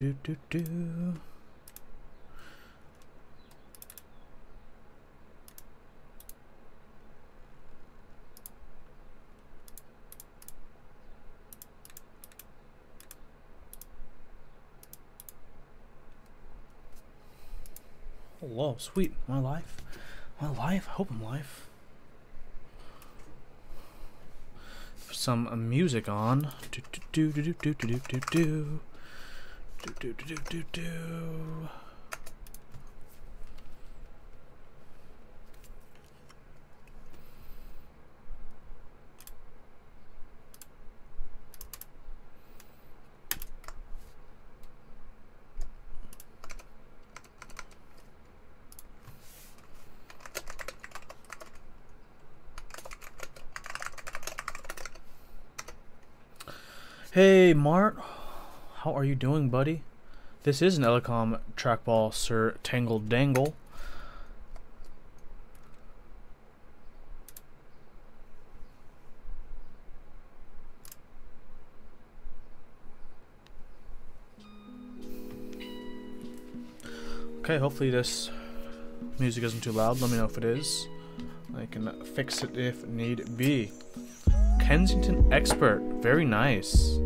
Do, do, do. Hello, sweet. My life. My life? I hope I'm live. Put some music on. Do do do do do do do do do. Do do do do do do. Hey Mart, how are you doing, buddy? This is an Elecom trackball, Sir Tangle Dangle. Okay, hopefully this music isn't too loud. Let me know if it is. I can fix it if need be. Kensington Expert, very nice.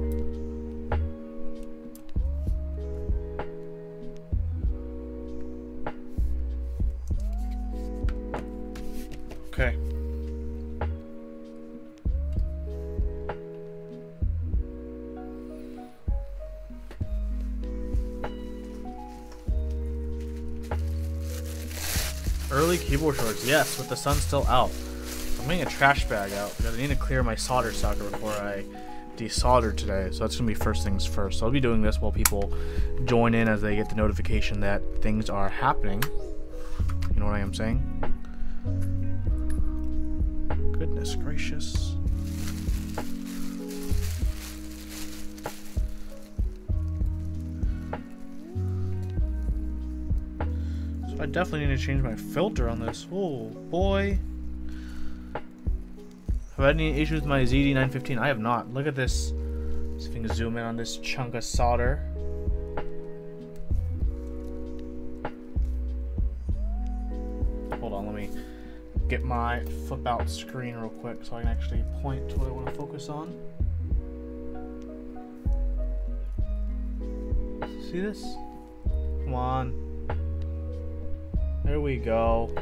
Okay. Early keyboard shorts, yes, with the sun still out. I'm getting a trash bag out because I need to clear my solder socket before I desolder today. So that's gonna be first things first. So I'll be doing this while people join in as they get the notification that things are happening. You know what I am saying? Goodness gracious. So I definitely need to change my filter on this. Oh boy. Have I had any issues with my ZD915? I have not. Look at this. See if we can zoom in on this chunk of solder. Hold on, let me get my flip out screen real quick so I can actually point to what I want to focus on. See this? Come on. There we go.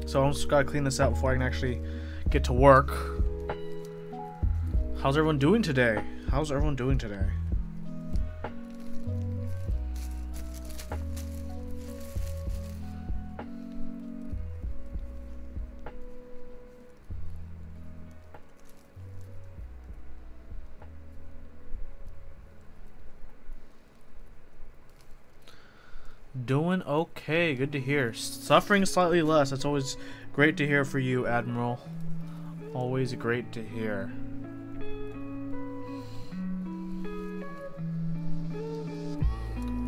So I'm just gotta clean this out before I can actually get to work. How's everyone doing today? How's everyone doing today? Doing okay, good to hear. Suffering slightly less. That's always great to hear for you, Admiral. Always great to hear.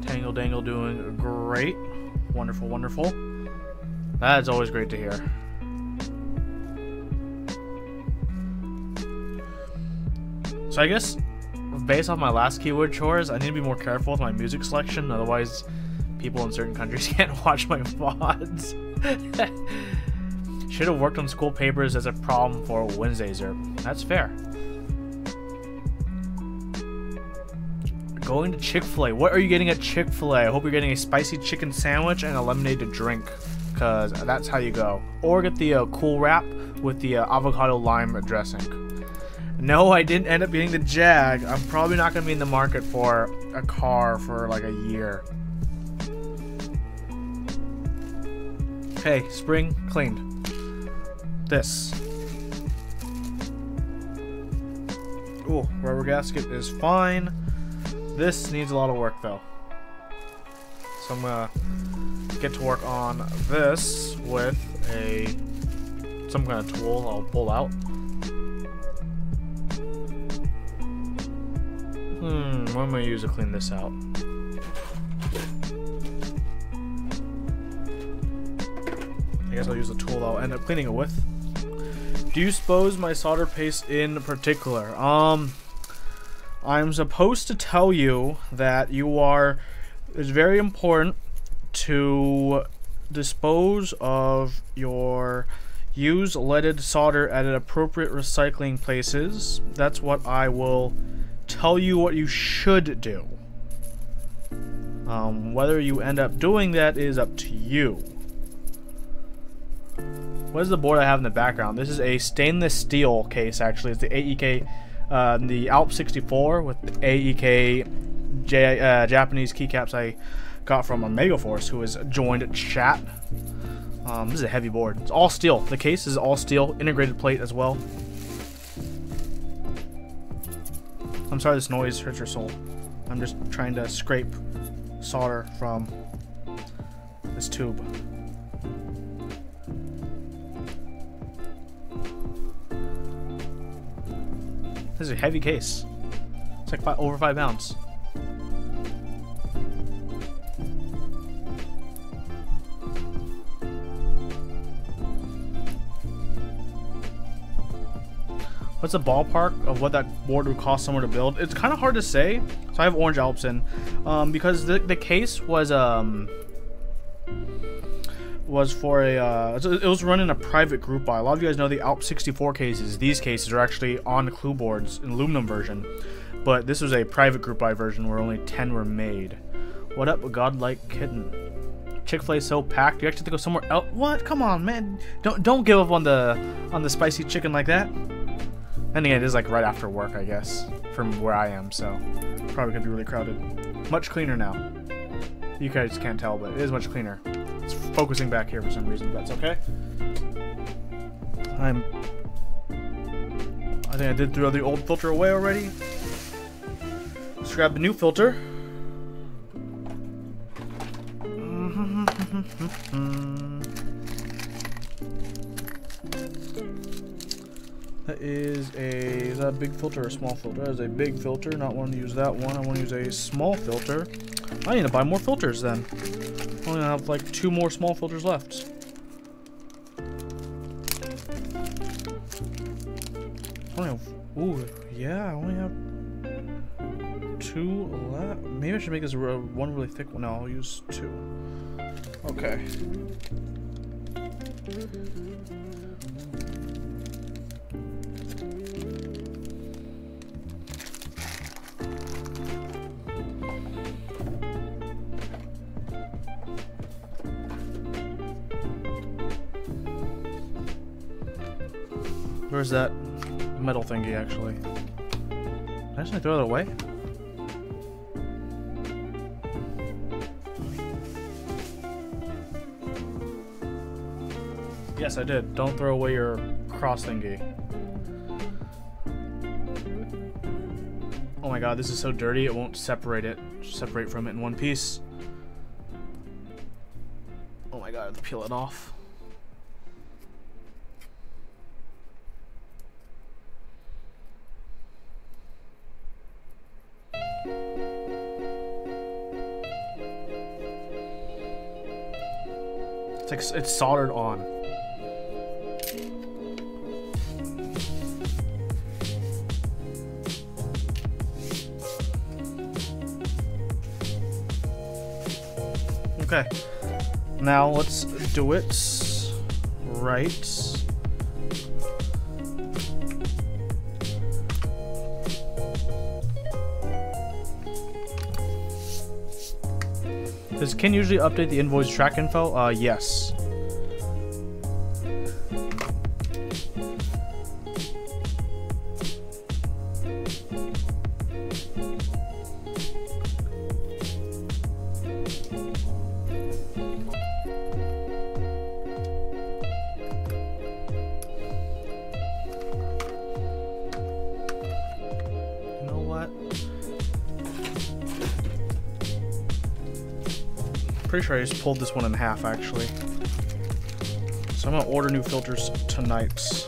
Tangle Dangle doing great. Wonderful, wonderful. That's always great to hear. So I guess, based off my last keyword chores, I need to be more careful with my music selection, otherwise people in certain countries can't watch my VODs. Should have worked on school papers as a problem for Wednesdays. That's fair. Going to Chick-fil-A. What are you getting at Chick-fil-A? I hope you're getting a spicy chicken sandwich and a lemonade to drink, because that's how you go. Or get the cool wrap with the avocado lime dressing. No, I didn't end up getting the Jag. I'm probably not going to be in the market for a car for like a year. Okay, spring cleaned. This. Ooh, rubber gasket is fine. This needs a lot of work though. So I'm gonna get to work on this with some kind of tool I'll pull out. What am I gonna use to clean this out? I guess I'll use the tool I'll end up cleaning it with. Do you suppose my solder paste in particular? I'm supposed to tell you that it's very important to dispose of your used leaded solder at appropriate recycling places. That's what I will tell you what you should do. Whether you end up doing that is up to you. What is the board I have in the background? This is a stainless steel case, actually. It's the AEK, the Alp 64 with the AEK Japanese keycaps I got from Omegaforce, who has joined chat. This is a heavy board. It's all steel. The case is all steel, integrated plate as well. I'm sorry this noise hurts your soul. I'm just trying to scrape solder from this tube. This is a heavy case. It's like over 5 pounds. What's the ballpark of what that board would cost someone to build? It's kind of hard to say. So I have Orange Alps in, because the case was for a it was run in a private group buy. A lot of you guys know the Alp 64 cases. These cases are actually on the clue boards in aluminum version, but this was a private group buy version where only 10 were made. What up, godlike kitten? Chick-fil-A so packed. You actually have to go somewhere else. What? Come on, man! Don't give up on the spicy chicken like that. And again, it is like right after work, I guess, from where I am, so probably could be really crowded. Much cleaner now. You guys can't tell, but it is much cleaner. It's focusing back here for some reason, but that's okay. I think I did throw the old filter away already. Let's grab the new filter. Is that a big filter or a small filter? That is a big filter. Not want to use that one. I want to use a small filter. I need to buy more filters then. I only have like 2 more small filters left. I only have, ooh, yeah, I only have 2 left. Maybe I should make this one really thick one. No, I'll use 2. Okay. Where's that metal thingy, actually? Did I just throw it away? Yes, I did. Don't throw away your cross thingy. Oh my god, this is so dirty, it won't separate from it in one piece. Oh my god, I have to peel it off. It's soldered on. Okay. Now let's do it right. Does Ken usually update the invoice track info? Yes. Pretty sure I just pulled this one in half, actually. So I'm gonna order new filters tonight.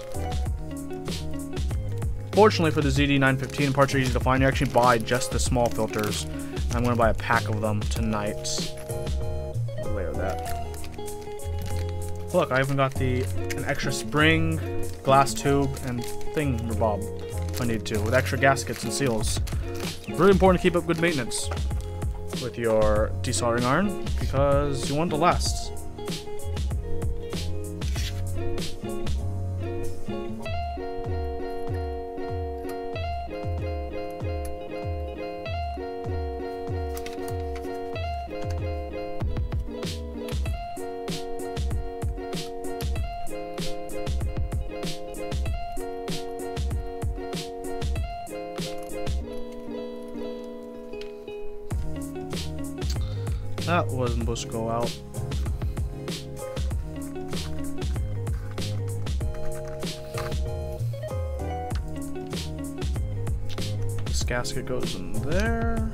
Fortunately for the ZD915, parts are easy to find. You actually buy just the small filters. I'm gonna buy a pack of them tonight. I'll layer that. Look, I even got an extra spring, glass tube, and thingamabob if I need to, with extra gaskets and seals. Really important to keep up good maintenance with your desoldering iron because you want it to last. That wasn't supposed to go out. This gasket goes in there.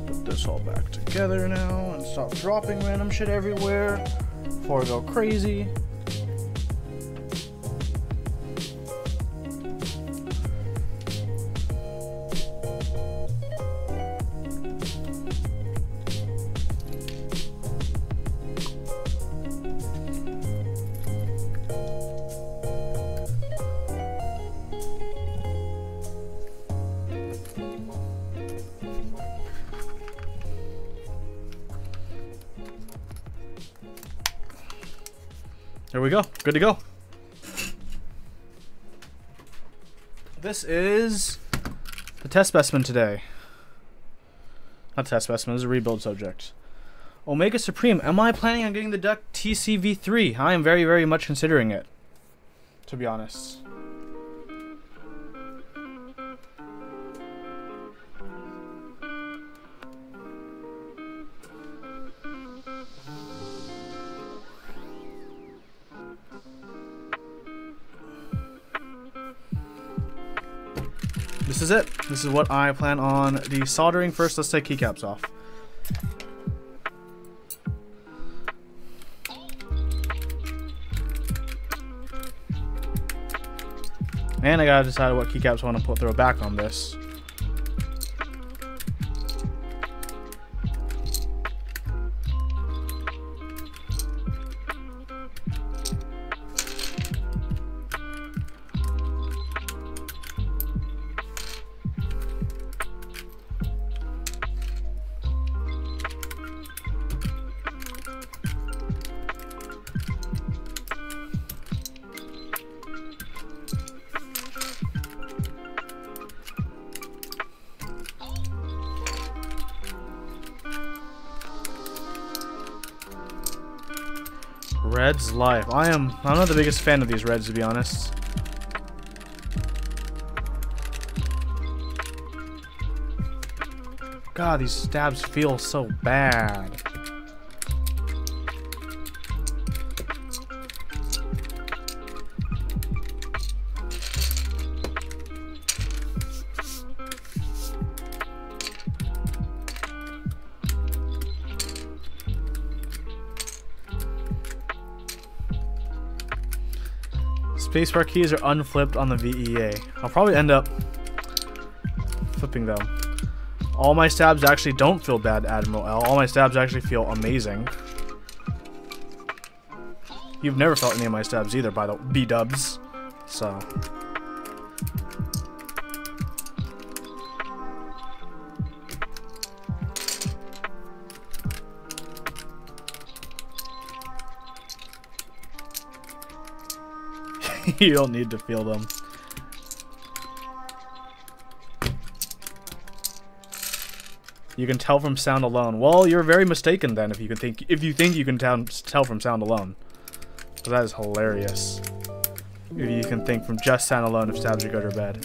Put this all back together now and stop dropping random shit everywhere before I go crazy. There we go. Good to go. This is the test specimen today. Not test specimen, this is a rebuild subject. Omega Supreme. Am I planning on getting the duck TCV3? I am very, very much considering it, to be honest. This is it. This is what I plan on desoldering. First, let's take keycaps off. And I gotta decide what keycaps I want to throw back on this. Red's life. I'm not the biggest fan of these reds, to be honest. God, these stabs feel so bad. Spacebar keys are unflipped on the VE.A. I'll probably end up flipping them. All my stabs actually don't feel bad, Admiral L. All my stabs actually feel amazing. You've never felt any of my stabs either, by the B-dubs. So... you don't need to feel them. You can tell from sound alone. Well, you're very mistaken then if you think you can tell from sound alone. So that is hilarious. If you can think from just sound alone if stabs are good or bad.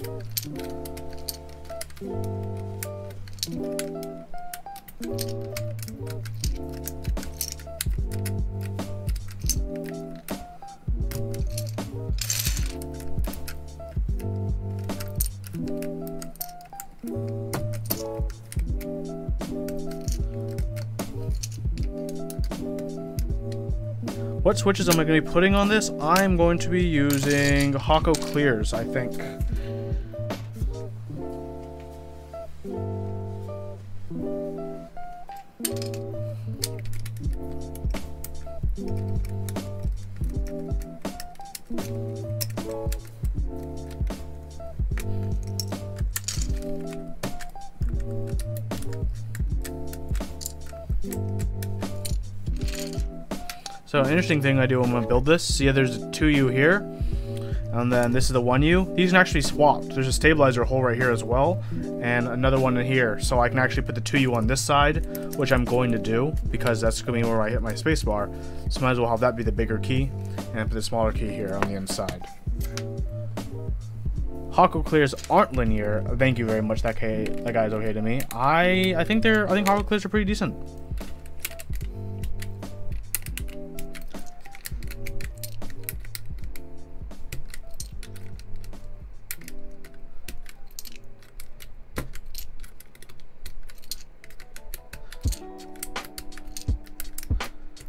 What switches am I going to be putting on this? I'm going to be using Hako Clears, I think. So an interesting thing I do when I build this, see there's a 2U here, and then this is the 1U. These can actually be swapped. There's a stabilizer hole right here as well, and another one in here. So I can actually put the 2U on this side, which I'm going to do, because that's going to be where I hit my spacebar. So might as well have that be the bigger key, and put the smaller key here on the inside. Hako clears aren't linear. Thank you very much. That guy's okay to me. I think Hako clears are pretty decent.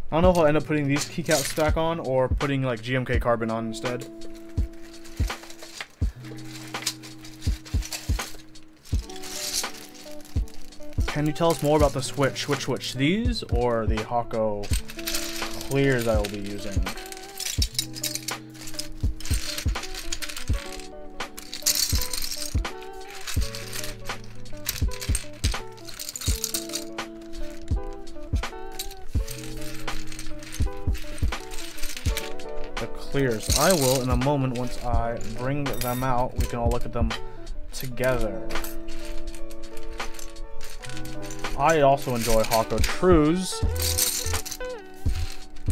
I don't know if I'll end up putting these keycaps back on or putting like GMK carbon on instead. Can you tell us more about the switch? Which? These or the Hako clears I will be using? Clears. I will in a moment once I bring them out. We can all look at them together. I also enjoy Hako Chores.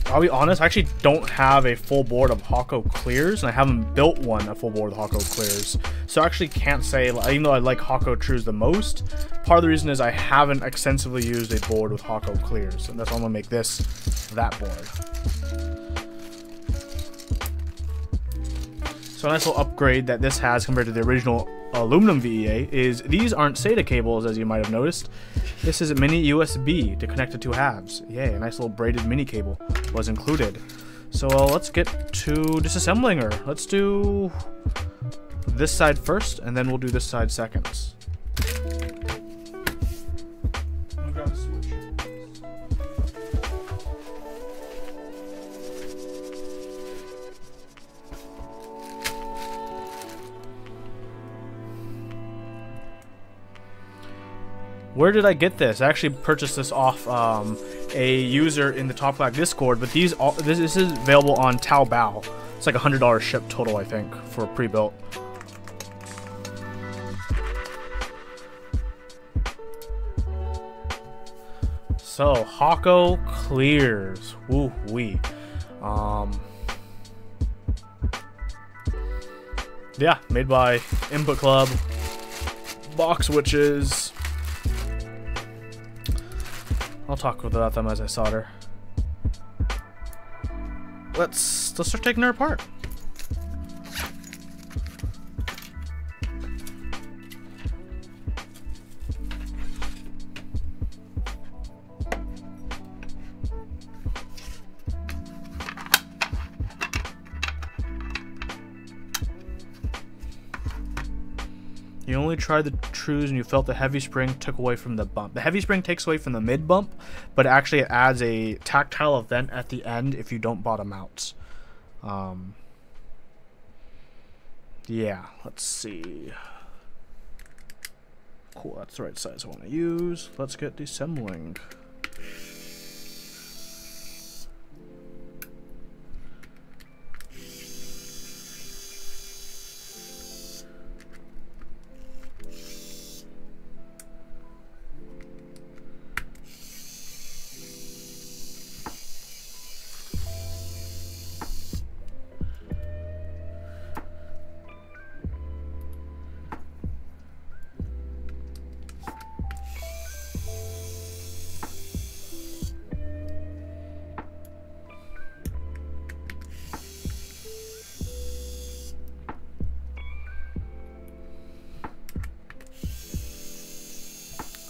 I'll be honest, I actually don't have a full board of Hako clears, and I haven't built a full board of Hako clears. So I actually can't say, even though I like Hako Chores the most, part of the reason is I haven't extensively used a board with Hako clears, and that's why I'm gonna make this that board. So a nice little upgrade that this has compared to the original aluminum VE.A is these aren't SATA cables, as you might have noticed. This is a mini USB to connect the two halves. Yay, a nice little braided mini cable was included. So let's get to disassembling her. Let's do this side first, and then we'll do this side second. Where did I get this? I actually purchased this off a user in the Top Black Discord, but this is available on Taobao. It's like $100 shipped total, I think, for pre-built. So Hako clears. Woo wee. Yeah, made by Input Club. Box witches. I'll talk about them as I solder. Let's start taking her apart. You only tried the Chores and you felt the heavy spring took away from the bump. The heavy spring takes away from the mid bump, but actually it adds a tactile event at the end if you don't bottom out. Yeah, let's see. Cool, that's the right size I want to use. Let's get deassembling.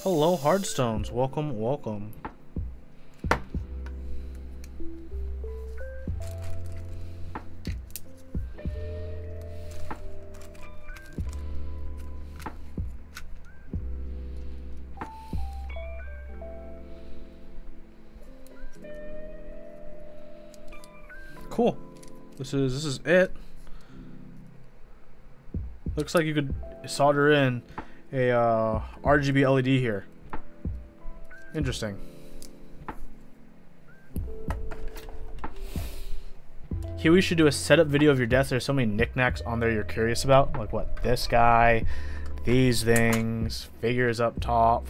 Hello, Hardstones. Welcome, welcome. Cool. This is it. Looks like you could solder in a RGB LED here. Interesting. Here we should do a setup video of your desk. There's so many knickknacks on there you're curious about. Like what? This guy, these things, figures up top.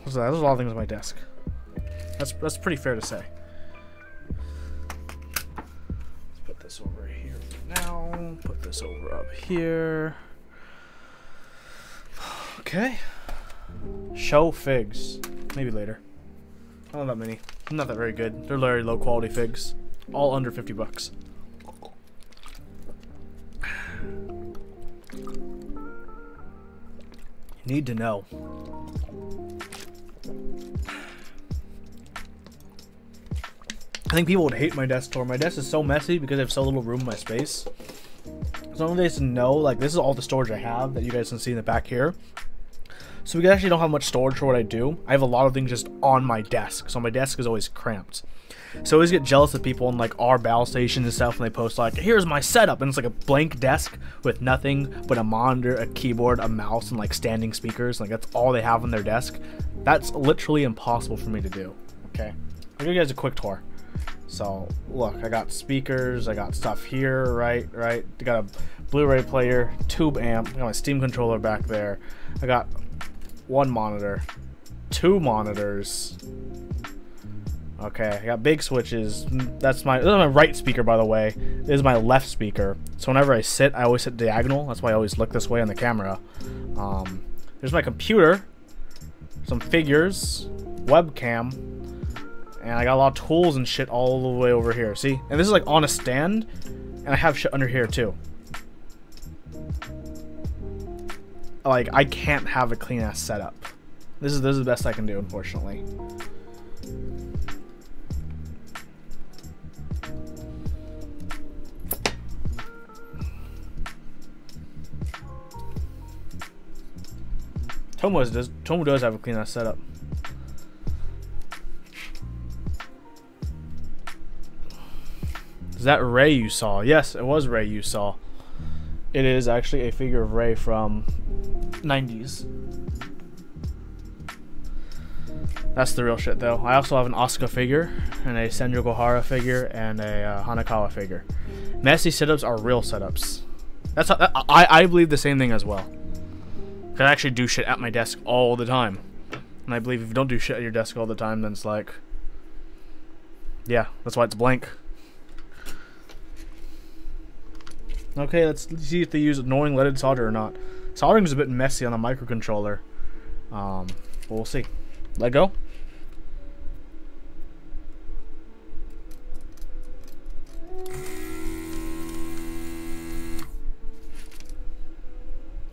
There's a lot of things on my desk. That's pretty fair to say. Let's put this over here for now. Put this over up here. Okay. Show figs. Maybe later. I don't have that many. Not that very good. They're very low quality figs. All under 50 bucks. Need to know. I think people would hate my desk tour. My desk is so messy because I have so little room in my space. So I want you guys to know, like, this is all the storage I have that you guys can see in the back here. So we actually don't have much storage for what I do. I have a lot of things just on my desk. So my desk is always cramped. So I always get jealous of people in like our battle stations and stuff when they post like, here's my setup. And it's like a blank desk with nothing but a monitor, a keyboard, a mouse, and like standing speakers. Like that's all they have on their desk. That's literally impossible for me to do. Okay. I'll give you guys a quick tour. So look, I got speakers, I got stuff here, right? I got a Blu-ray player, tube amp, I got my Steam controller back there. I got one monitor, two monitors. Okay, I got big switches. This is my right speaker, by the way. This is my left speaker. So whenever I sit, I always sit diagonal. That's why I always look this way on the camera. There's my computer, some figures, webcam, and I got a lot of tools and shit all the way over here. See? And this is like on a stand, and I have shit under here too. Like, I can't have a clean ass setup. This is the best I can do, unfortunately. Tomo does have a clean ass setup. Is that Ray you saw? Yes, it was Ray you saw. It is actually a figure of Ray from 90s. That's the real shit though. I also have an Asuka figure and a Senju Gohara figure and a Hanakawa figure. Messy setups are real setups. That's how, I believe the same thing as well. I actually do shit at my desk all the time. And I believe if you don't do shit at your desk all the time, then it's like, yeah, that's why it's blank. Okay, let's see if they use annoying leaded solder or not. Soldering is a bit messy on the microcontroller. But we'll see. Let go.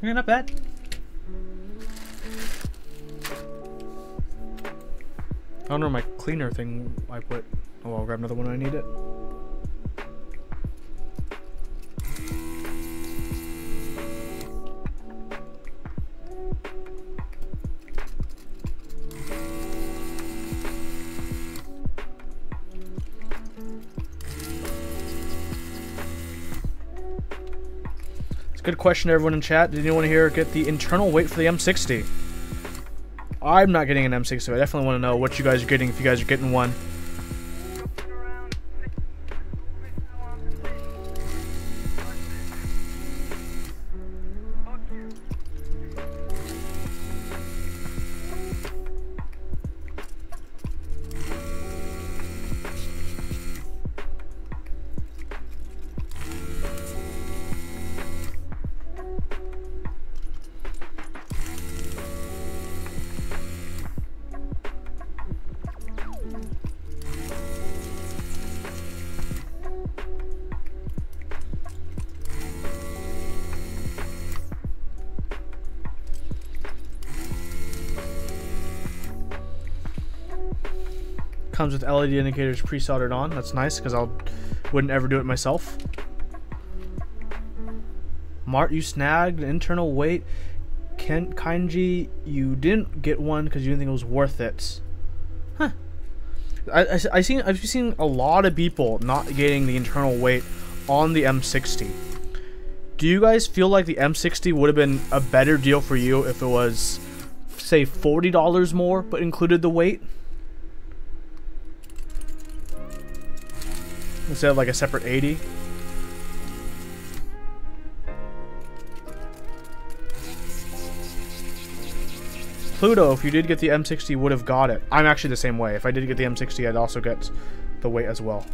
Yeah, not bad. I don't know my cleaner thing I put. Oh, I'll grab another one when I need it. Good question, everyone in chat. Did anyone here get the internal weight for the M60? I'm not getting an M60. I definitely want to know what you guys are getting if you guys are getting one. Comes with LED indicators pre-soldered on. That's nice because I wouldn't ever do it myself. Mart, you snagged an internal weight. Kainji, you didn't get one because you didn't think it was worth it. Huh. I've seen a lot of people not getting the internal weight on the M60. Do you guys feel like the M60 would have been a better deal for you if it was, say, $40 more, but included the weight? Instead of like a separate 80? Pluto, if you did get the M60, would have got it. I'm actually the same way. If I did get the M60, I'd also get the weight as well.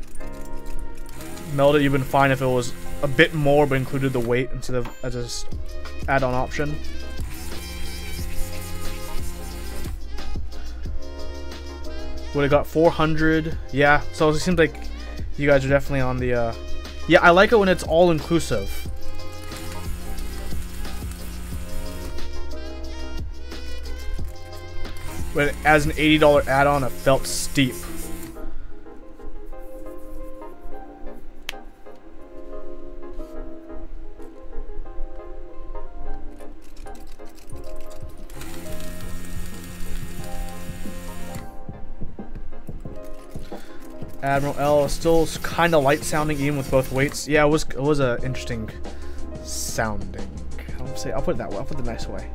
Melda, you've been fine if it was a bit more but included the weight instead of as an add-on option. Would have got 400. Yeah, so it seems like you guys are definitely on the yeah, I like it when it's all inclusive. But as an $80 add-on, it felt steep. Admiral L is still kind of light sounding even with both weights. Yeah, it was a interesting sounding. I'll put it that way. I'll put it the nice way.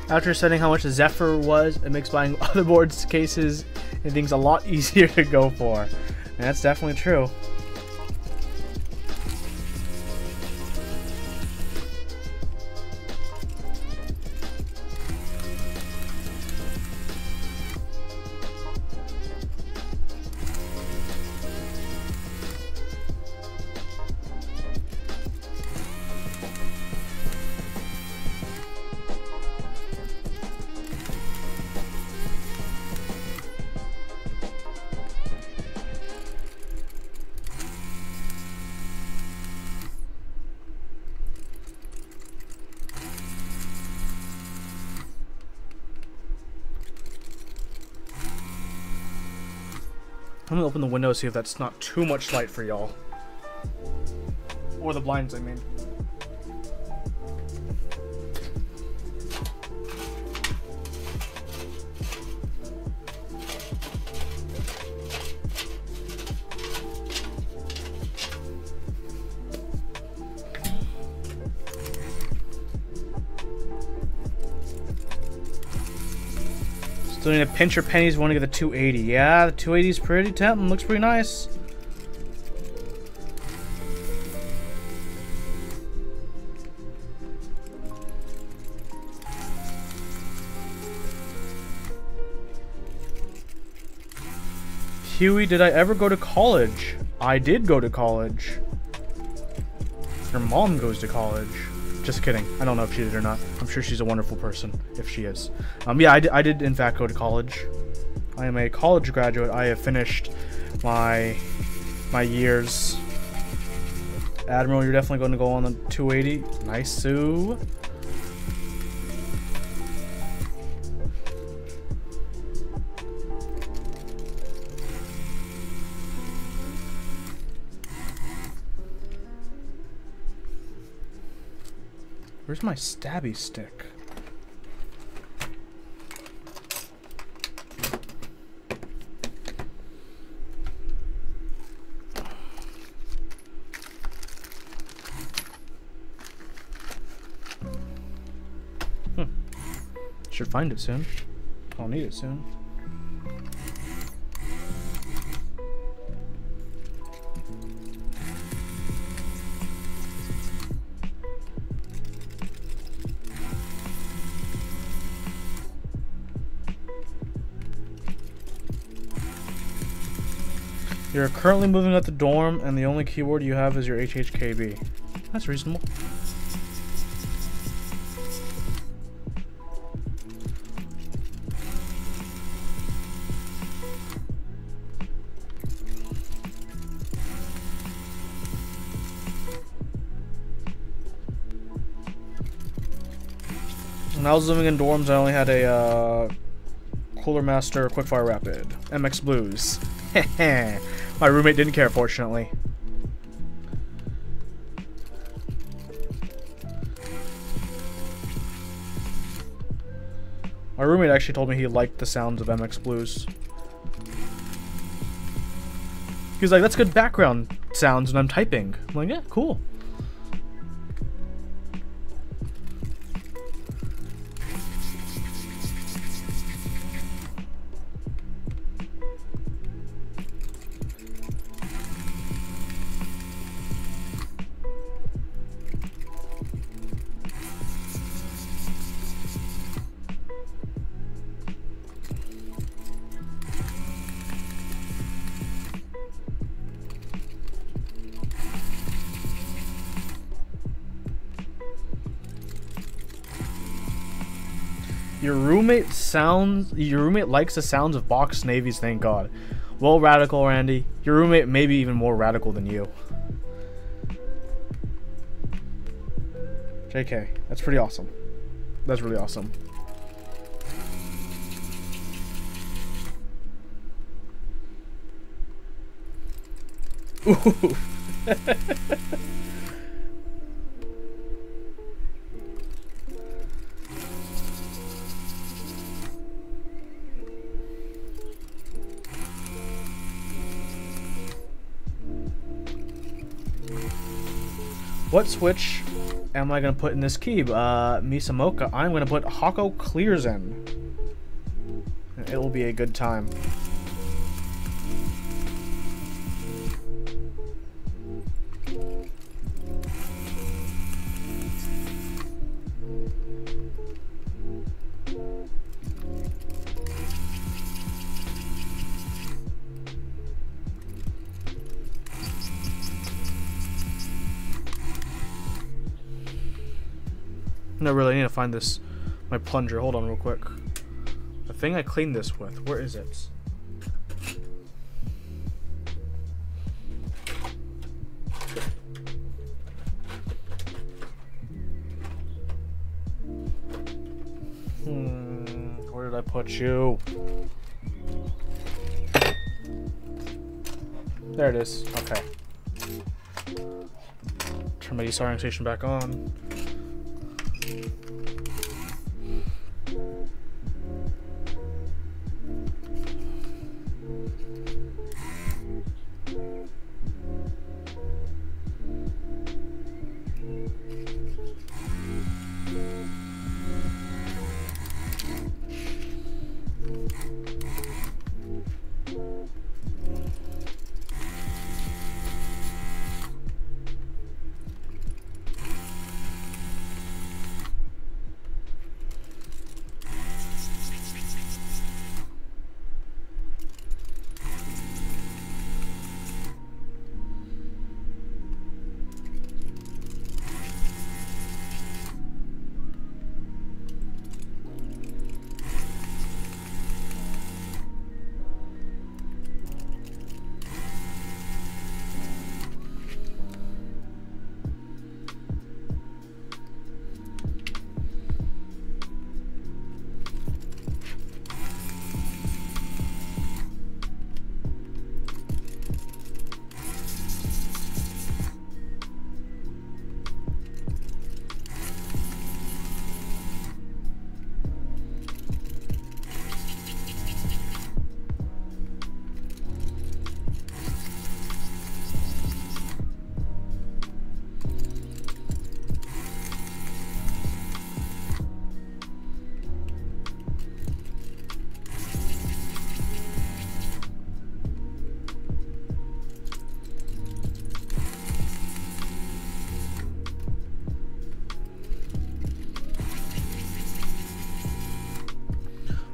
After studying how much the Zephyr was, it makes buying other boards, cases, and things a lot easier to go for. And that's definitely true. I'm gonna open the window, see if that's not too much light for y'all. Or the blinds, I mean. Still need to pinch your pennies. Want to get the 280. Yeah, the 280 is pretty tempting. Looks pretty nice. Huey, did I ever go to college? I did go to college. Your mom goes to college. Just kidding. I don't know if she did or not. I'm sure she's a wonderful person, if she is. Yeah, I did in fact go to college. I am a college graduate. I have finished my years. Admiral, you're definitely going to go on the 280. Nice, Sue. Where's my stabby stick? Should find it soon. I'll need it soon. You're currently moving out the dorm, and the only keyboard you have is your HHKB. That's reasonable. When I was living in dorms, I only had a Cooler Master Quickfire Rapid MX Blues. My roommate didn't care, fortunately. My roommate actually told me he liked the sounds of MX Blues. He was like, that's good background sounds when I'm typing. I'm like, yeah, cool. Your roommate likes the sounds of boxed navies, thank God. Well, radical, Randy. Your roommate may be even more radical than you. JK, that's pretty awesome. That's really awesome. Ooh. What switch am I gonna put in this key? Misamoka. I'm gonna put Hako Clears in. It will be a good time. No, really, I need to find this, my plunger. Hold on real quick. The thing I cleaned this with, where is it? Where did I put you? There it is. Okay. Turn my desoldering station back on.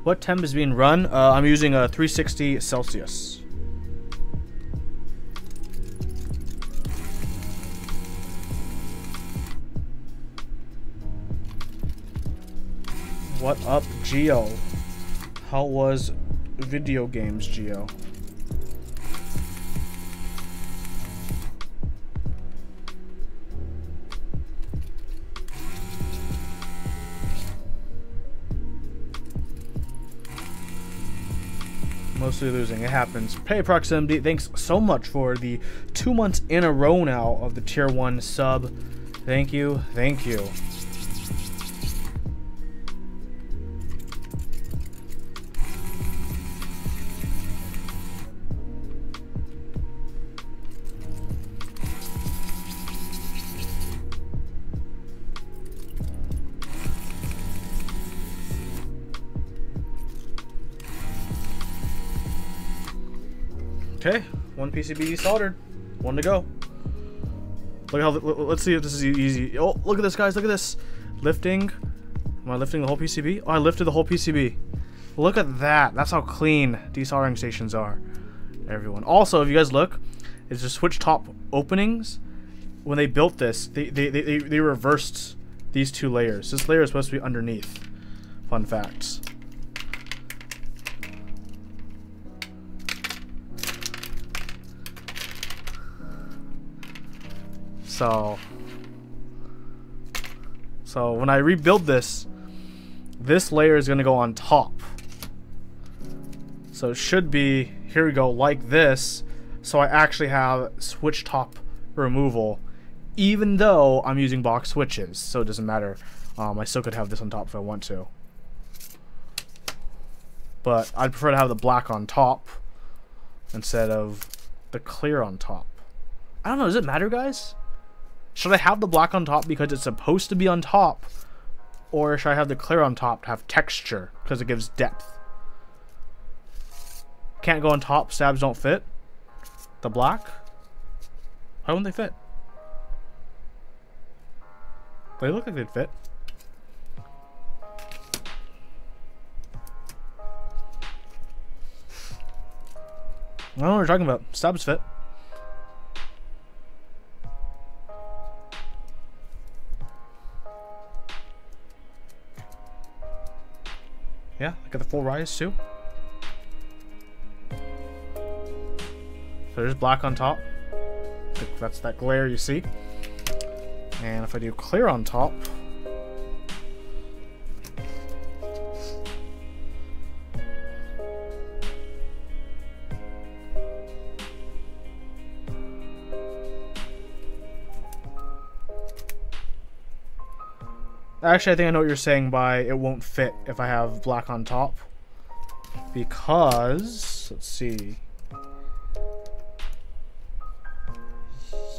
What temp is being run? I'm using a 360 Celsius. What up, Geo? How was video games, Geo? Mostly losing. It happens. Hey, Proximity, thanks so much for the 2 months in a row now of the tier 1 sub. Thank you. Thank you. Okay, 1 PCB soldered. 1 to go. Look how. Let's see if this is easy. Oh, look at this, guys. Look at this. Lifting. Am I lifting the whole PCB? Oh, I lifted the whole PCB. Look at that. That's how clean desoldering stations are. Everyone. Also, if you guys look, it's the switch top openings. When they built this, they reversed these 2 layers. This layer is supposed to be underneath. Fun facts. So when I rebuild this, this layer is going to go on top. So it should be, here we go, like this. So I actually have switch top removal, even though I'm using box switches. So it doesn't matter. I still could have this on top if I want to. But I'd prefer to have the black on top instead of the clear on top. I don't know, does it matter, guys? Should I have the black on top because it's supposed to be on top? Or should I have the clear on top to have texture because it gives depth? Can't go on top, stabs don't fit. The black? Why wouldn't they fit? They look like they'd fit. I don't know what you're talking about. Stabs fit. Yeah, I got the full rise too. So there's black on top. That's that glare you see. And if I do clear on top, actually, I think I know what you're saying by it won't fit if I have black on top. Because, let's see.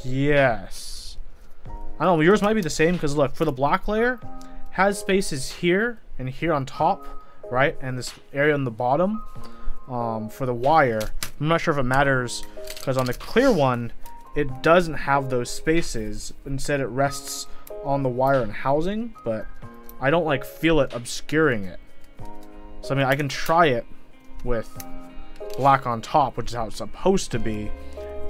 Yes. I don't know, yours might be the same because look, for the black layer, has spaces here and here on top, right? And this area on the bottom for the wire. I'm not sure if it matters because on the clear one, it doesn't have those spaces. Instead, it rests on the wire and housing, but I don't like feel it obscuring it. So I mean, I can try it with black on top, which is how it's supposed to be,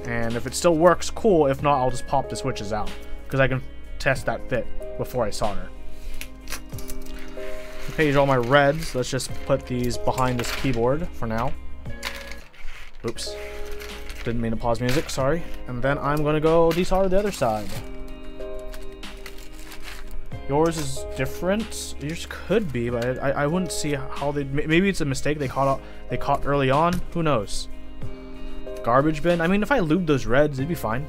and if it still works, cool. If not, I'll just pop the switches out because I can test that fit before I solder. Okay, these are all my reds. Let's just put these behind this keyboard for now. Oops, didn't mean to pause music, sorry. And then I'm gonna go desolder the other side. Yours is different. Yours could be, but I wouldn't see how they. Maybe it's a mistake they caught early on. Who knows? Garbage bin. I mean, if I lube those reds, they'd be fine.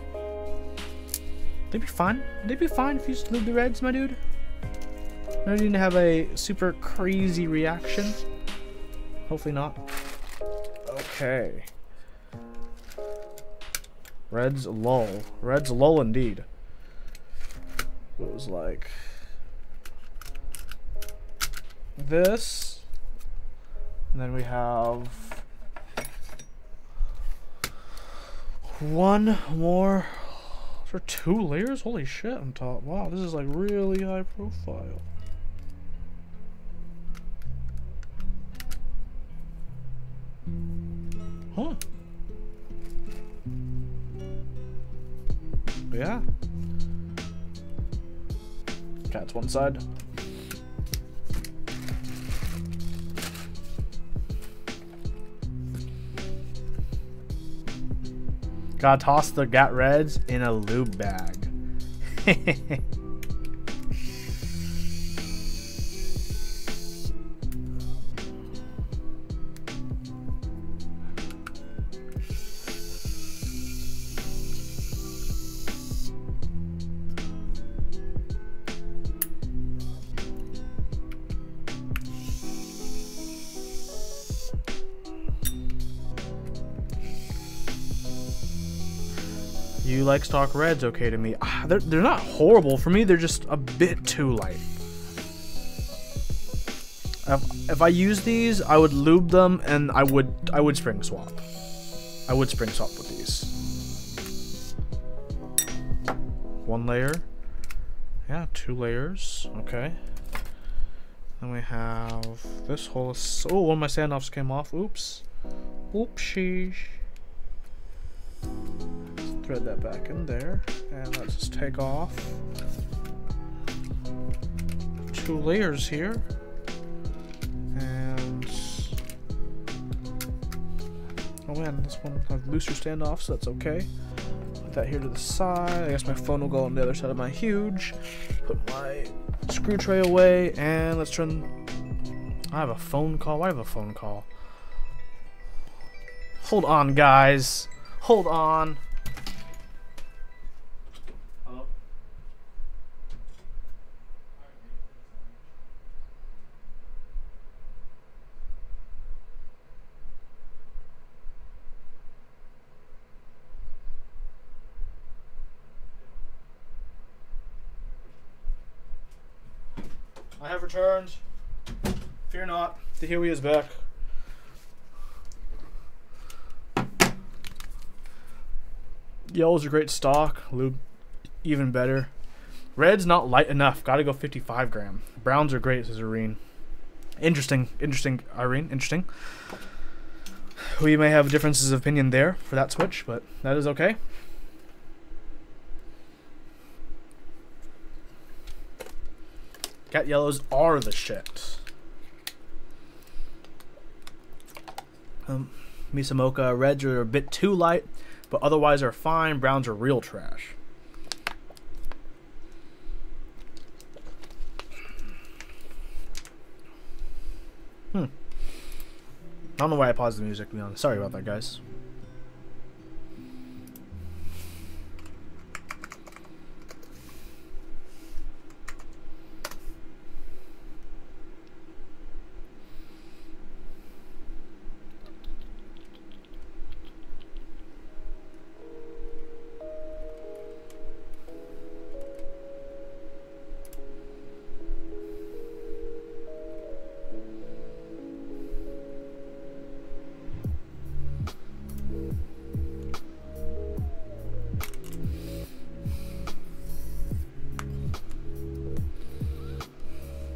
They'd be fine. They'd be fine if you just lube the reds, my dude. No need to have a super crazy reaction. Hopefully not. Okay. Reds lull. Reds lull indeed. It was like this, and then we have one more for 2 layers. Holy shit on top. Wow, this is like really high profile. Huh. Yeah. Cat's one side. Gotta toss the GAT Reds in a lube bag. You like stock reds, okay to me. They're not horrible for me, they're just a bit too light. If I use these, I would lube them and I would spring swap. I would spring swap with these. 1 layer. Yeah, 2 layers. Okay. Then we have this whole. Oh, one of my standoffs came off. Oops. Oopsie. Thread that back in there, and let's just take off 2 layers here. And oh man, this one has looser standoff, so that's okay. Put that here to the side. I guess my phone will go on the other side of my huge. Put my screw tray away, and let's turn. I have a phone call. Why have a phone call? Hold on, guys. Hold on. Hello? I have returned. Fear not, the Huey is back. Yellow's a great stock. Lube, even better. Red's not light enough. Gotta go 55 gram. Browns are great, says Irene. Interesting, Irene. Interesting. We may have differences of opinion there for that switch, but that is okay. Cat yellows are the shit. Misa Mocha reds are a bit too light, but otherwise are fine. Browns are real trash. I don't know why I paused the music, to be honest. Sorry about that, guys.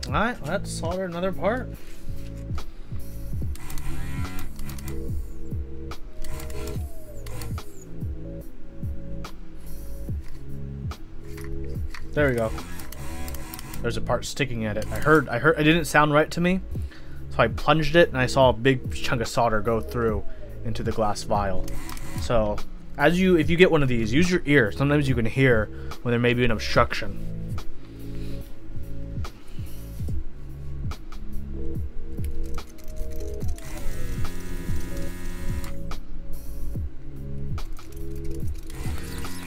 Alright, let's solder another part. There we go. There's a part sticking at it. I heard it didn't sound right to me. So I plunged it and I saw a big chunk of solder go through into the glass vial. So if you get one of these, use your ear. Sometimes you can hear when there may be an obstruction.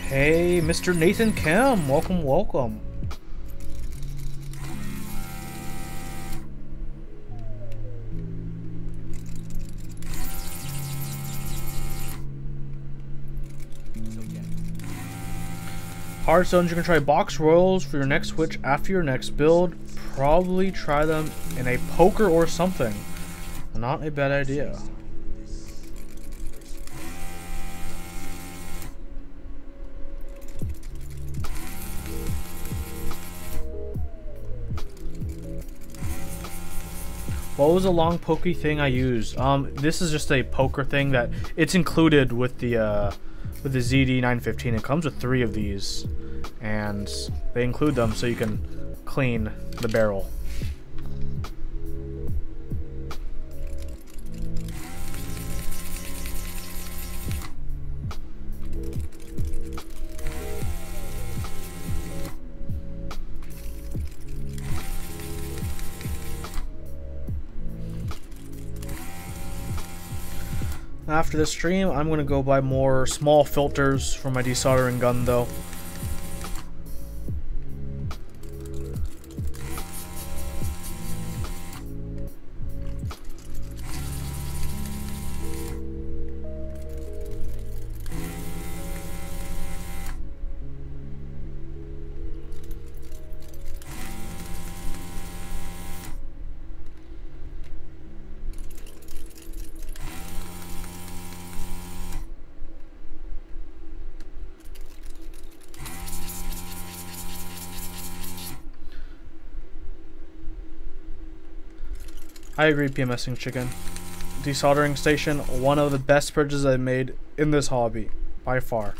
Hey, Mr. Nathan Kim, welcome, welcome. Hardstones, you can try box royals for your next switch after your next build. Probably try them in a poker or something. Not a bad idea. What was the long pokey thing I used? This is just a poker thing that it's included with the ZD915. It comes with 3 of these, and they include them so you can clean the barrel. After this stream, I'm going to go buy more small filters for my desoldering gun, though. I agree, PMSing chicken. Desoldering station, one of the best purchases I've made in this hobby, by far.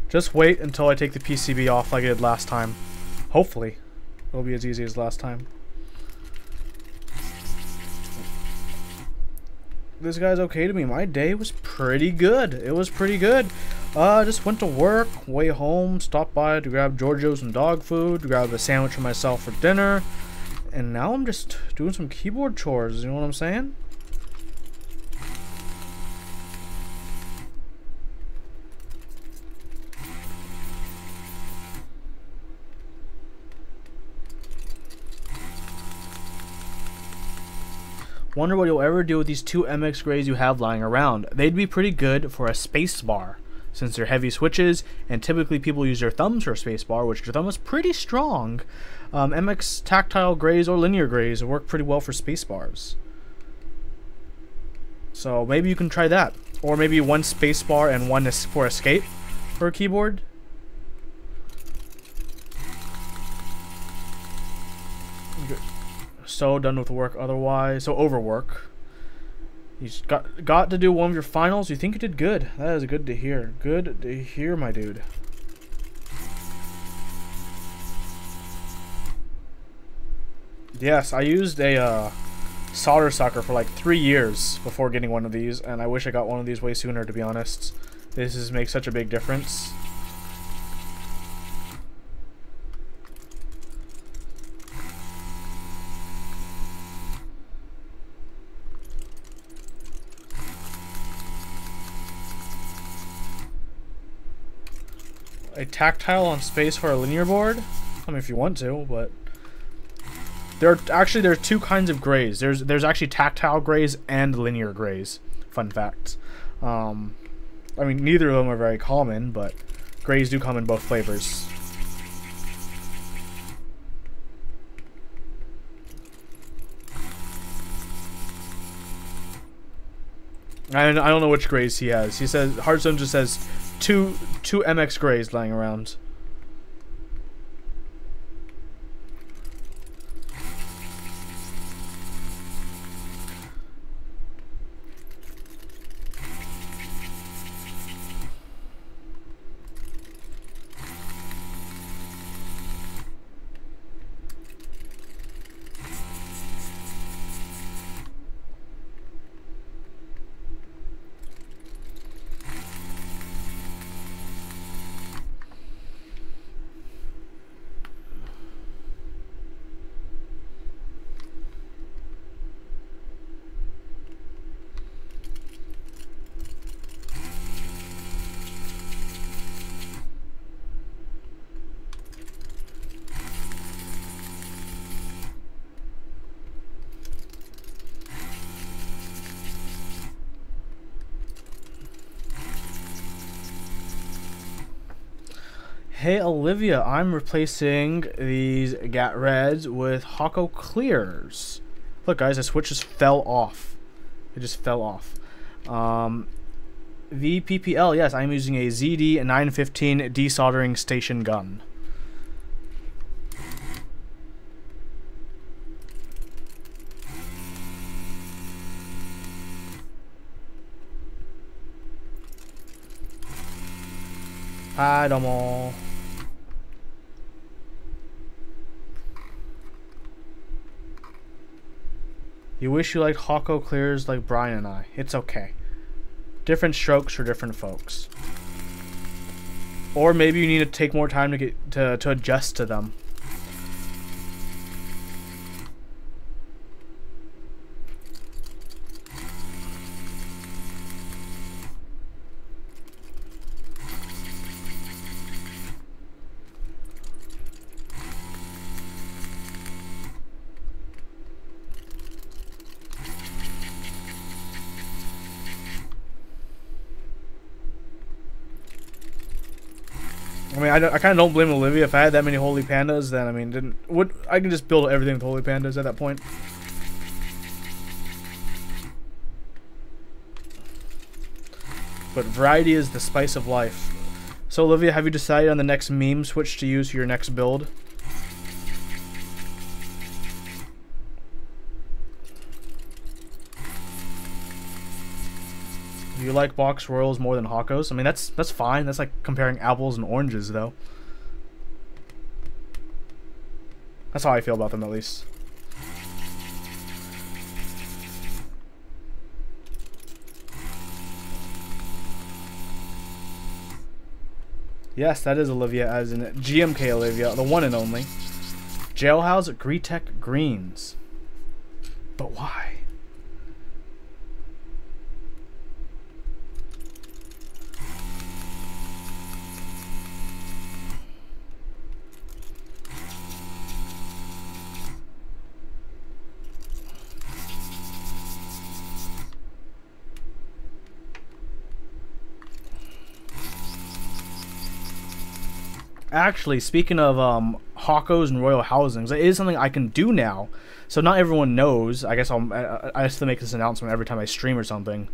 Just wait until I take the PCB off like I did last time. Hopefully, it'll be as easy as last time. This guy's okay to me. My day was pretty good. It was pretty good. Just went to work, way home, stopped by to grab Giorgio some dog food, grab a sandwich for myself for dinner, and now I'm just doing some keyboard chores, you know what I'm saying? Wonder what you'll ever do with these 2 MX grays you have lying around. They'd be pretty good for a space bar, since they're heavy switches, and typically people use their thumbs for a space bar, which your thumb is pretty strong. MX tactile grays or linear grays work pretty well for space bars. So maybe you can try that. Or maybe 1 space bar and 1 for escape for a keyboard. So done with work otherwise. So overwork. You just got to do one of your finals. You think you did good. That is good to hear. Good to hear, my dude. Yes, I used a solder sucker for like 3 years before getting one of these, and I wish I got one of these way sooner, to be honest. This makes such a big difference. A tactile on space for a linear board? I mean, if you want to, but there's 2 kinds of grays. There's actually tactile grays and linear grays. Fun fact. I mean, neither of them are very common, but grays do come in both flavors. I don't know which grays he has. He says Hearthstone just says two MX grays lying around. Hey Olivia, I'm replacing these GAT Reds with Hako Clears. Look guys, the switch just fell off. It just fell off. VPPL, yes, I'm using a ZD 915 desoldering station gun. Hi, domo. You wish you liked Hako Clears like Brian and I. It's okay. Different strokes for different folks. Or maybe you need to take more time to get to adjust to them. I mean, I kind of don't blame Olivia. If I had that many holy pandas, then I mean, I can just build everything with holy pandas at that point. But variety is the spice of life. So Olivia, have you decided on the next meme switch to use for your next build? You like box royals more than Hakos? I mean, that's fine. That's like comparing apples and oranges, though. That's how I feel about them, at least. Yes, that is Olivia, as in GMK Olivia, the one and only. Jailhouse Greetech Greens. But why? Actually, speaking of Hakos and Royal Housings, it is something I can do now. So not everyone knows. I guess I have to make this announcement every time I stream or something.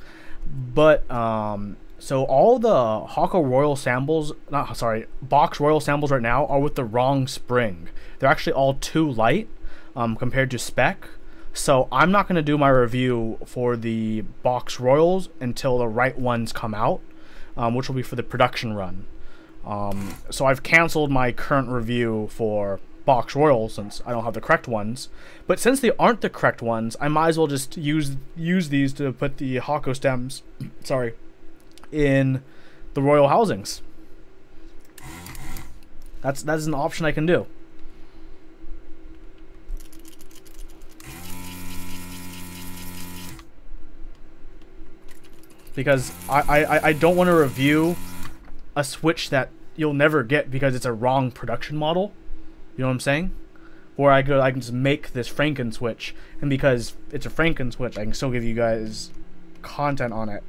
But so all the Hako Royal samples, box Royal samples right now are with the wrong spring. They're actually all too light compared to spec. So I'm not going to do my review for the box Royals until the right ones come out, which will be for the production run. So I've canceled my current review for box Royal since I don't have the correct ones. But since they aren't the correct ones, I might as well just use these to put the Hako stems, in the Royal Housings. That's an option I can do. Because I don't want to review a Switch that you'll never get because it's a wrong production model. You know what I'm saying? Or I can just make this Franken Switch, and because it's a Franken Switch, I can still give you guys content on it.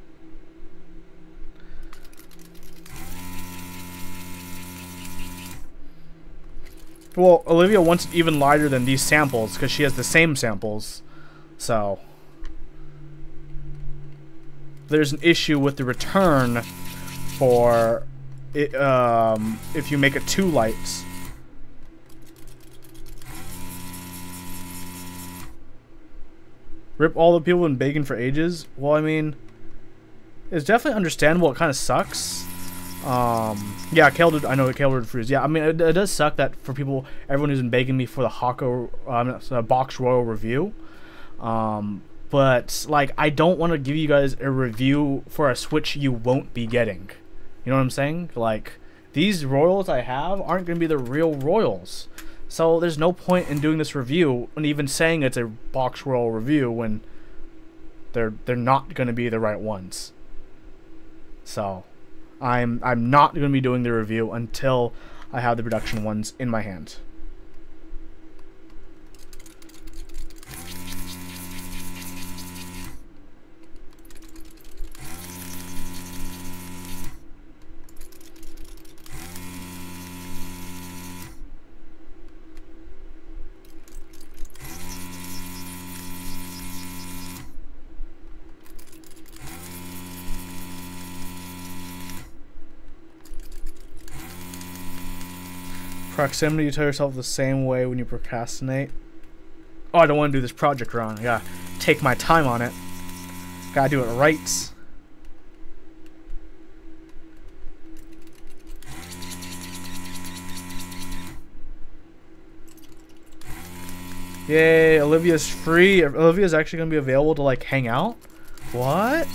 Well, Olivia wants it even lighter than these samples because she has the same samples. So there's an issue with the return for it, if you make it too light. Rip all the people in bacon for ages. Well, I mean, it's definitely understandable. It kind of sucks. Yeah, Kale did. I know Kale did freeze. Yeah, I mean, it does suck that for people, everyone who's been begging me for the Hako box Royal review. But like, I don't want to give you guys a review for a Switch you won't be getting. You know what I'm saying? Like, these Royals I have aren't going to be the real Royals. So there's no point in doing this review and even saying it's a box Royal review when they're not going to be the right ones. So I'm not going to be doing the review until I have the production ones in my hand. Proximity, you tell yourself the same way when you procrastinate. Oh, I don't want to do this project wrong. I gotta take my time on it. Gotta do it right. Yay, Olivia's free. Olivia's actually gonna be available to like hang out. What?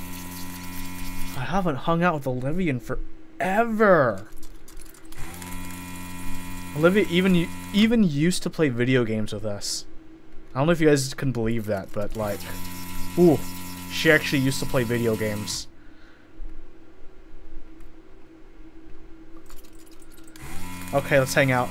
I haven't hung out with Olivia in forever. Olivia even used to play video games with us. I don't know if you guys can believe that, but like, ooh, she actually used to play video games. Okay, let's hang out.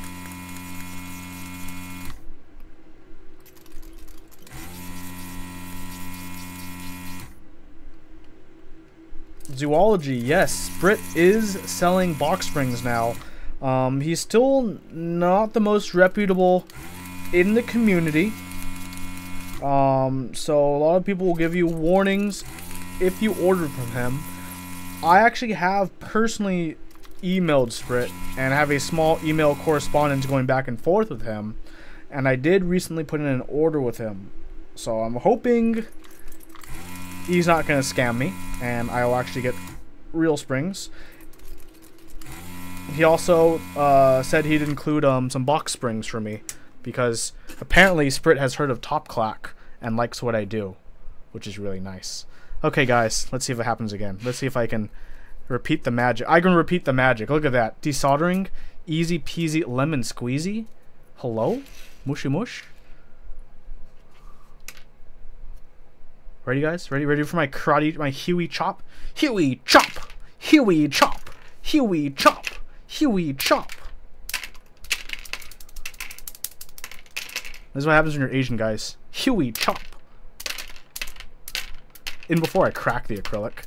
Zoology, yes, Brit is selling box springs now. He's still not the most reputable in the community. So a lot of people will give you warnings if you order from him. I actually have personally emailed Sprit and have a small email correspondence going back and forth with him. And I did recently put in an order with him. So I'm hoping he's not going to scam me and I will actually get real springs. He also said he'd include some box springs for me, because apparently Sprit has heard of Top Clack and likes what I do, which is really nice. Okay, guys, let's see if it happens again. Let's see if I can repeat the magic. I can repeat the magic. Look at that. Desoldering, easy peasy lemon squeezy. Hello? Mushy mush? Ready, guys? Ready for my karate, my Huey chop? Huey chop! Huey chop! Huey chop! Huey chop! This is what happens when you're Asian, guys. Huey chop! In before I crack the acrylic.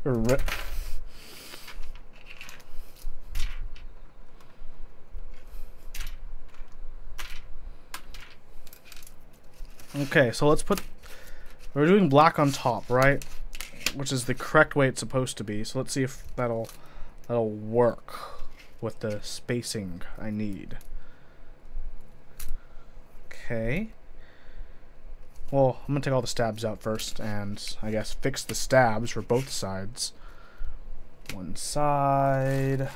Rip. Okay, so let's put... We're doing black on top, right? Which is the correct way it's supposed to be. So let's see if that'll work with the spacing I need. Okay. Well, I'm gonna take all the stabs out first, and I guess fix the stabs for both sides. One side.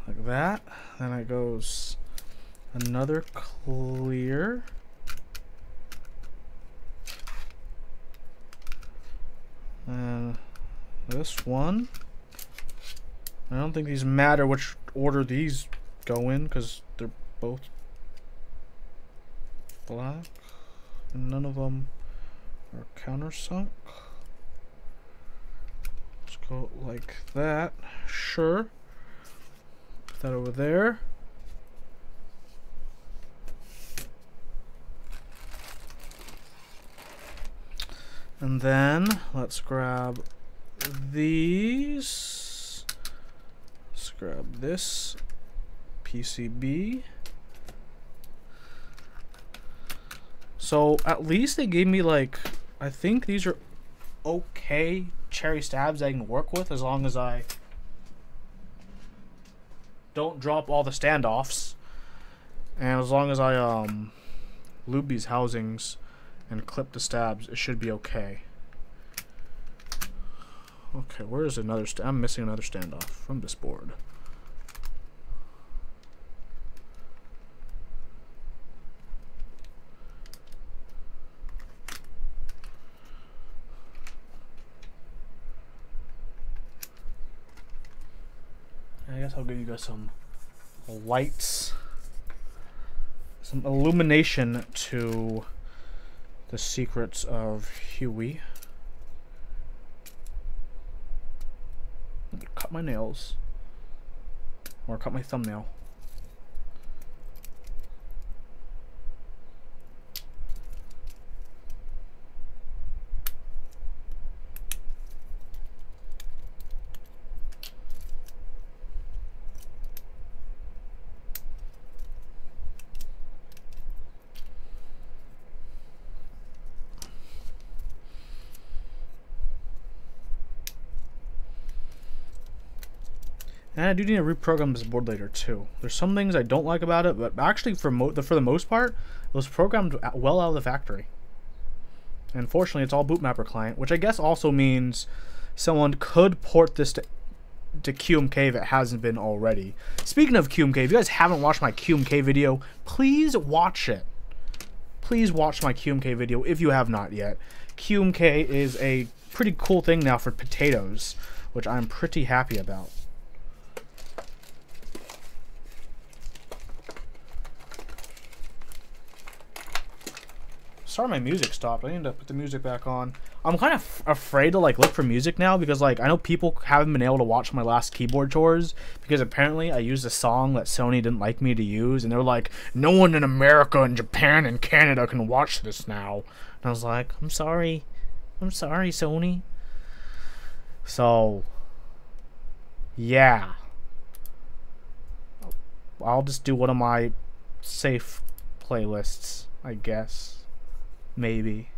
Like that. Then it goes another clear. And this one. I don't think these matter which order these go in, because they're both black. And none of them are countersunk. Let's go like that. Sure. Put that over there. And then let's grab these. Let's grab this PCB. So at least they gave me, like, I think these are okay cherry stabs I can work with, as long as I don't drop all the standoffs, and as long as I lube these housings and clip the stabs, it should be okay. Okay, where is another I'm missing another standoff from this board. I guess I'll give you guys some lights, some illumination to the secrets of Huey. Cut my nails, or cut my thumbnail. And I do need to reprogram this board later too. There's some things I don't like about it, but actually for the most part, it was programmed well out of the factory. And fortunately, it's all bootmapper client, which I guess also means someone could port this to QMK if it hasn't been already. Speaking of QMK, if you guys haven't watched my QMK video, please watch it. Please watch my QMK video if you have not yet. QMK is a pretty cool thing now for potatoes, which I'm pretty happy about. Sorry, my music stopped. I need to put the music back on. I'm kind of afraid to like look for music now, because like I know people haven't been able to watch my last keyboard chores because apparently I used a song that Sony didn't like me to use, and they're like, no one in America and Japan and Canada can watch this now. And I was like, I'm sorry, Sony. So yeah, I'll just do one of my safe playlists, I guess. Maybe.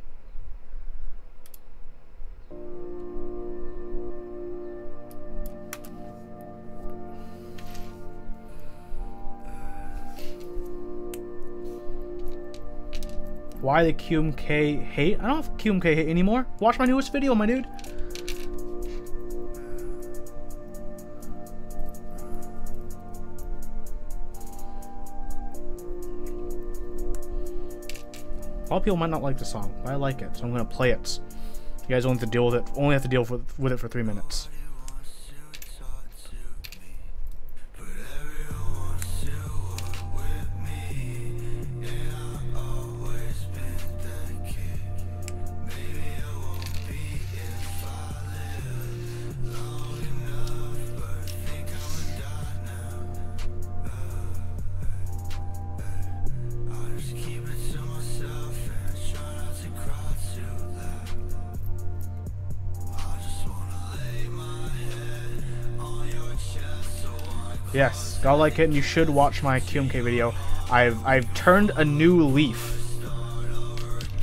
Why the QMK hate? I don't have QMK hate anymore. Watch my newest video, my dude. A lot of people might not like the song, but I like it, so I'm gonna play it. You guys only have to deal with it. Only have to deal with it for 3 minutes. Yes, gotta like it, and you should watch my QMK video. I've turned a new leaf.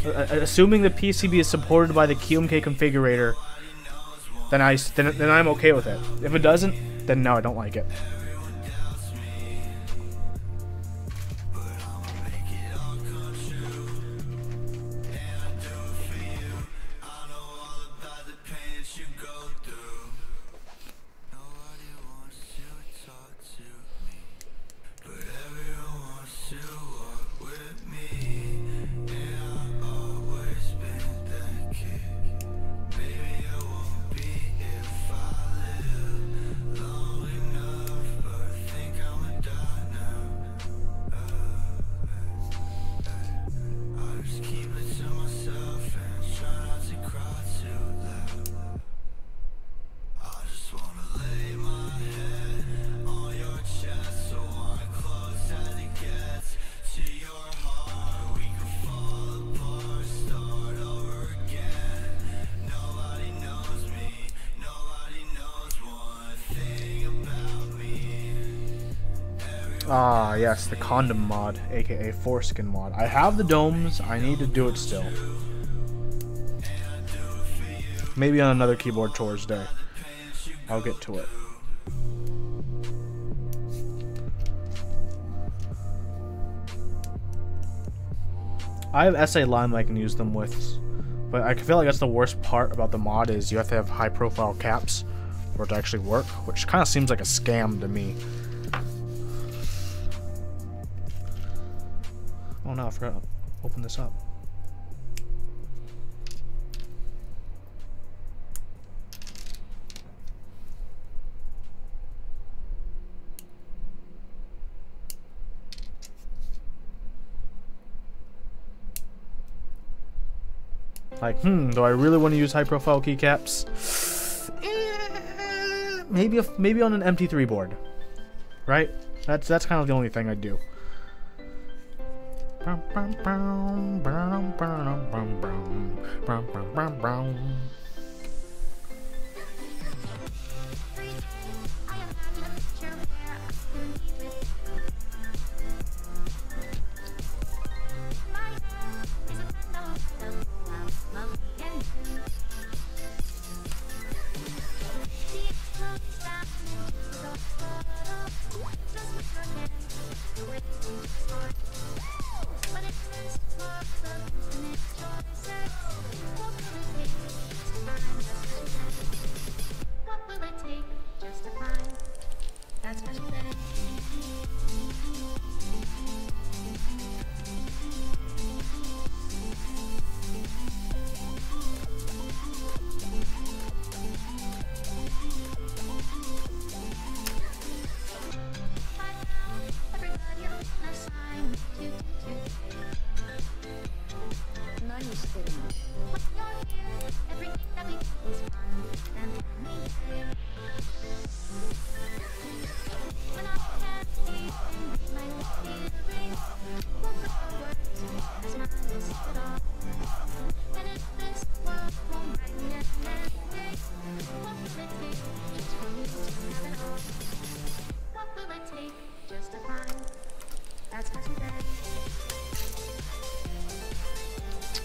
Assuming the PCB is supported by the QMK configurator, then I'm okay with it. If it doesn't, then no, I don't like it. Ah, yes, the condom mod, aka foreskin mod. I have the domes, I need to do it still. Maybe on another keyboard chores day. I'll get to it. I have SA Lime I can use them with, but I feel like that's the worst part about the mod is you have to have high profile caps for it to actually work, which kind of seems like a scam to me. Oh no, I forgot to open this up. Like, do I really want to use high profile keycaps? Maybe on an MT3 board. Right? That's kind of the only thing I'd do.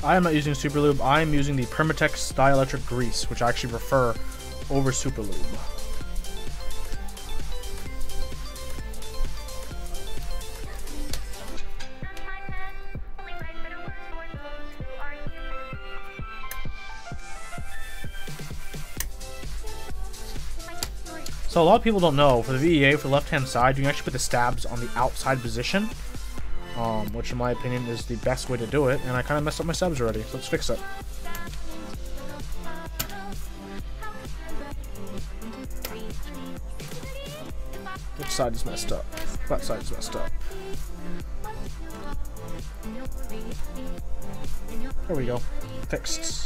I am not using Super Lube. I am using the Permatex Dielectric Grease, which I actually prefer over Super Lube. So a lot of people don't know, for the VE.A, for the left-hand side, you can actually put the stabs on the outside position, which in my opinion is the best way to do it, and I kind of messed up my stabs already, so let's fix it. Which side is messed up? That side is messed up. There we go. Fixed.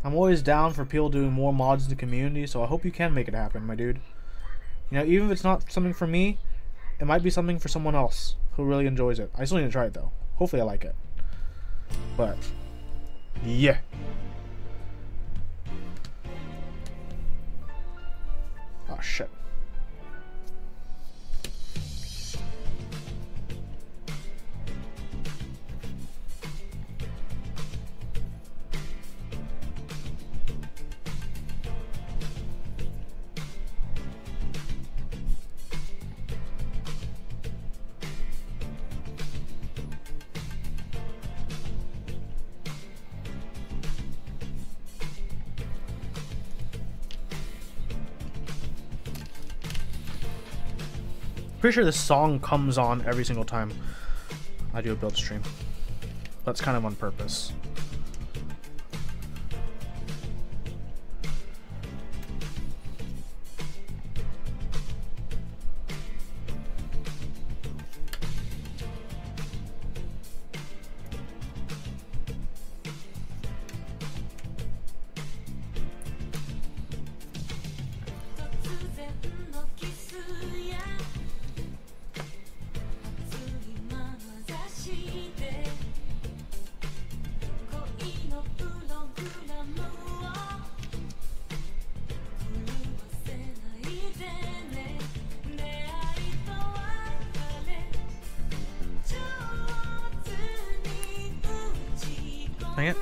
I'm always down for people doing more mods in the community, so I hope you can make it happen, my dude. You know, even if it's not something for me, it might be something for someone else who really enjoys it. I still need to try it, though. Hopefully I like it. But, yeah. Oh, shit. Pretty sure this song comes on every single time I do a build stream. That's kind of on purpose. Dang it.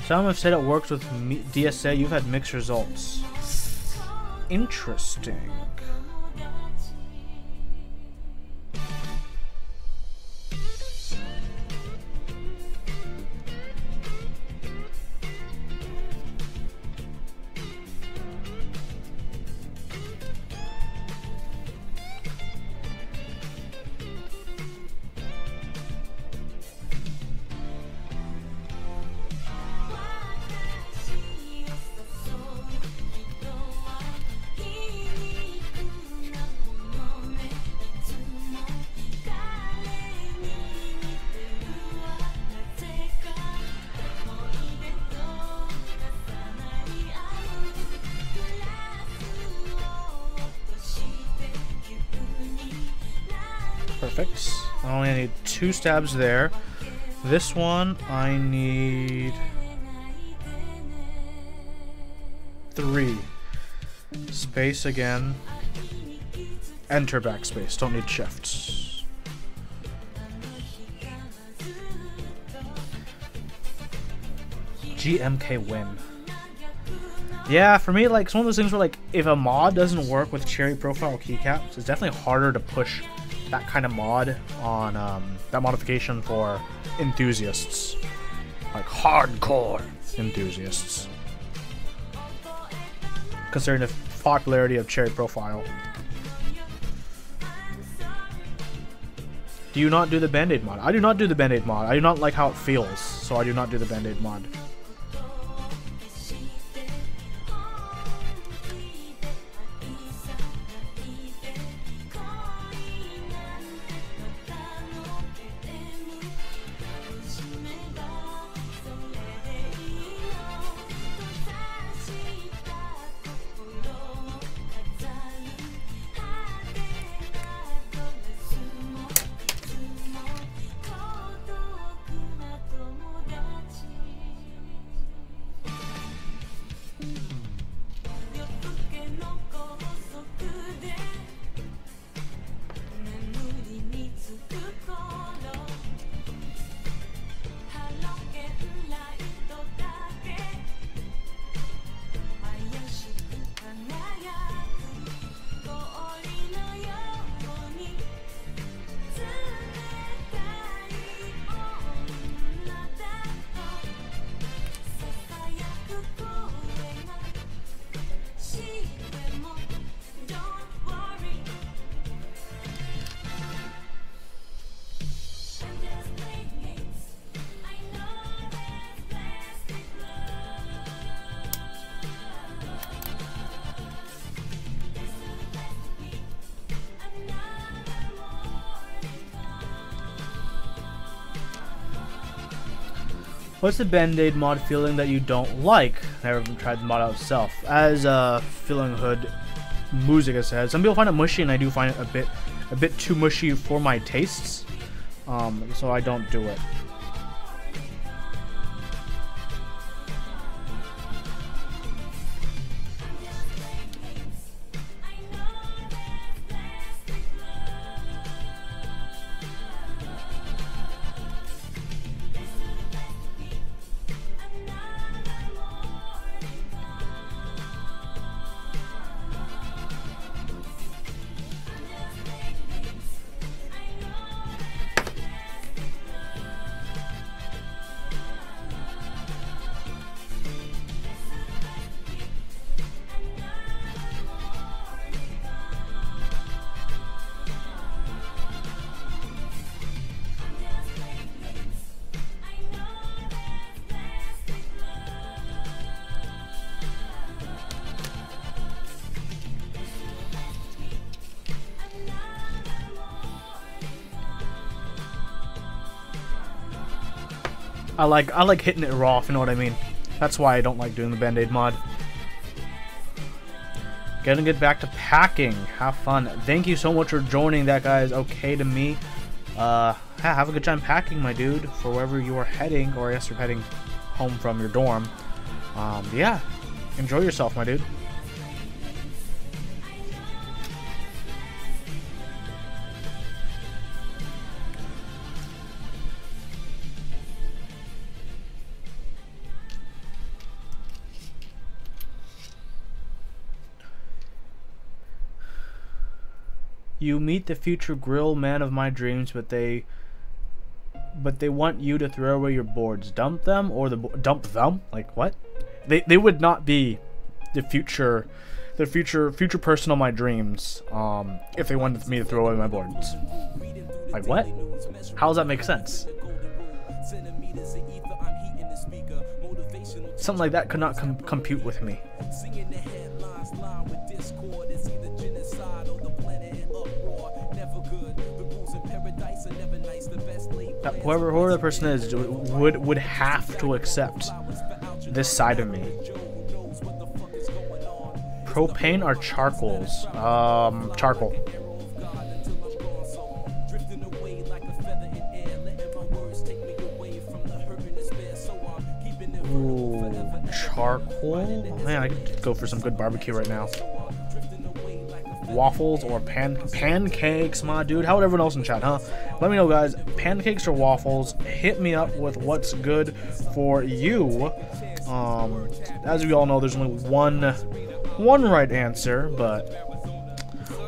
Some have said it works with DSA. You've had mixed results. Interesting. Perfect. I only need 2 stabs there. This one, I need 3. Space again. Enter backspace. Don't need shifts. GMK win. Yeah, for me, like, it's one of those things where, like, if a mod doesn't work with cherry profile keycaps, it's definitely harder to push that kind of mod on, that modification for enthusiasts. Like, hardcore enthusiasts. Considering the popularity of cherry profile. Do you not do the Band-Aid mod? I do not do the Band-Aid mod. I do not like how it feels, so I do not do the Band-Aid mod. What's the Band-Aid mod feeling that you don't like? Never tried the mod out itself. As Feeling Hood Musica says, some people find it mushy, and I do find it a bit too mushy for my tastes. So I don't do it. I like hitting it raw, if you know what I mean. That's why I don't like doing the Band-Aid mod. Gonna get back to packing. Have fun. Thank you so much for joining. That guy is okay to me. Have a good time packing, my dude, for wherever you are heading, or I guess you're heading home from your dorm. Yeah, enjoy yourself, my dude. You meet the future grill man of my dreams, but they want you to throw away your boards. Dump them, or dump them? Like what? They would not be the future person of my dreams if they wanted me to throw away my boards. Like what? How does that make sense? Something like that could not compute with me. Whoever the person is would have to accept this side of me. Propane or charcoals? Charcoal. charcoal. Oh, man, I could go for some good barbecue right now. Waffles or pancakes, my dude. How would everyone else in chat, huh? Let me know, guys. Pancakes or waffles? Hit me up with what's good for you. As we all know, there's only one right answer, but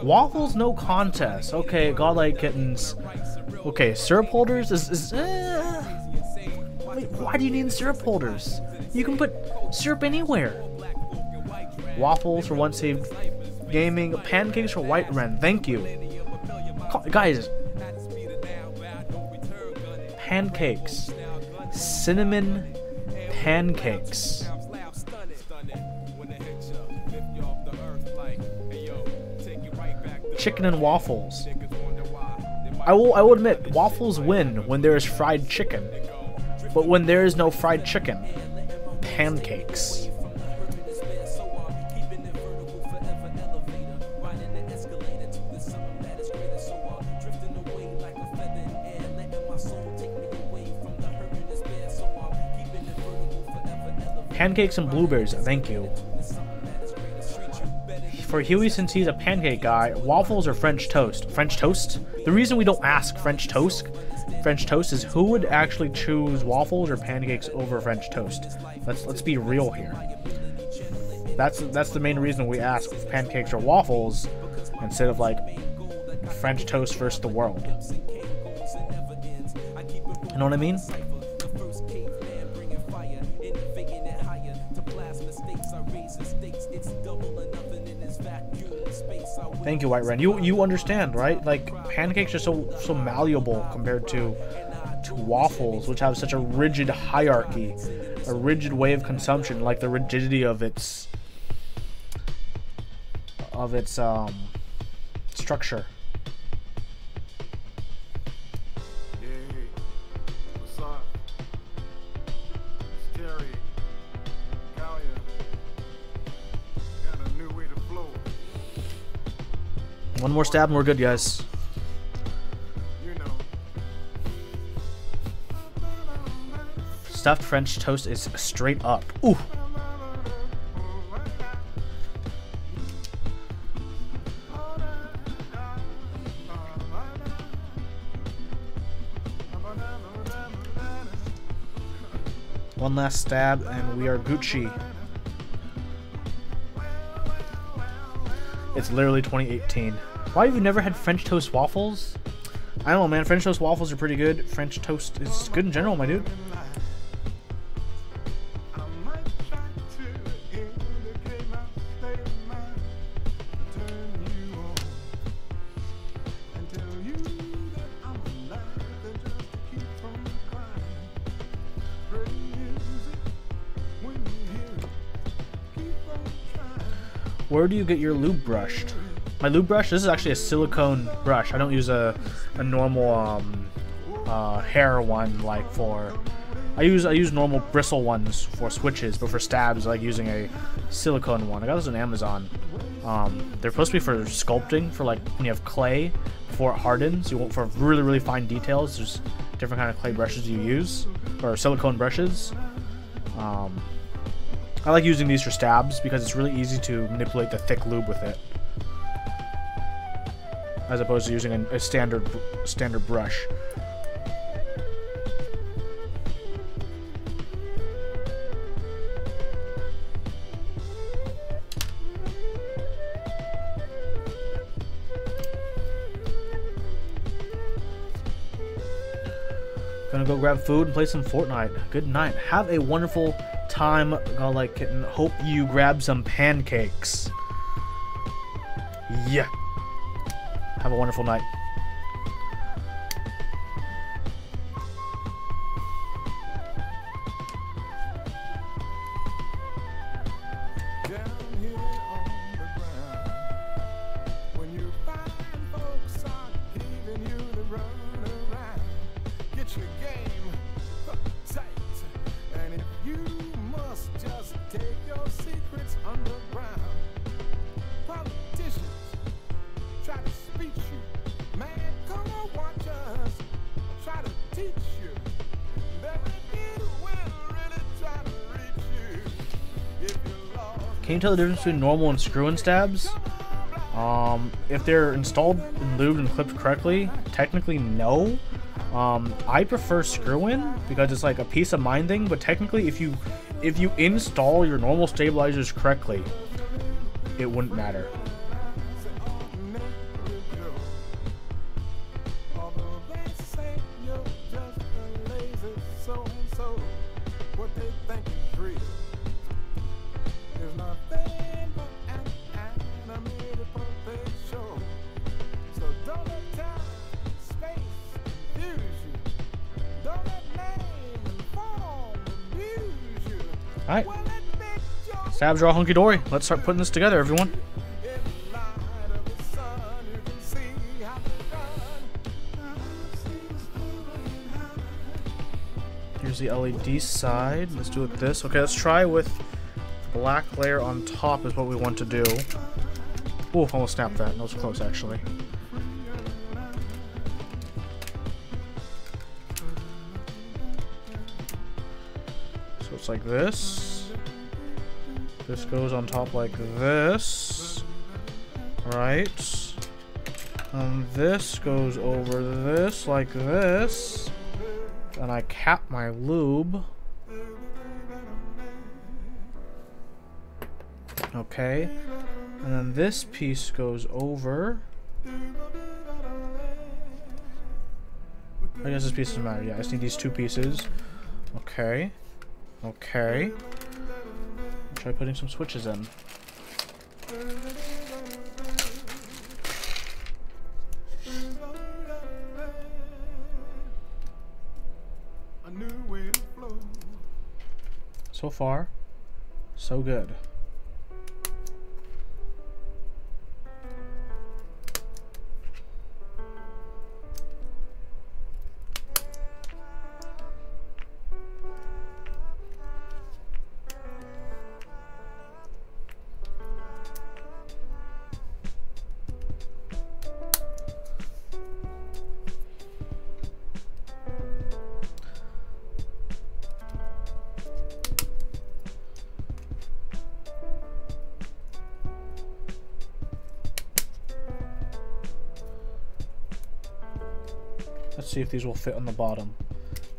waffles, no contest. Okay, godlike kittens. Okay, syrup holders is wait, why do you need syrup holders? You can put syrup anywhere. Waffles for once saved gaming. Pancakes for white ren. Thank you, guys. Pancakes, cinnamon pancakes. Chicken and waffles. I will admit, waffles win when there is fried chicken, but when there is no fried chicken, pancakes. Pancakes and blueberries, thank you. For Huey, since he's a pancake guy, waffles or French toast? French toast? The reason we don't ask French toast is who would actually choose waffles or pancakes over French toast? Let's be real here. That's the main reason we ask pancakes or waffles instead of like French toast versus the world. You know what I mean? Thank you, White Ren. You understand, right? Like, pancakes are so malleable compared to waffles, which have such a rigid hierarchy, a rigid way of consumption, like the rigidity of its structure. One more stab and we're good, guys. Stuffed French toast is straight up. Ooh. One last stab and we are Gucci. It's literally 2018. Why have you never had French toast waffles? I don't know, man. French toast waffles are pretty good. French toast is good in general, my dude. Where do you get your lube brushed? My lube brush, this is actually a silicone brush. I don't use a normal hair one like for. I use normal bristle ones for switches, but for stabs I like using a silicone one. I got this on Amazon. They're supposed to be for sculpting, for like when you have clay before it hardens. You want for really fine details. There's different kind of clay brushes you use, or silicone brushes. I like using these for stabs because it's really easy to manipulate the thick lube with it, as opposed to using a standard brush. Gonna go grab food and play some Fortnite. Good night. Have a wonderful time, Godlike Kitten. Hope you grab some pancakes. Yeah. Have a wonderful night. Can you tell the difference between normal and screw-in stabs? If they're installed and lubed and clipped correctly, technically no. I prefer screw-in because it's like a peace of mind thing, but technically if you install your normal stabilizers correctly, it wouldn't matter. Alright, stabs are all hunky-dory. Let's start putting this together, everyone. Here's the LED side. Let's do it this. Okay, let's try with the black layer on top is what we want to do. Oh, almost snapped that. That was close, actually. So it's like this. This goes on top like this. Right. And this goes over this like this. And I cap my lube. Okay. And then this piece goes over. I guess this piece doesn't matter. Yeah, I just need these two pieces. Okay. Okay. Try putting some switches in. So far, so good. Let's see if these will fit on the bottom,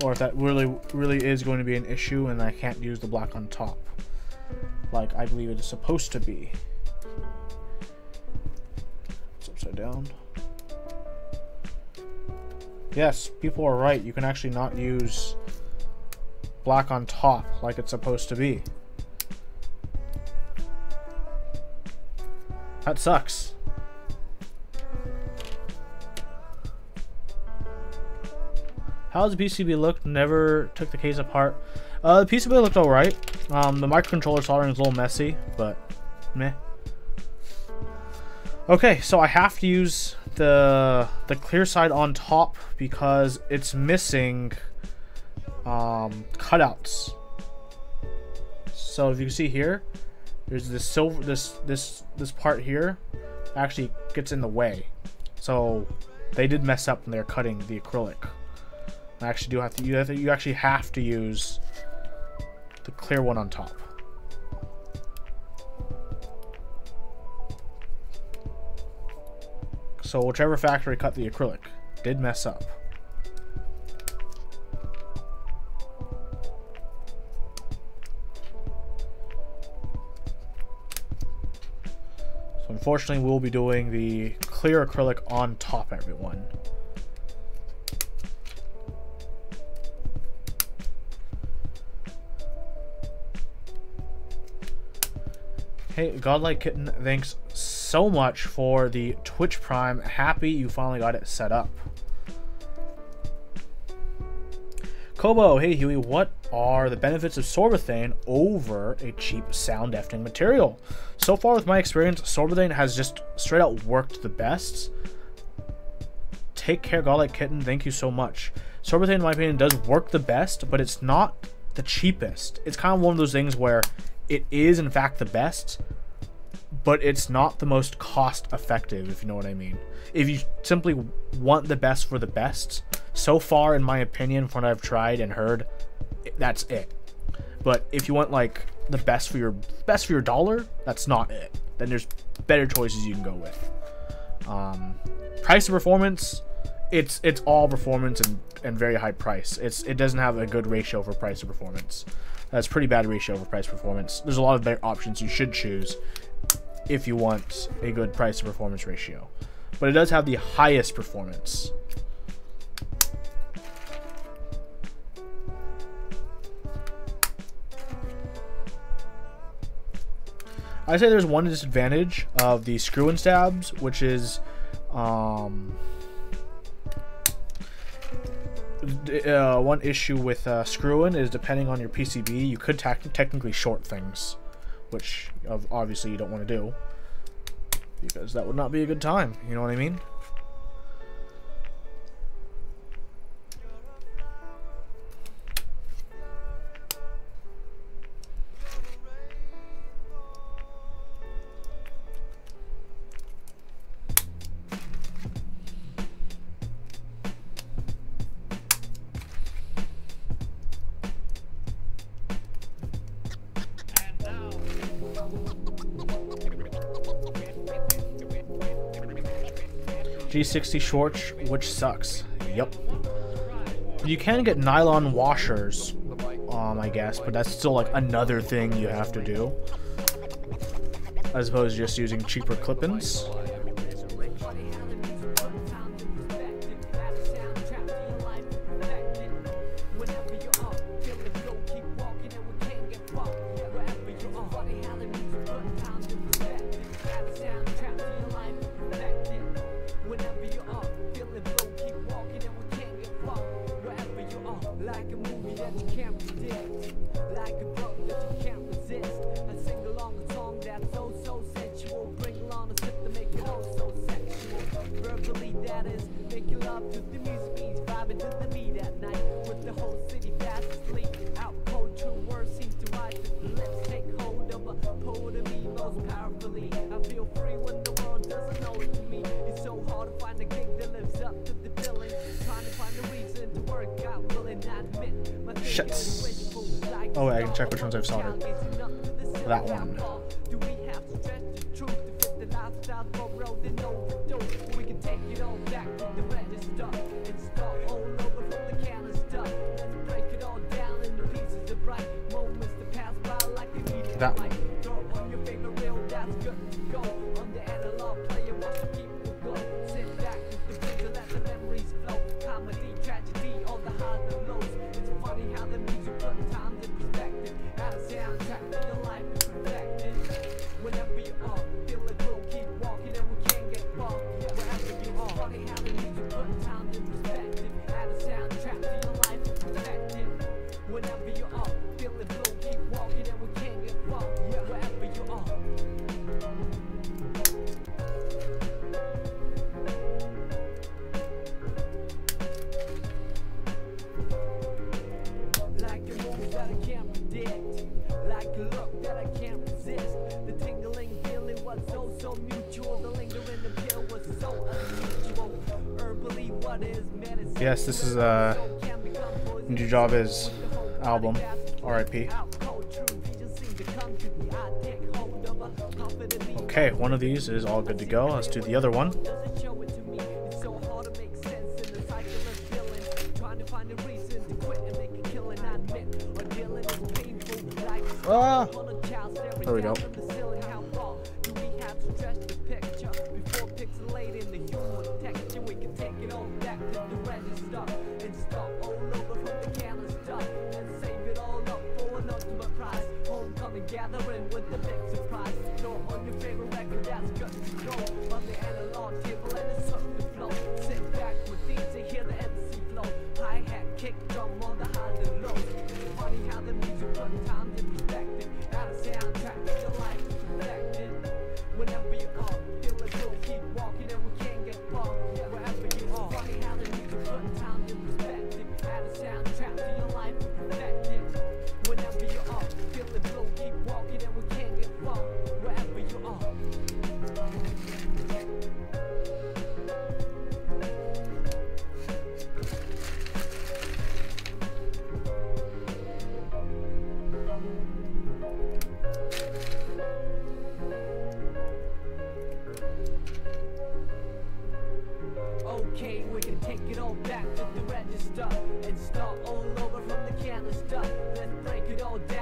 or if that really is going to be an issue and I can't use the black on top like I believe it is supposed to be. It's upside down. Yes, people are right. You can actually not use black on top like it's supposed to be. That sucks. How does the PCB look? Never took the case apart. The PCB looked alright. The microcontroller soldering is a little messy, but meh. Okay, so I have to use the clear side on top because it's missing cutouts. So if you can see here, there's this silver this part here actually gets in the way. So they did mess up when they're cutting the acrylic. I actually do have to. You actually have to use the clear one on top. So whichever factory cut the acrylic did mess up. So unfortunately, we'll be doing the clear acrylic on top, everyone. Hey, Godlike Kitten, thanks so much for the Twitch Prime. Happy you finally got it set up. Kobo, hey Huey, what are the benefits of sorbethane over a cheap sound deafening material? So far with my experience, sorbethane has just straight out worked the best. Take care, Godlike Kitten, thank you so much. Sorbethane, in my opinion, does work the best, but it's not the cheapest. It's kind of one of those things where it is, in fact, the best, but it's not the most cost-effective, if you know what I mean. If you simply want the best for the best, so far, in my opinion, from what I've tried and heard, that's it. But if you want, like, the best for your dollar, that's not it. Then there's better choices you can go with. Price to performance, it's all performance and very high price. It doesn't have a good ratio for price to performance. That's pretty bad ratio for price to performance. There's a lot of better options you should choose if you want a good price to performance ratio. But it does have the highest performance. I say there's one disadvantage of the screw-in stabs, which is one issue with screw-in is depending on your PCB, you could technically short things, which obviously you don't want to do, because that would not be a good time, you know what I mean? G60 shorts, which sucks. Yep. You can get nylon washers, I guess, but that's still like another thing you have to do, as opposed to just using cheaper clip-ins. Oh, I can check which ones I've soldered. That one. That one. Yes, this is New Job is album, RIP. Okay, one of these is all good to go. Let's do the other one. Ah! There we go.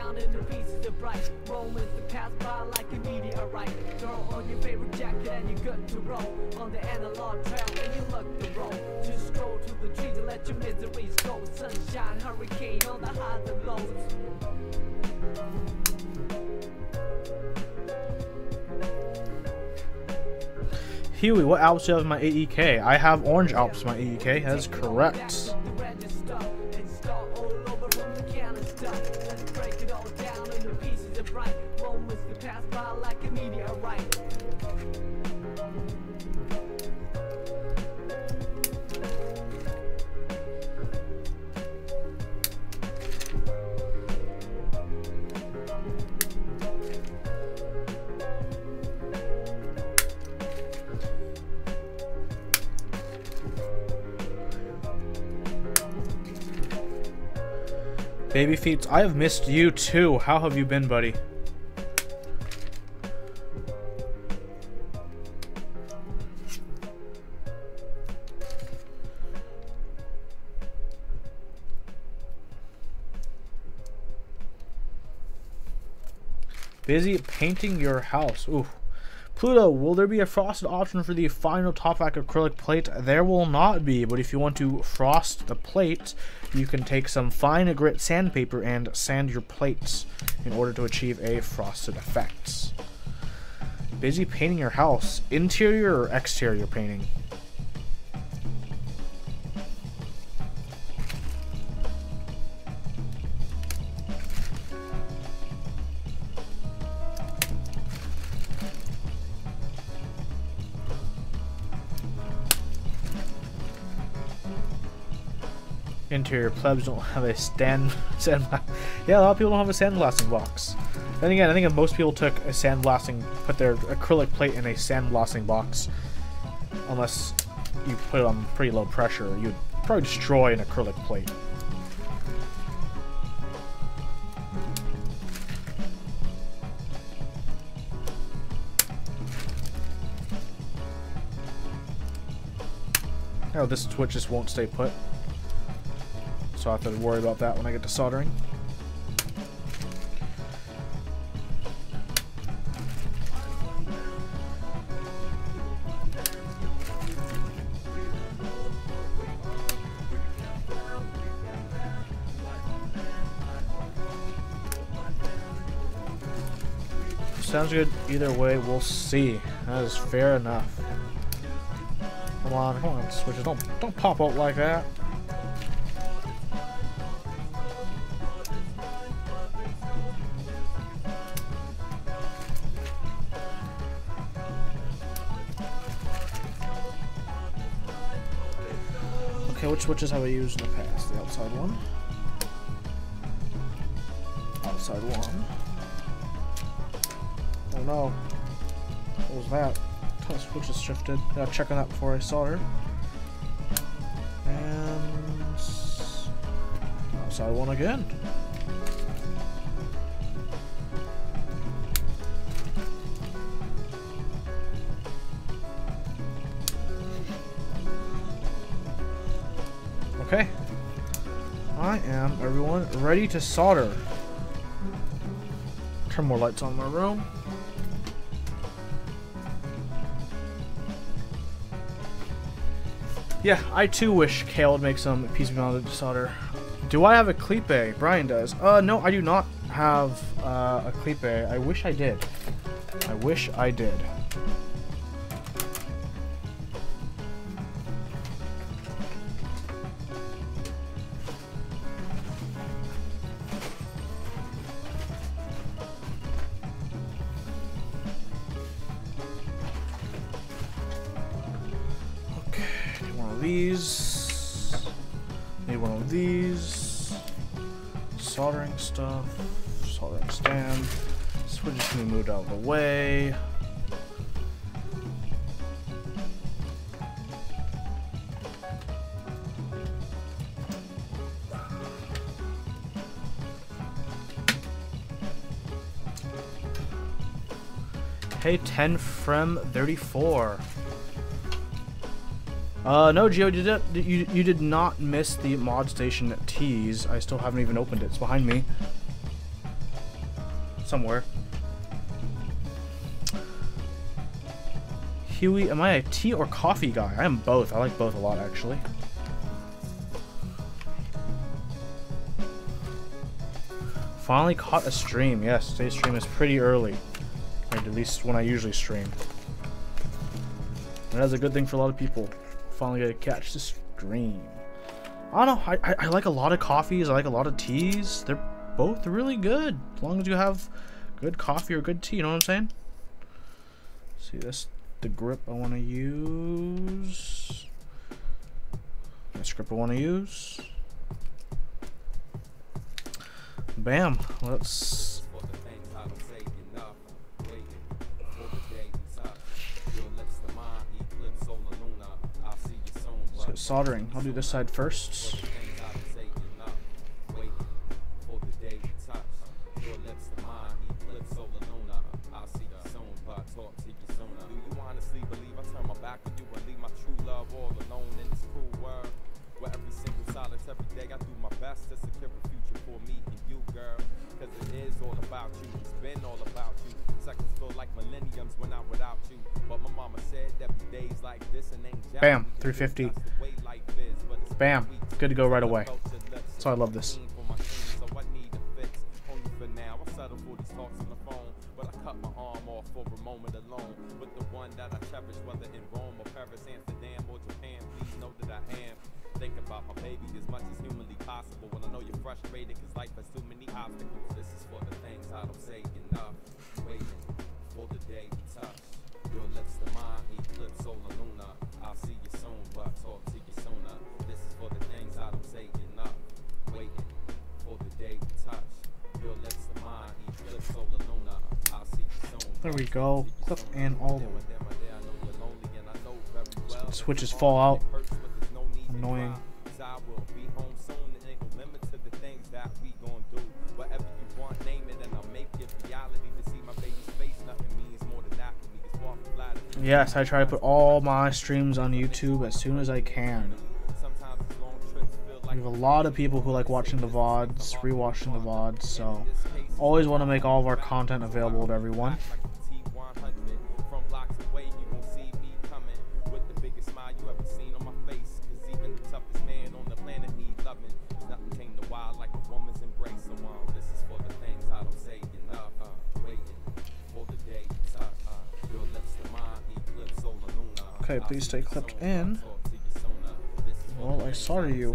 down into pieces of bright moments that pass by like a meteorite. Throw on your favorite jacket and you're good to roll on the analog trail and you look the road. Just scroll to the trees and let your miseries go. Sunshine, hurricane, all the highs and lows. Huey, what Alps do you have in my AEK? I have orange Alps in my AEK. That is correct. Baby Feet, I have missed you too. How have you been, buddy? Busy painting your house. Ooh. Pluto, will there be a frosted option for the final top back acrylic plate? There will not be, but if you want to frost the plate, you can take some fine grit sandpaper and sand your plates in order to achieve a frosted effect. Busy painting your house. Interior or exterior painting? Interior plebs don't have a yeah, a lot of people don't have a sandblasting box. Then again, I think if most people took a sandblasting, put their acrylic plate in a sandblasting box, unless you put it on pretty low pressure, you'd probably destroy an acrylic plate. Oh, this switch just won't stay put. So I have to worry about that when I get to soldering. Sounds good either way, we'll see. That is fair enough. Come on, switches. Don't pop out like that. Okay, which switches have I used in the past? The outside one. Outside one. Oh no. What was that? The switch is shifted. Gotta check on that before I solder. And outside one again. Okay. I am, everyone, ready to solder. Turn more lights on in my room. Yeah, I too wish Kale would make some PCB mounted solder. Do I have a Acrylic? Brian does. No, I do not have a Acrylic. I wish I did. I wish I did. These, need one of these, soldering stuff, soldering stand, switches can be moved out of the way. Hey, 10 from 34. No, Gio, you did not miss the mod station tease. I still haven't even opened it. It's behind me. somewhere. Huey, am I a tea or coffee guy? I am both. I like both a lot, actually. Finally caught a stream. Yes, today's stream is pretty early. Or at least when I usually stream. And that's a good thing for a lot of people. Finally get to catch the stream. I don't know. I like a lot of coffees. I like a lot of teas. They're both really good. As long as you have good coffee or good tea. You know what I'm saying? See, that's the grip I want to use. This grip I want to use. Bam. Let's get soldering. I'll do this side first. Bam, 350. Bam, good to go right away. So I love this. Think about my baby as much as humanly possible. When I know you're frustrated because life has too many obstacles. This is for the things I don't say enough. Waiting for the day we touch. Your lips to mine, eclipse solar lunar. I'll see you soon, but talk to you sooner. This is for the things I don't say enough. Waiting for the day we touch. Your lips to mine, eclipse solar lunar. I'll see you soon. There we go. Clip and all. Switches fall out. Annoying. Yes, I try to put all my streams on YouTube as soon as I can. We have a lot of people who like watching the VODs, rewatching the VODs, so always want to make all of our content available to everyone. Okay, please stay clipped in. Well, I solder you.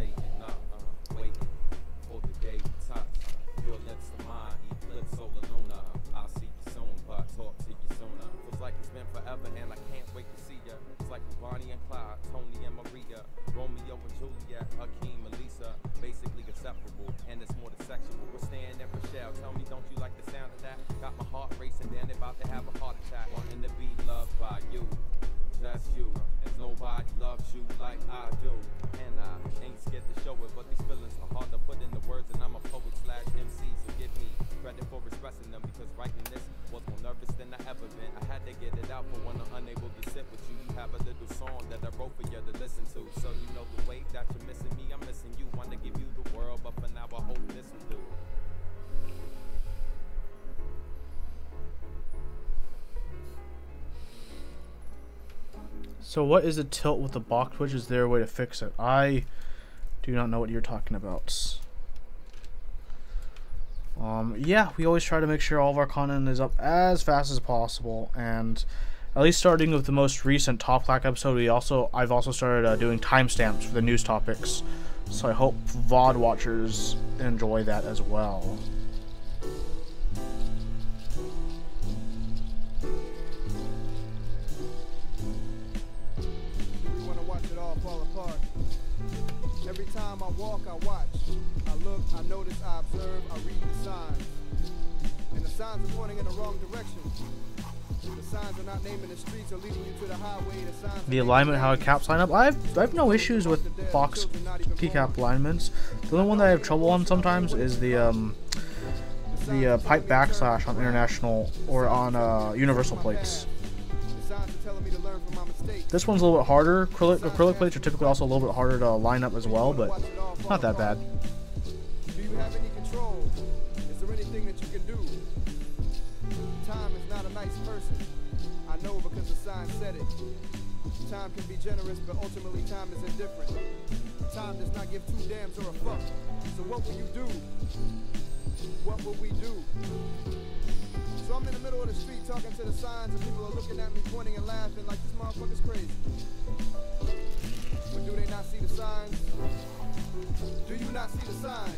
So what is the tilt with the box twitch? Is there a way to fix it? I do not know what you're talking about. Yeah, we always try to make sure all of our content is up as fast as possible, and at least starting with the most recent Top Black episode, I've also started doing timestamps for the news topics. So I hope VOD watchers enjoy that as well. Every time I walk, I watch, I look, I notice, I observe, I read the signs. And the signs are pointing in the wrong direction. The signs are not naming the streets or leading you to the highway. The signs the alignment, how caps line up. I have no issues with box keycap alignments. The only one that I have trouble on sometimes is the pipe backslash on international or on universal plates. This one's a little bit harder. Acrylic plates are typically also a little bit harder to line up as well, but not that bad. Do you have any control? Is there anything that you can do. Time is not a nice person. I know because the sign said it. Time can be generous, but ultimately time is indifferent. Time does not give two damns or a fuck. So what will you do? What will we do? So I'm in the middle of the street talking to the signs, and people are looking at me, pointing and laughing like this motherfucker's crazy. But do they not see the signs? Do you not see the signs?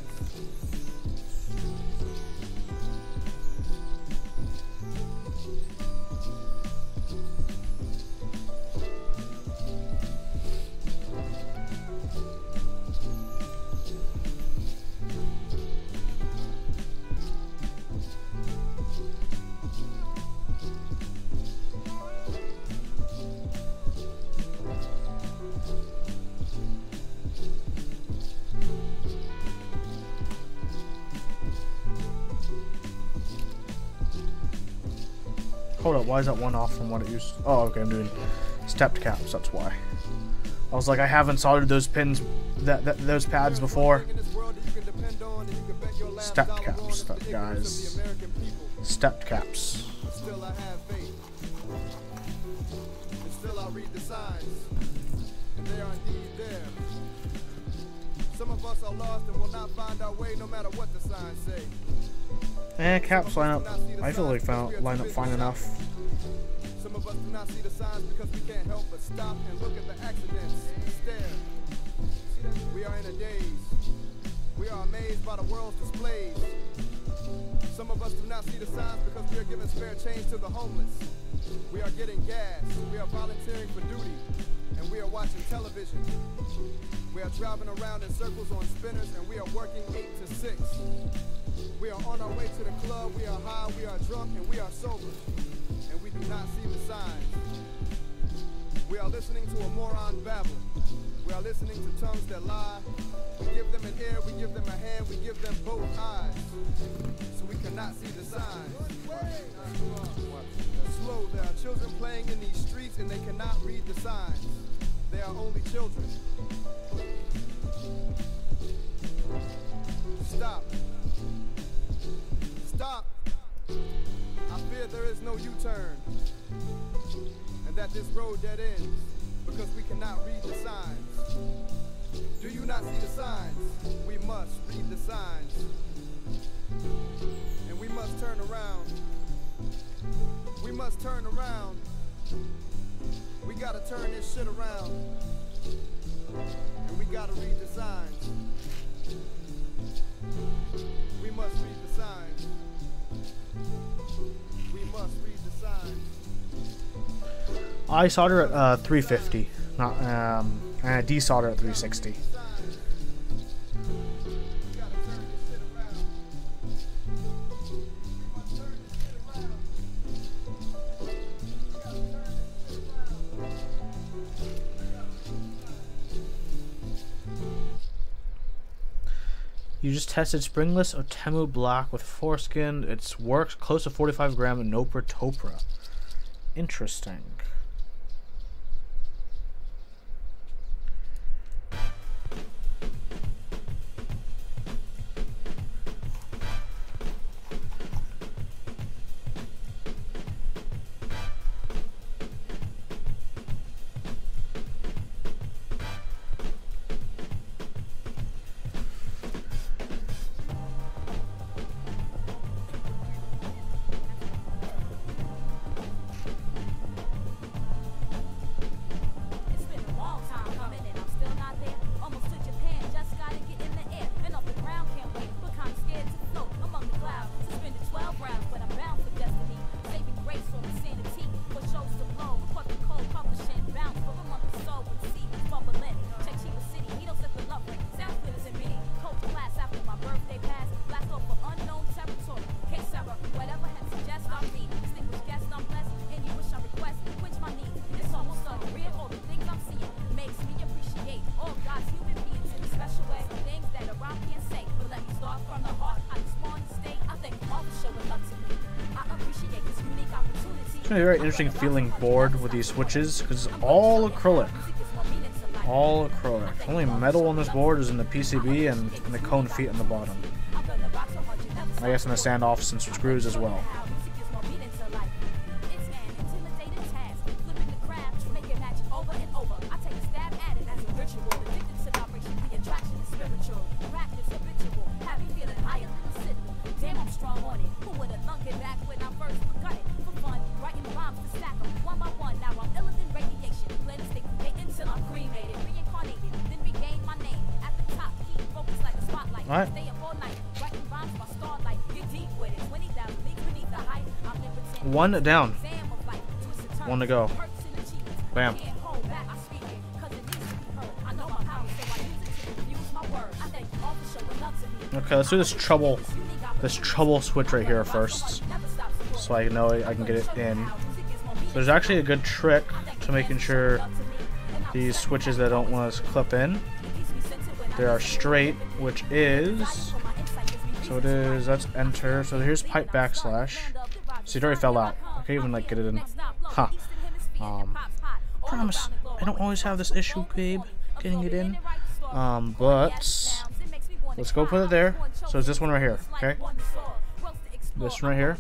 Hold up, why is that one off from what it used? Oh, okay, I'm doing stepped caps, that's why. I was like, I haven't soldered those pins, those pads before. Stepped caps, guys. Stepped caps. Still I have faith. And still I read the signs. And they are indeed there. Some of us are lost and will not find our way no matter what the signs say. Caps line up. I feel like line up fine enough. Some of us do not see the signs because we can't help but stop and look at the accidents and stare. We are in a daze. We are amazed by the world's displays. Some of us do not see the signs because we are giving spare change to the homeless. We are getting gas. We are volunteering for duty. And we are watching television. We are driving around in circles on spinners, and we are working 8 to 6. We are on our way to the club, we are high, we are drunk, and we are sober. And we do not see the signs. We are listening to a moron babble. We are listening to tongues that lie. We give them an ear, we give them a hand, we give them both eyes. So we cannot see the signs. Slow, there are children playing in these streets and they cannot read the signs. They are only children. Stop. Stop. I fear there is no U-turn. And that this road dead ends because we cannot read the signs. Do you not see the signs? We must read the signs. And we must turn around. We must turn around. We gotta turn this shit around. And we gotta read the signs. We must read the signs. We must read the signs. I solder at 350, not and I desolder at 360. You just tested springless Otemu Black with foreskin. It works close to 45 gram Nopra Topra. Interesting. It's gonna be a very interesting feeling board with these switches because it's all acrylic. All acrylic. Only metal on this board is in the PCB and the cone feet on the bottom. I guess, and the standoff some screws as well. Alright. One down. One to go. Bam. Okay, let's do this trouble switch right here first, so I know I can get it in. So there's actually a good trick to making sure these switches that don't want to clip in, they are straight, which is, so it is, that's enter. So here's pipe backslash. So it already fell out. I can't even like get it in. Huh. Promise, I don't always have this issue, babe, getting it in. But let's go put it there. So it's this one right here, okay? This one right here.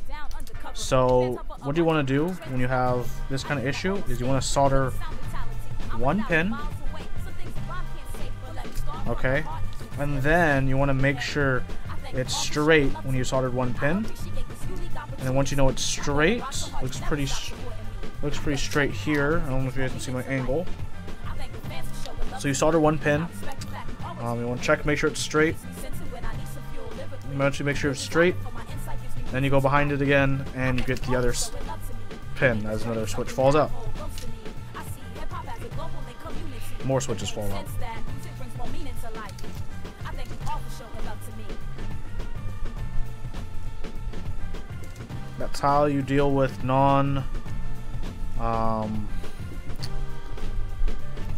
So what do you want to do when you have this kind of issue is you want to solder one pin, okay? And then you want to make sure it's straight when you soldered one pin. And then once you know it's straight, looks pretty straight here. I don't know if you guys can see my angle. So you solder one pin. You want to check, make sure it's straight. Eventually make sure it's straight. Then you go behind it again, and you get the other pin as another switch falls out. More switches fall out. That's how you deal with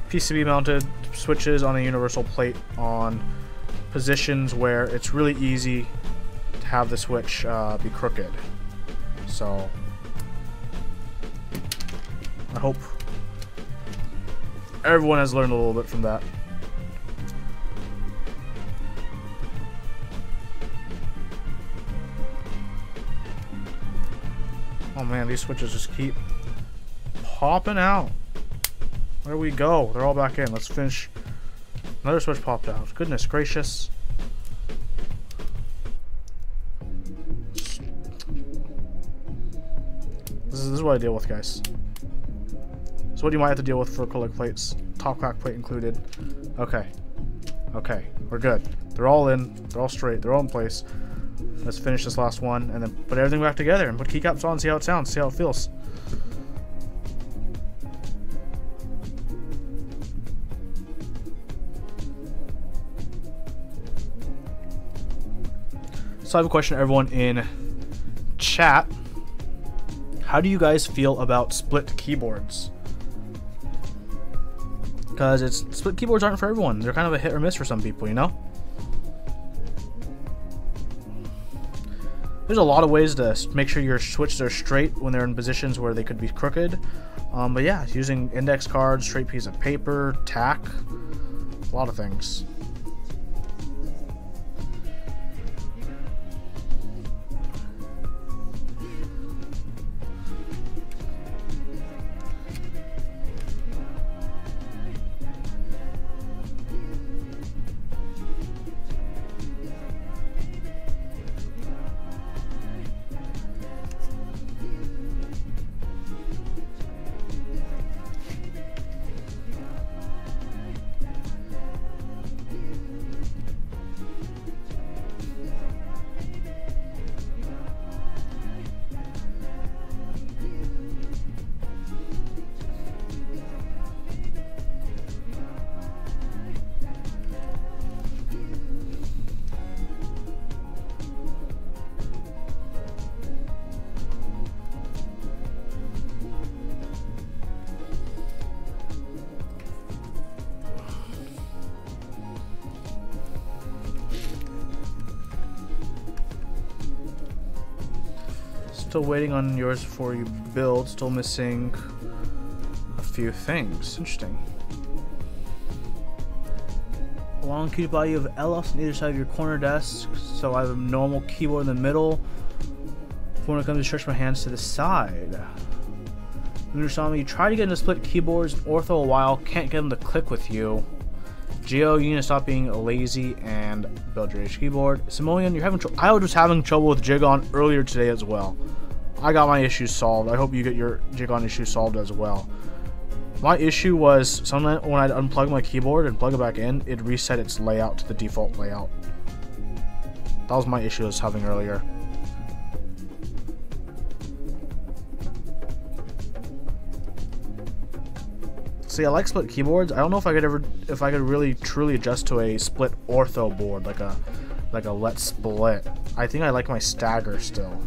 PCB mounted switches on a universal plate on positions where it's really easy to have the switch be crooked. So I hope everyone has learned a little bit from that. Oh man, these switches just keep popping out. There we go. They're all back in. Let's finish. Another switch popped out. Goodness gracious. This is what I deal with, guys. So what you might have to deal with for acrylic plates. Top crack plate included. Okay. Okay. We're good. They're all in. They're all straight. They're all in place. Let's finish this last one and then put everything back together and put keycaps on, see how it sounds, see how it feels. So I have a question to everyone in chat. How do you guys feel about split keyboards? Because split keyboards aren't for everyone. They're kind of a hit or miss for some people, you know? There's a lot of ways to make sure your switches are straight when they're in positions where they could be crooked. But yeah, using index cards, straight piece of paper, tack, a lot of things. Still waiting on yours before you build. Still missing a few things. Interesting. long keyboard body of LS on either side of your corner desk. So I have a normal keyboard in the middle. When it comes to stretch my hands to the side. You try to get into split keyboards in Ortho a while, can't get them to click with you. Geo, you need to stop being lazy and build your H keyboard. Simoleon, you're having I was just having trouble with Jigon earlier today as well. I got my issues solved. I hope you get your Jigon issues solved as well. My issue was sometimes when I'd unplug my keyboard and plug it back in, it reset its layout to the default layout. That was my issue I was having earlier. See, I like split keyboards. I don't know if I could really truly adjust to a split ortho board, like a let's split. I think I like my stagger still.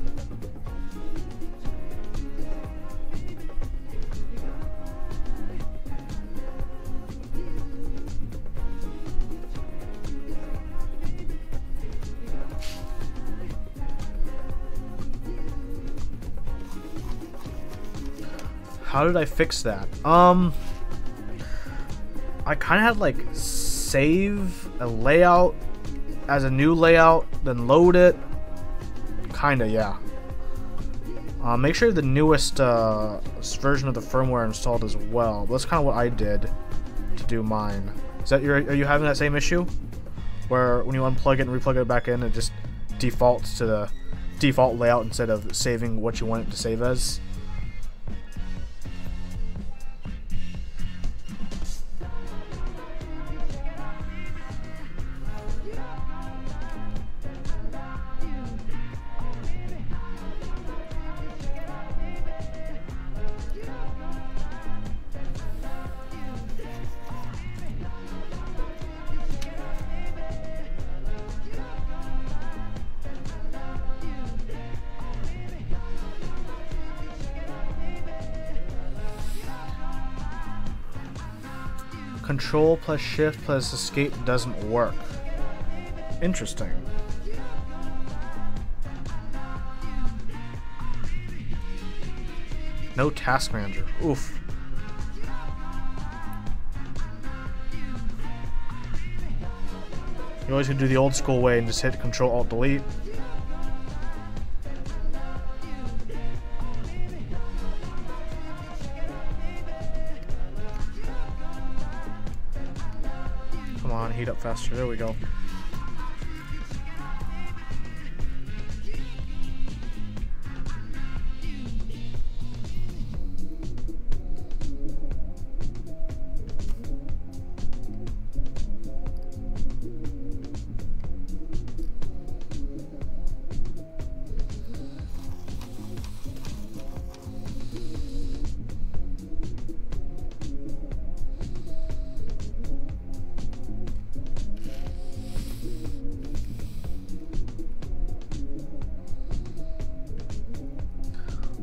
How did I fix that? I kind of had like save a layout as a new layout, then load it. Kinda, yeah. Make sure the newest version of the firmware installed as well. But that's kind of what I did to do mine. Is that are you having that same issue? Where when you unplug it and replug it back in, it just defaults to the default layout instead of saving what you want it to save as? Control plus shift plus escape doesn't work. Interesting. No task manager. Oof. You always can do the old school way and just hit Control Alt Delete. Come on, heat up faster. There we go.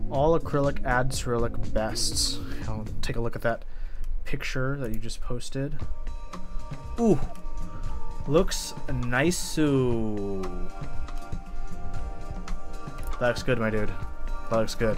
All acrylic, add Cyrillic bests. I'll take a look at that picture that you just posted. Ooh, looks nice-oo. That looks good, my dude. That looks good.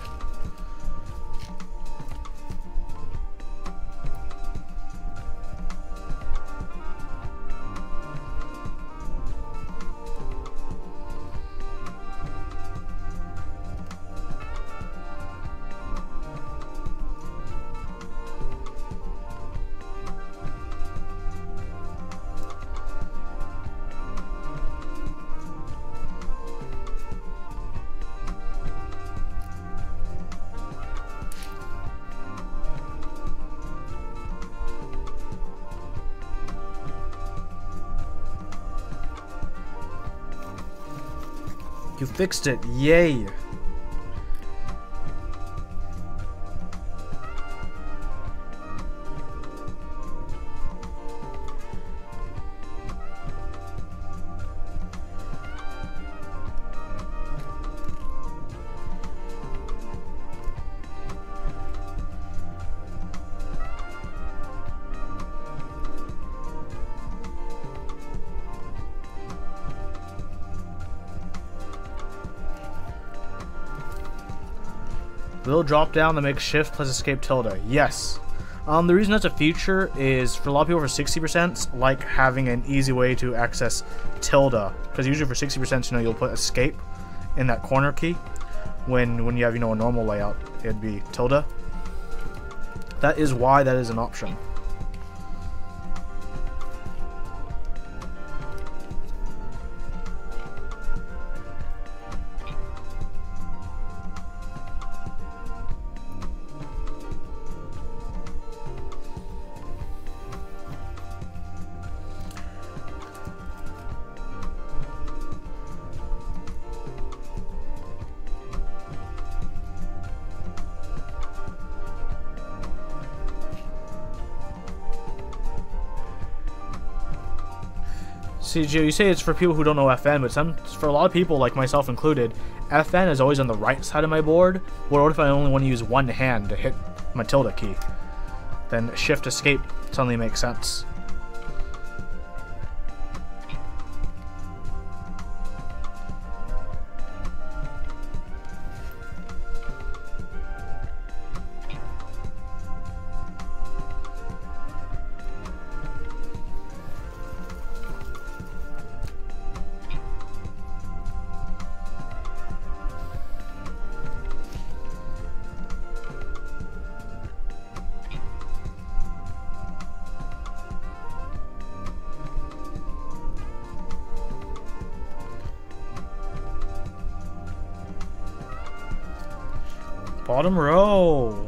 You fixed it, yay! Will drop down to make shift plus escape tilde. Yes. The reason that's a feature is for a lot of people for 60%, it's like having an easy way to access tilde. Because usually for 60%, you know, you'll put escape in that corner key. When you have, you know, a normal layout, it'd be tilde. That is why that is an option. See, Gio, you say it's for people who don't know FN, but for a lot of people, like myself included, FN is always on the right side of my board. What if I only want to use one hand to hit my tilde key? Then Shift Escape suddenly makes sense. Bottom row.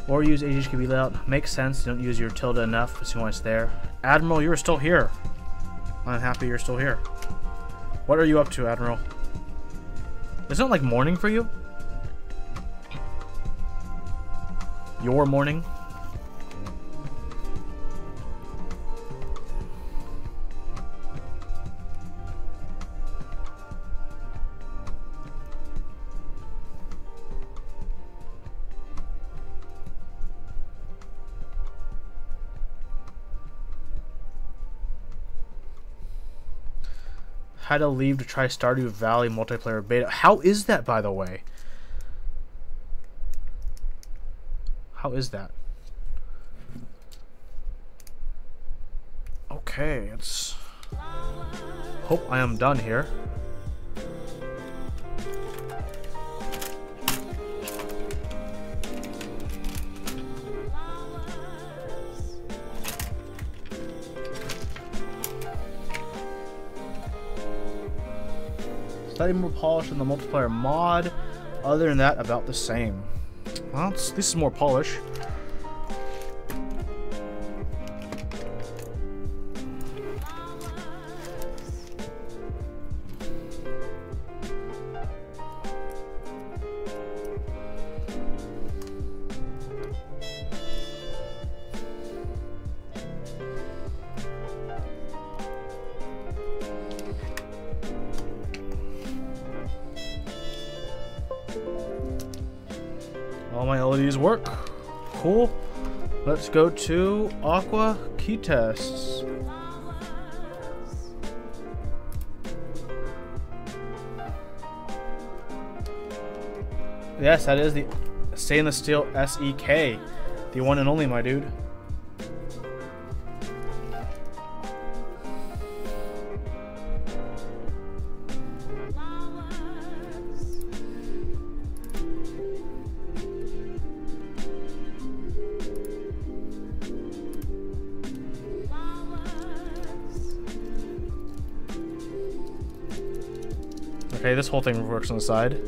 Or use HHKB layout. Makes sense. You don't use your tilde enough, but see why it's there. Admiral, you're still here. I'm happy you're still here. What are you up to, Admiral? Isn't it like morning for you? Your morning? Had to leave to try Stardew Valley multiplayer beta. How is that, by the way? How is that? Okay, let's hope I am done here. Slightly more polished than the multiplayer mod. Other than that, about the same. Well, this is more polish. All my LEDs work. Cool. Let's go to Aqua key tests. Yes, that is the stainless steel SEK. The one and only, my dude. Okay, this whole thing works on the side.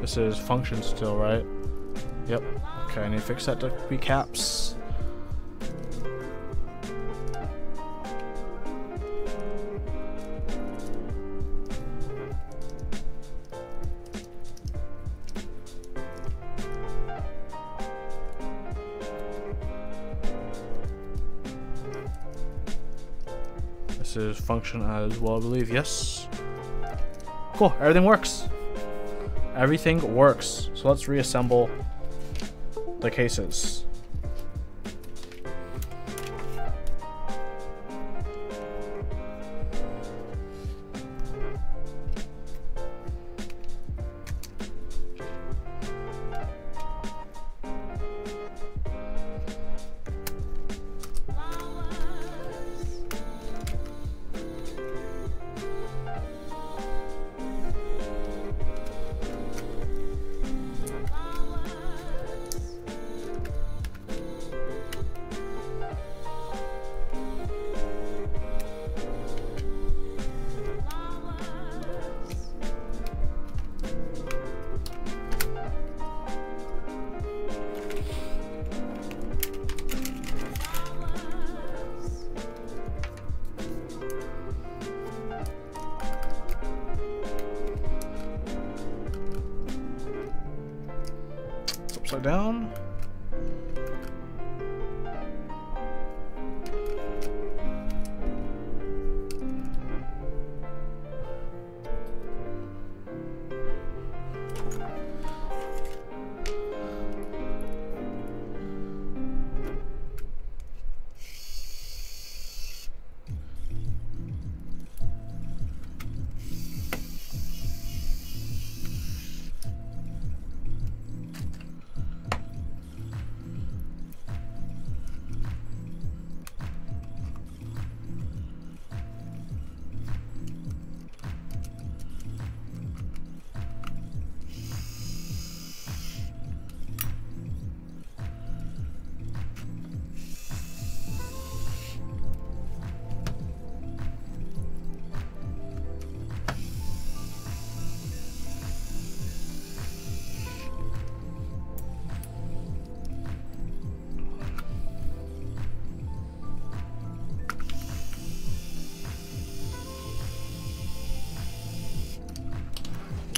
This is function still, right? Yep. Okay, I need to fix that to be caps. This is function as well, I believe. Yes. Cool. Everything works. Everything works. So let's reassemble the cases. Upside down.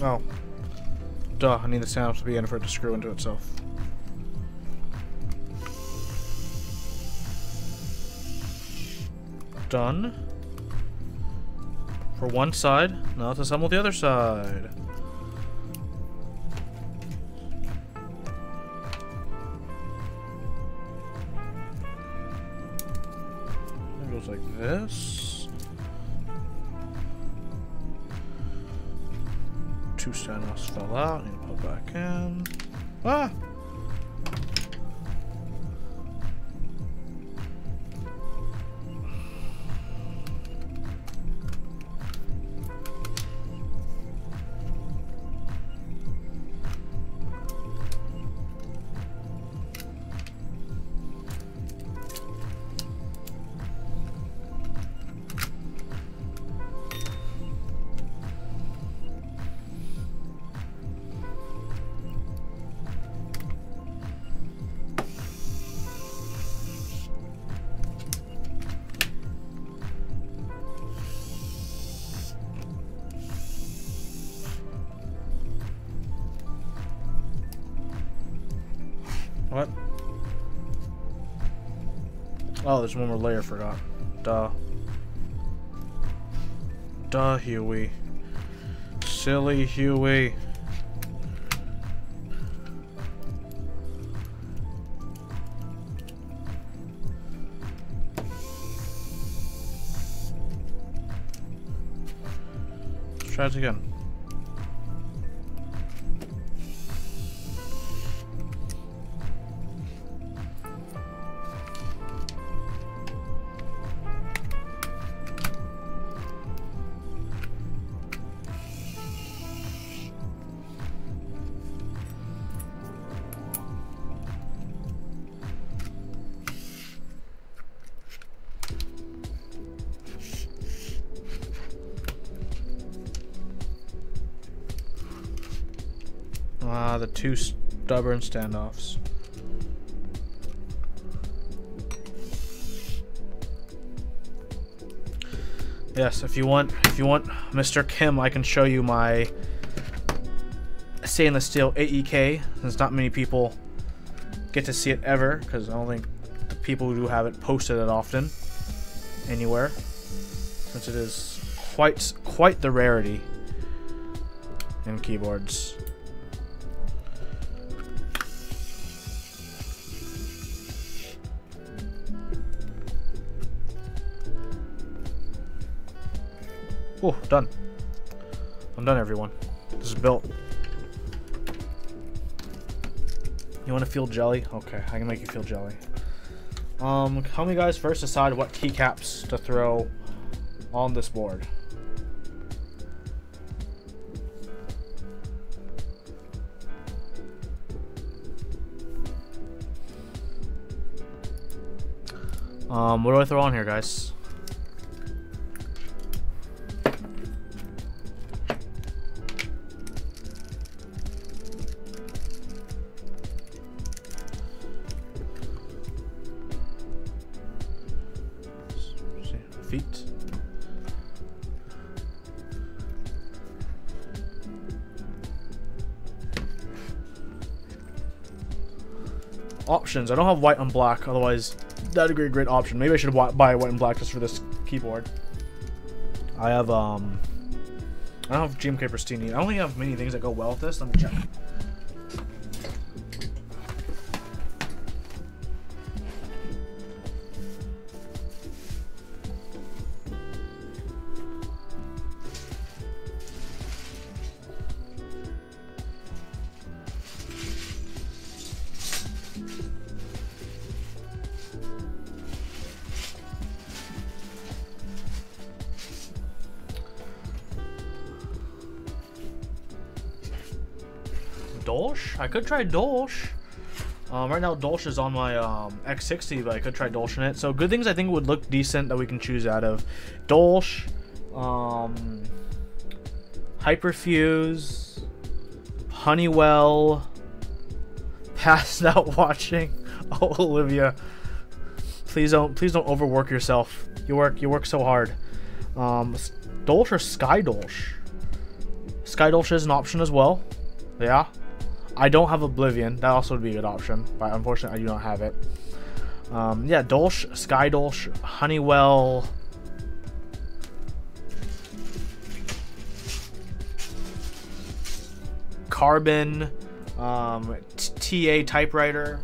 Oh. Duh, I need the sound to be in for it to screw into itself. Done. For one side, now let's assemble the other side. It goes like this. Two stainless fell out. Need to put back in. Ah! What? Oh, there's one more layer, forgot. Duh. Duh, Huey. Silly Huey. Let's try it again. The two stubborn standoffs. Yes, if you want Mr. Kim, I can show you my stainless steel AEK. There's not many people get to see it ever, because I don't think the people who do have it posted it often anywhere, since it is quite the rarity in keyboards. Oh, done. I'm done, everyone. This is built. You want to feel jelly? Okay, I can make you feel jelly. Help me guys first decide what keycaps to throw on this board. What do I throw on here, guys? Feet. Options. I don't have white and black, otherwise that'd be a great option. Maybe I should buy white and black just for this keyboard. I have I don't have GMK Pristine. I only have many things that go well with this. Let me check. Dolch? I could try Dolch. Right now Dolch is on my X60, but I could try Dolch in it. So good things I think would look decent that we can choose out of. Dolch, Hyperfuse, Honeywell, Passed Out Watching. Oh, Olivia, please don't overwork yourself. You work so hard. Dolch or Sky Dolch? Sky Dolch is an option as well. Yeah. I don't have Oblivion. That also would be a good option, but unfortunately I do not have it. Yeah, Dolch, Sky Dolch, Honeywell, Carbon, TA typewriter,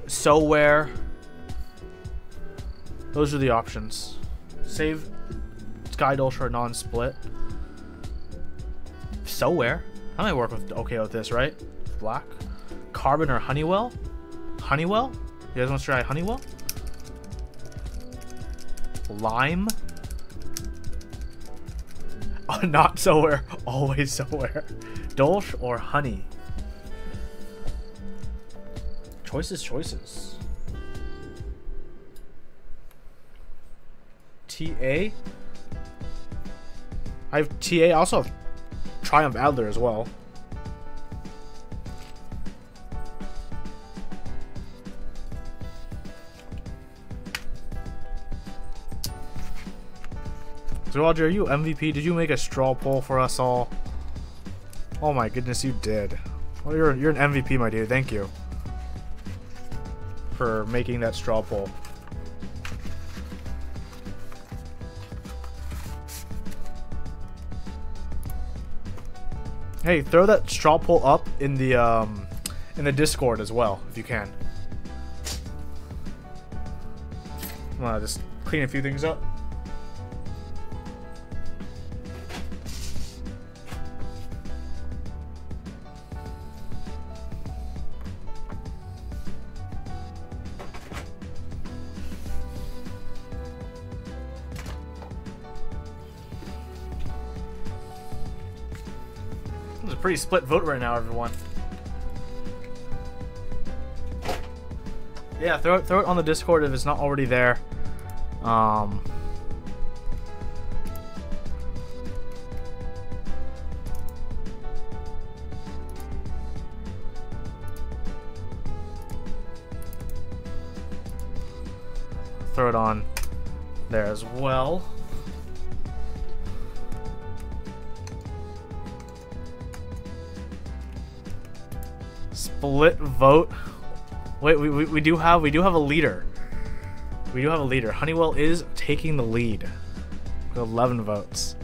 SoWare. Those are the options. Save Sky Dolch for a non-split. SoWare. I might work with with this, right? Black. Carbon or Honeywell? Honeywell? You guys want to try Honeywell? Lime? Oh, not SoWare. Always SoWare. Dolch or Honey? Choices. TA? I have TA. I also have Triumph Adler as well. So Roger, are you MVP? Did you make a straw poll for us all? Oh my goodness, you did. Well, you're an MVP, my dude. Thank you for making that straw poll. Hey, throw that straw poll up in the Discord as well, if you can. I'm gonna just clean a few things up. Pretty split vote right now, everyone. Yeah, throw it on the Discord if it's not already there. throw it on there as well. Split vote. Wait, we do have a leader. We do have a leader. Honeywell is taking the lead with 11 votes.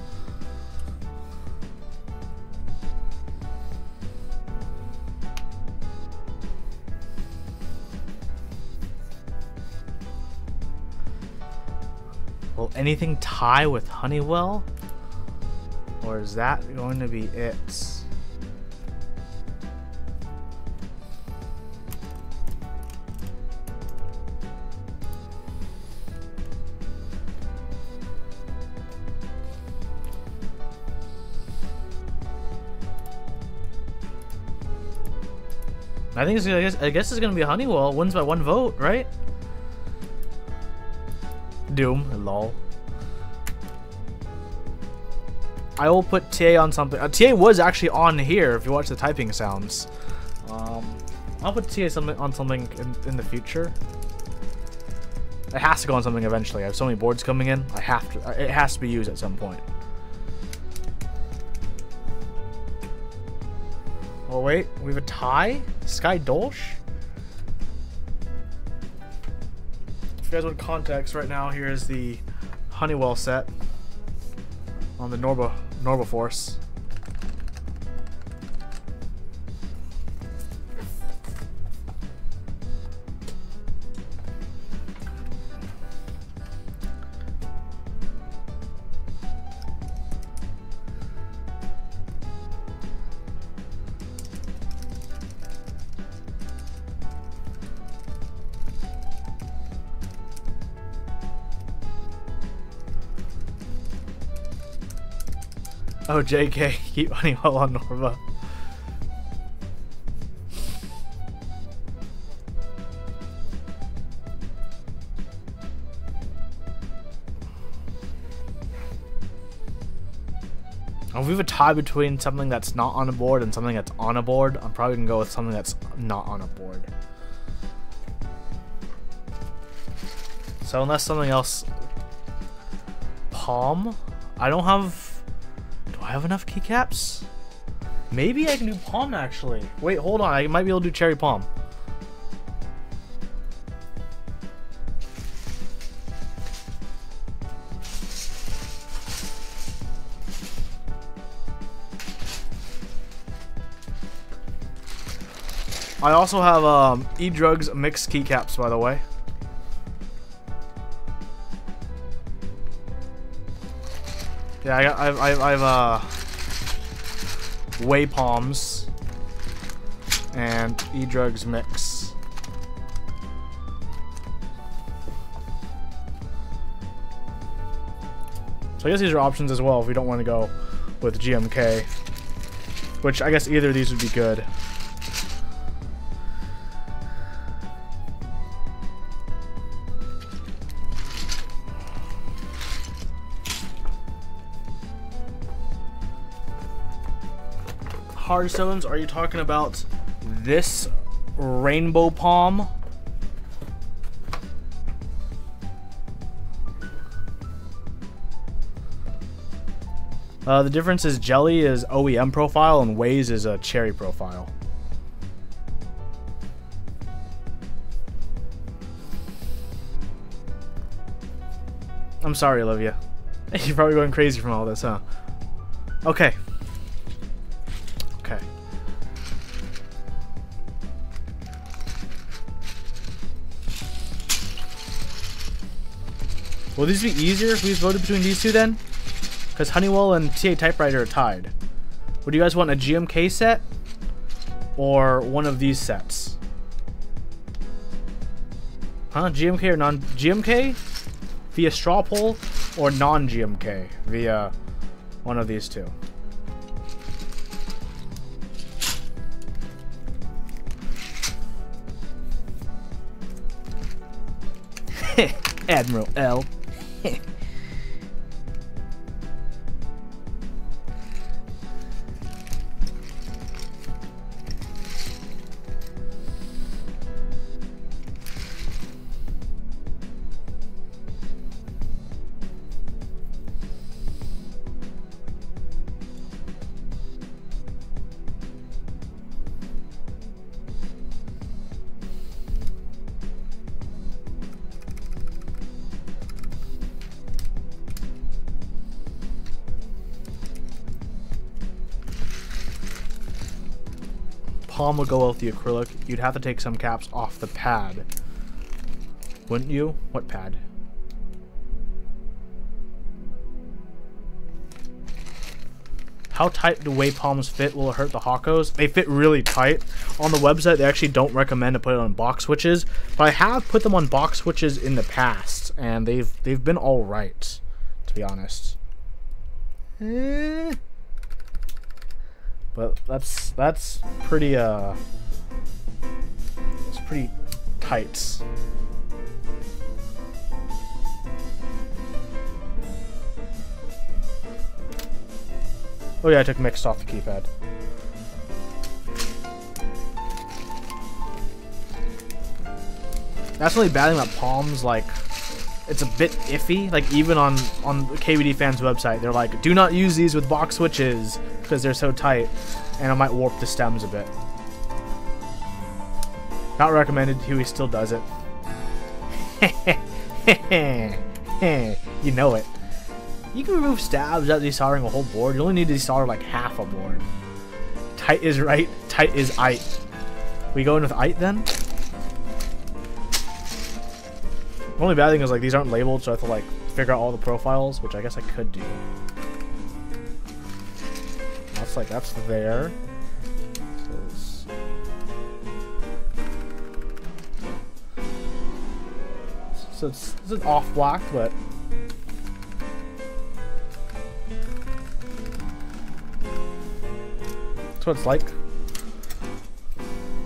Will anything tie with Honeywell? Or is that going to be it? I think it's, I guess it's gonna be Honeywell. Wins by 1 vote, right? Doom, lol. I will put TA on something. TA was actually on here if you watch the typing sounds. I'll put TA on something in the future. It has to go on something eventually. I have so many boards coming in. I have to. It has to be used at some point. Oh wait, we have a tie? Sky Dolch? If you guys want context, right now here is the Honeywell set on the Norba Force. Oh, JK, keep Honeywell on Norva. If we have a tie between something that's not on a board and something that's on a board, I'm probably gonna go with something that's not on a board. So unless something else... Palm? I don't have... Do I have enough keycaps? Maybe I can do Palm actually. Wait, hold on. I might be able to do Cherry Palm. I also have E-Drugs mixed keycaps, by the way. Yeah, I've VE.A Palms and E-Drugs mix. So I guess these are options as well if we don't want to go with GMK, which I guess either of these would be good. Hardstones, are you talking about this rainbow palm? The difference is Jelly is OEM profile and Waze is a cherry profile. I'm sorry, Olivia. You're probably going crazy from all this, huh? Okay. Okay. Will these be easier if we voted between these two then? Because Honeywell and TA Typewriter are tied. Would you guys want a GMK set? Or one of these sets? Huh? GMK or non-GMK? Via straw poll? Or non-GMK? Via one of these two? Admiral L. palm would go well with the acrylic, you'd have to take some caps off the pad. Wouldn't you? What pad? How tight do wave palms fit? Will it hurt the Hakos? They fit really tight. On the website, they actually don't recommend to put it on box switches, but I have put them on box switches in the past, and they've been all right, to be honest. But that's pretty it's pretty tight. Oh yeah, I took mixed off the keypad. That's the only bad thing about palms, like, it's a bit iffy. Like, even on the KVD fans website, they're like, do not use these with box switches because they're so tight, and it might warp the stems a bit. Not recommended. Huey still does it. You know it. You can remove stabs without desoldering a whole board. You only need to desolder like half a board. Tight is right. Tight is ite. We go in with ite then? The only bad thing is like these aren't labeled, so I have to like figure out all the profiles, which I guess I could do. That's like that's there. So it's off black, but that's what it's like.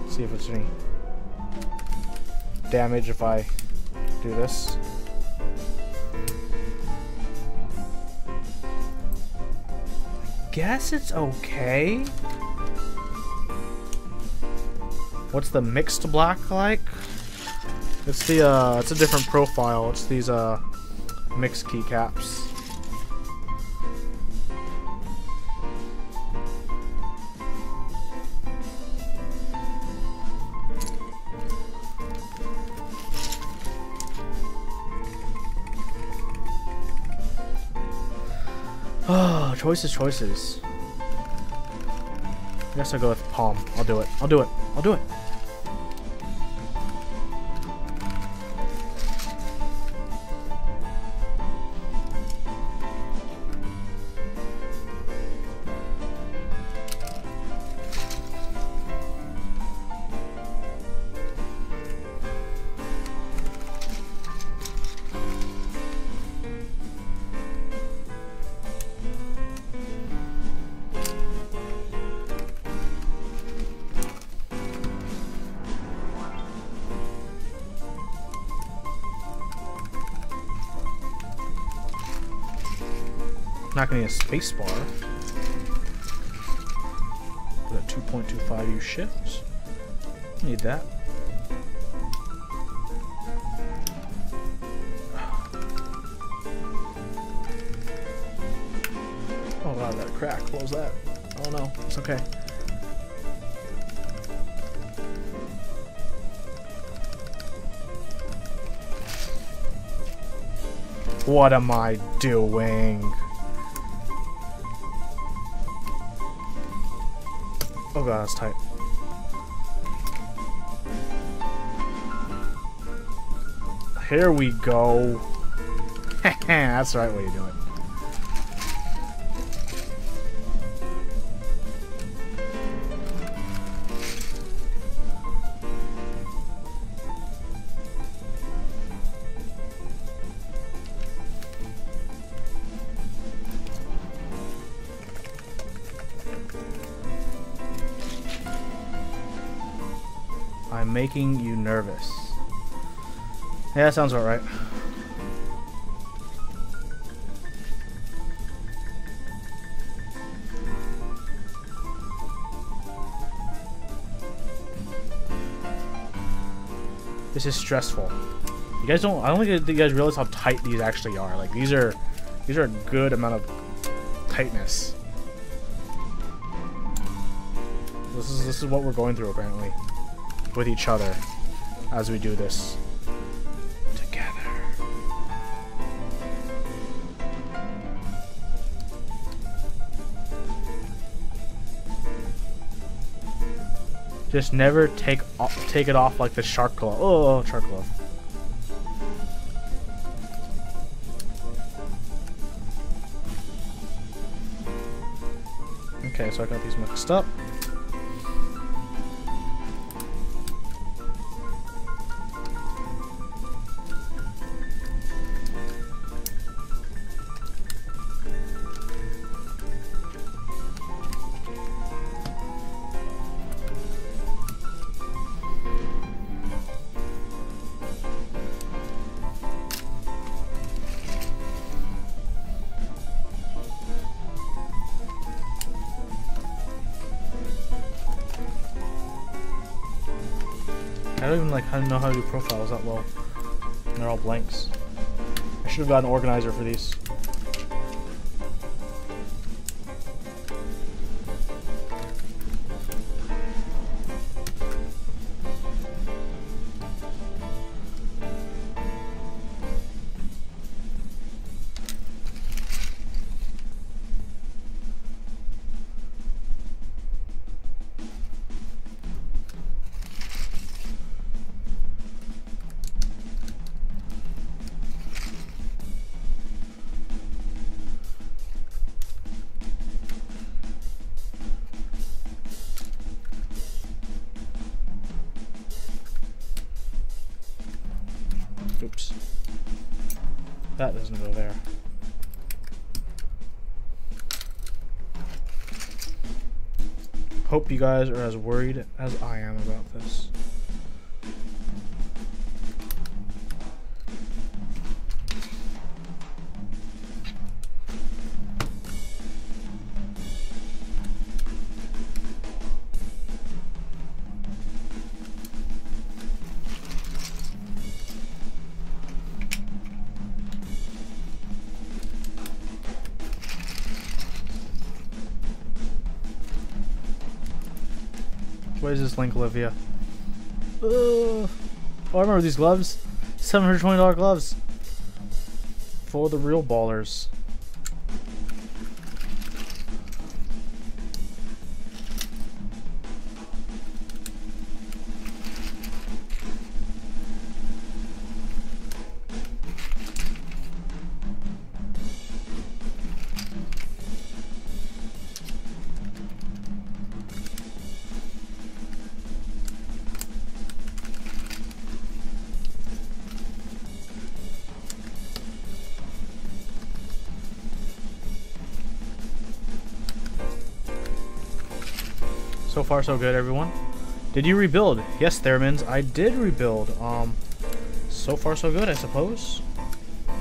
See if it's any damage if I do this. I guess it's okay. What's the mixed black like? It's the it's a different profile. It's these mixed keycaps. Oh, choices. I guess I'll go with palm. I'll do it. Not gonna need a space bar. Put a 2.25U shift. Need that. Oh wow, that crack. What was that? Oh no, it's okay. What am I doing? Oh god, that's tight. Here we go. That's the right way to do it. I'm making you nervous. Yeah, that sounds about right. This is stressful. You guys don't. I don't think you guys realize how tight these actually are. Like these are a good amount of tightness. This is what we're going through apparently. With each other as we do this together. Just never take it off like the shark glove. Oh, shark glove. Okay, so I got these mixed up. I don't even like know how to do profiles that well. They're all blanks. I should have got an organizer for these. Oops. That doesn't go there. Hope you guys are as worried as I am about this. What is this link, Olivia? Oh, I remember these gloves. $720 gloves. For the real ballers. So far so good, everyone. Did you rebuild? Yes, Theremins, I did rebuild. So far so good, I suppose. I'm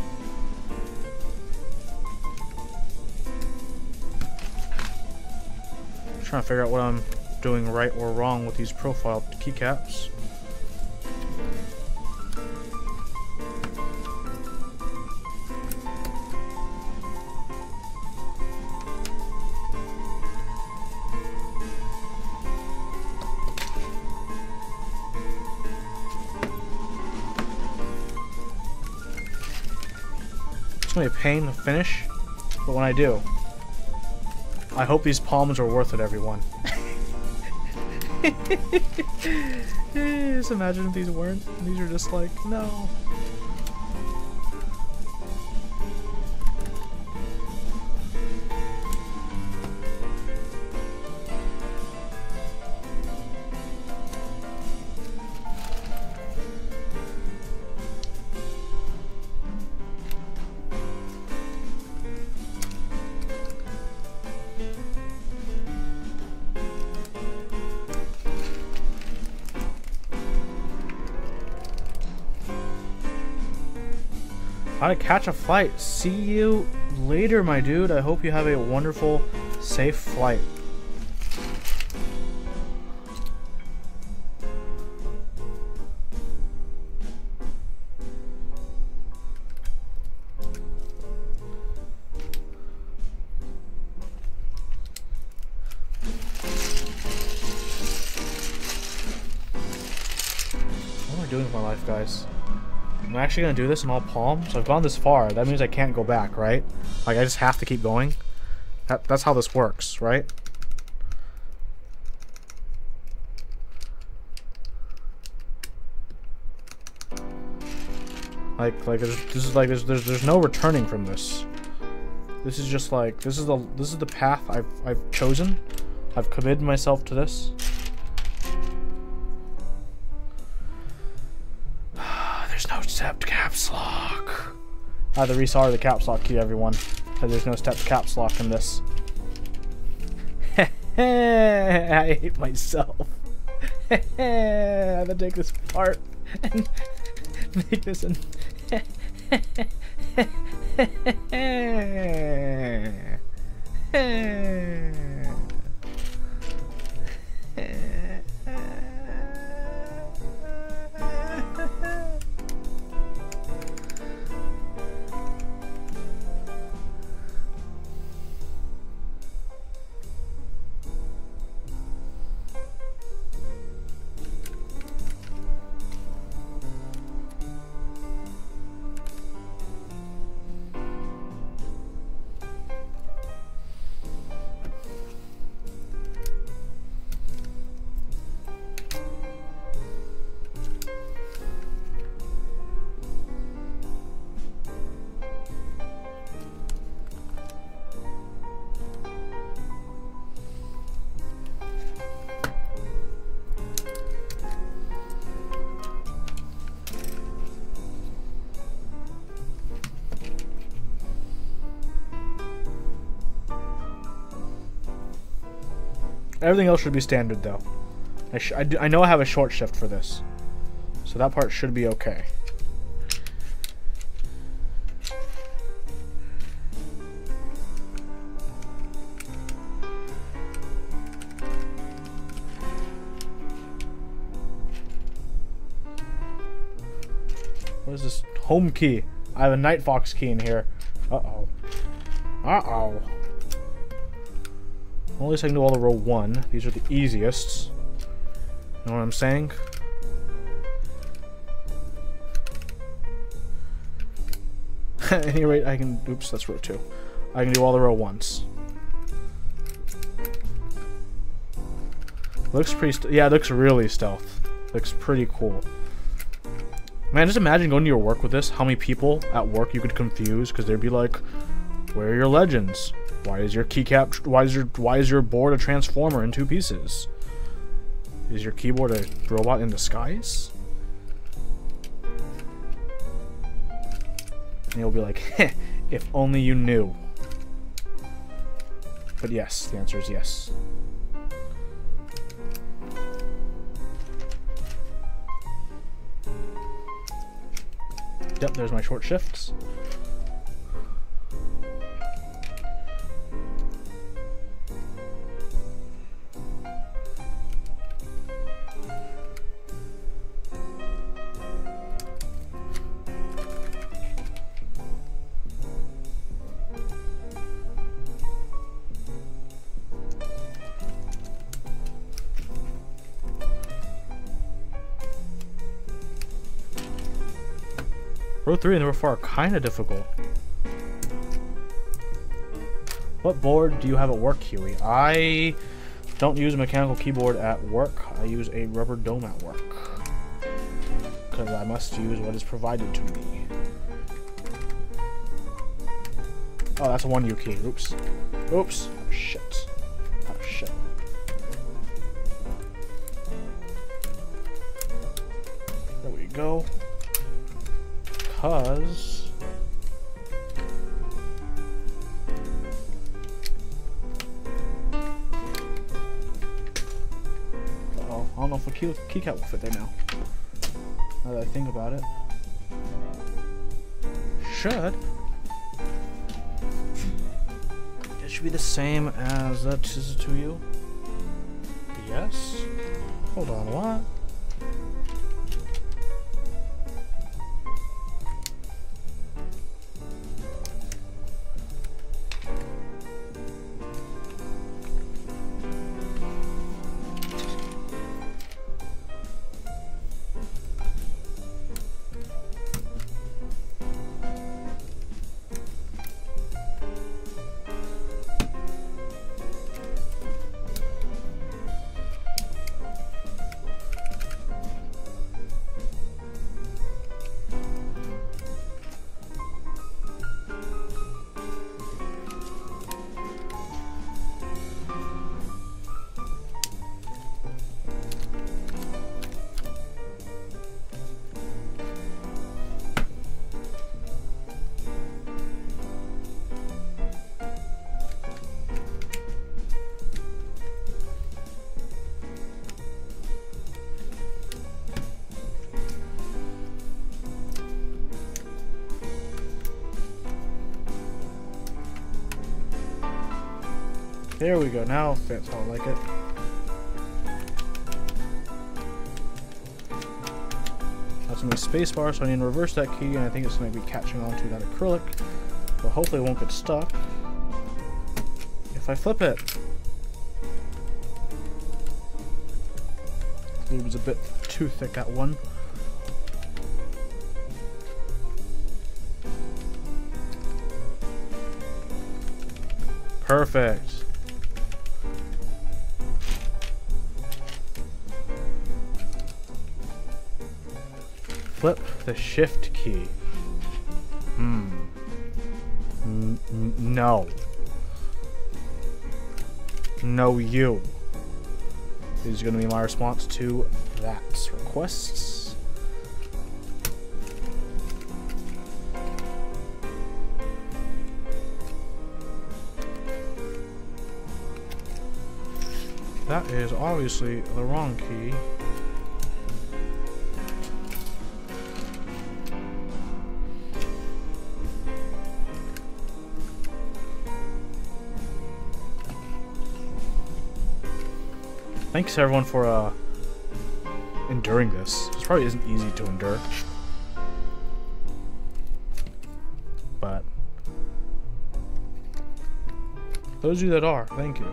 trying to figure out what I'm doing right or wrong with these profile keycaps. It's gonna be a pain to finish, but when I do, I hope these palms are worth it, everyone. Just imagine if these weren't. These are just like, no. How to catch a flight. See you later, my dude. I hope you have a wonderful, safe flight. What am I doing with my life, guys? I'm actually gonna do this in all palm, so I've gone this far. That means I can't go back, right? Like, I just have to keep going. That's how this works, right? There's no returning from this. This is just like, this is the path I've chosen. I've committed myself to this. There's no stepped caps lock. I had to restart the caps lock key, everyone, because there's no stepped caps lock in this. I hate myself. I have to take this apart and make this an Everything else should be standard, though. I know I have a short shift for this, so that part should be okay. What is this? Home key. I have a Night Fox key in here. Uh-oh. Uh-oh. Well, at least I can do all the row 1. These are the easiest. You know what I'm saying? At any rate, I can... Oops, that's row 2. I can do all the row 1s. Looks pretty... Yeah, it looks really stealth. Looks pretty cool. Man, just imagine going to your work with this. How many people at work you could confuse, because they'd be like, "Where are your legends? Why is your keycap? Why is your board a transformer in 2 pieces? Is your keyboard a robot in disguise?" And you'll be like, "Heh, if only you knew." But yes, the answer is yes. Yep, there's my short shifts. Row 3 and row 4 are kind of difficult. What board do you have at work, Huey? I don't use a mechanical keyboard at work. I use a rubber dome at work. Because I must use what is provided to me. Oh, that's a 1U key. Oops. Oops. Oh, shit. Oh, shit. There we go. Because uh-oh, I don't know if a keycap will fit there now. Now that I think about it. Should. It should be the same as that is to you. Yes. Hold on, what? There we go. Now that's how I like it. That's gonna be spacebar, so I need to reverse that key, and I think it's gonna be catching onto that acrylic. But hopefully it won't get stuck if I flip it. It was a bit too thick, that one. Perfect. Flip the shift key. No. No, you. This is going to be my response to that. Requests. That is obviously the wrong key. Thanks everyone for enduring this. This probably isn't easy to endure. But those of you that are, thank you.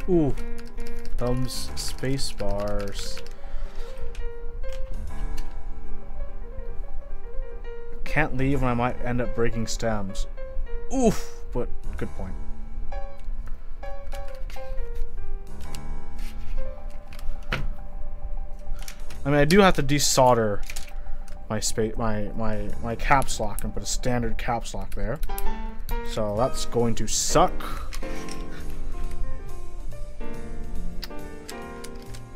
Ooh, thumbs, space bars. Can't leave and I might end up breaking stems. Oof, but good point. I mean, I do have to desolder my caps lock and put a standard caps lock there. So that's going to suck.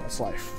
That's life.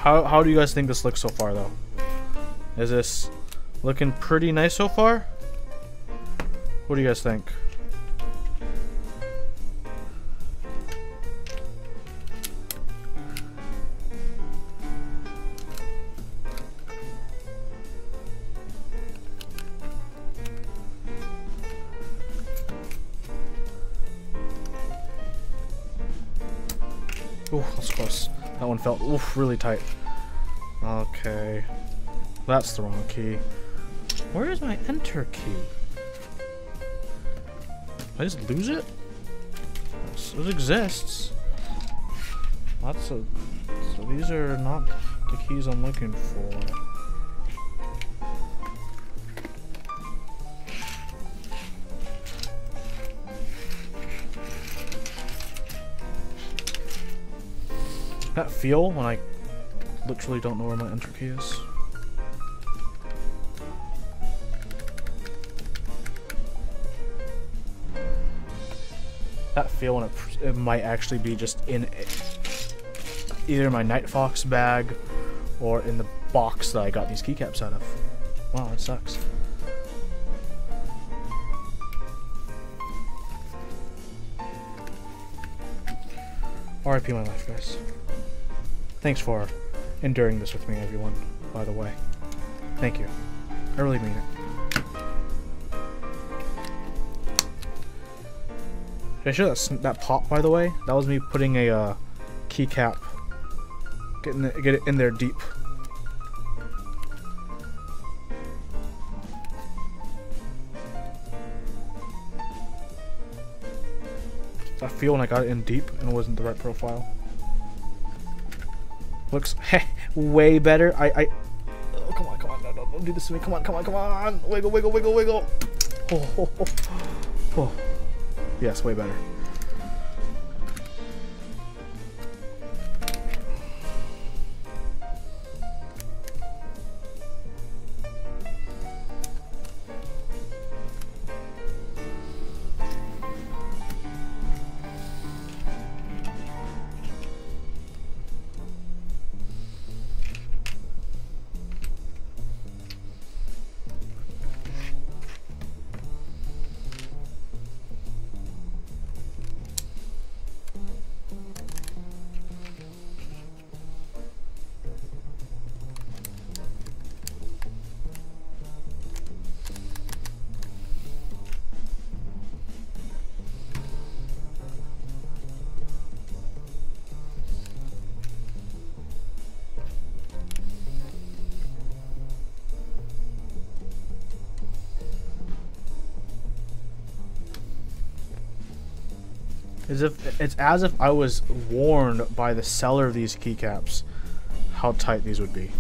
How do you guys think this looks so far, though? Is this looking pretty nice so far? What do you guys think? Ooh, that's close. That one felt really tight. Okay. That's the wrong key. Where is my enter key? Did I just lose it? It exists. So these are not the keys I'm looking for. That feel when I literally don't know where my enter key is. That feel when it might actually be just in either my Night Fox bag or in the box that I got these keycaps out of. Wow, that sucks. RIP my life, guys. Thanks for enduring this with me, everyone, by the way. Thank you. I really mean it. Did I show that pop, by the way? That was me putting a keycap, get it in there deep. I feel when I got it in deep and it wasn't the right profile. Looks way better. Oh, come on, no, don't do this to me. Come on. Wiggle. Oh. Yes, way better. It's as if I was warned by the seller of these keycaps how tight these would be.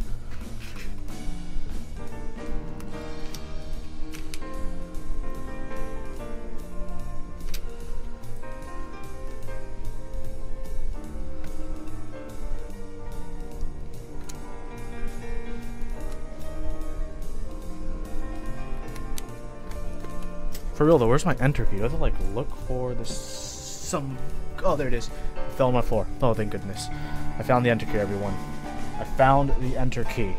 For real though, where's my enter key? I have to like look for this. Oh, there it is. It fell on my floor. Oh, thank goodness. I found the enter key, everyone. I found the enter key.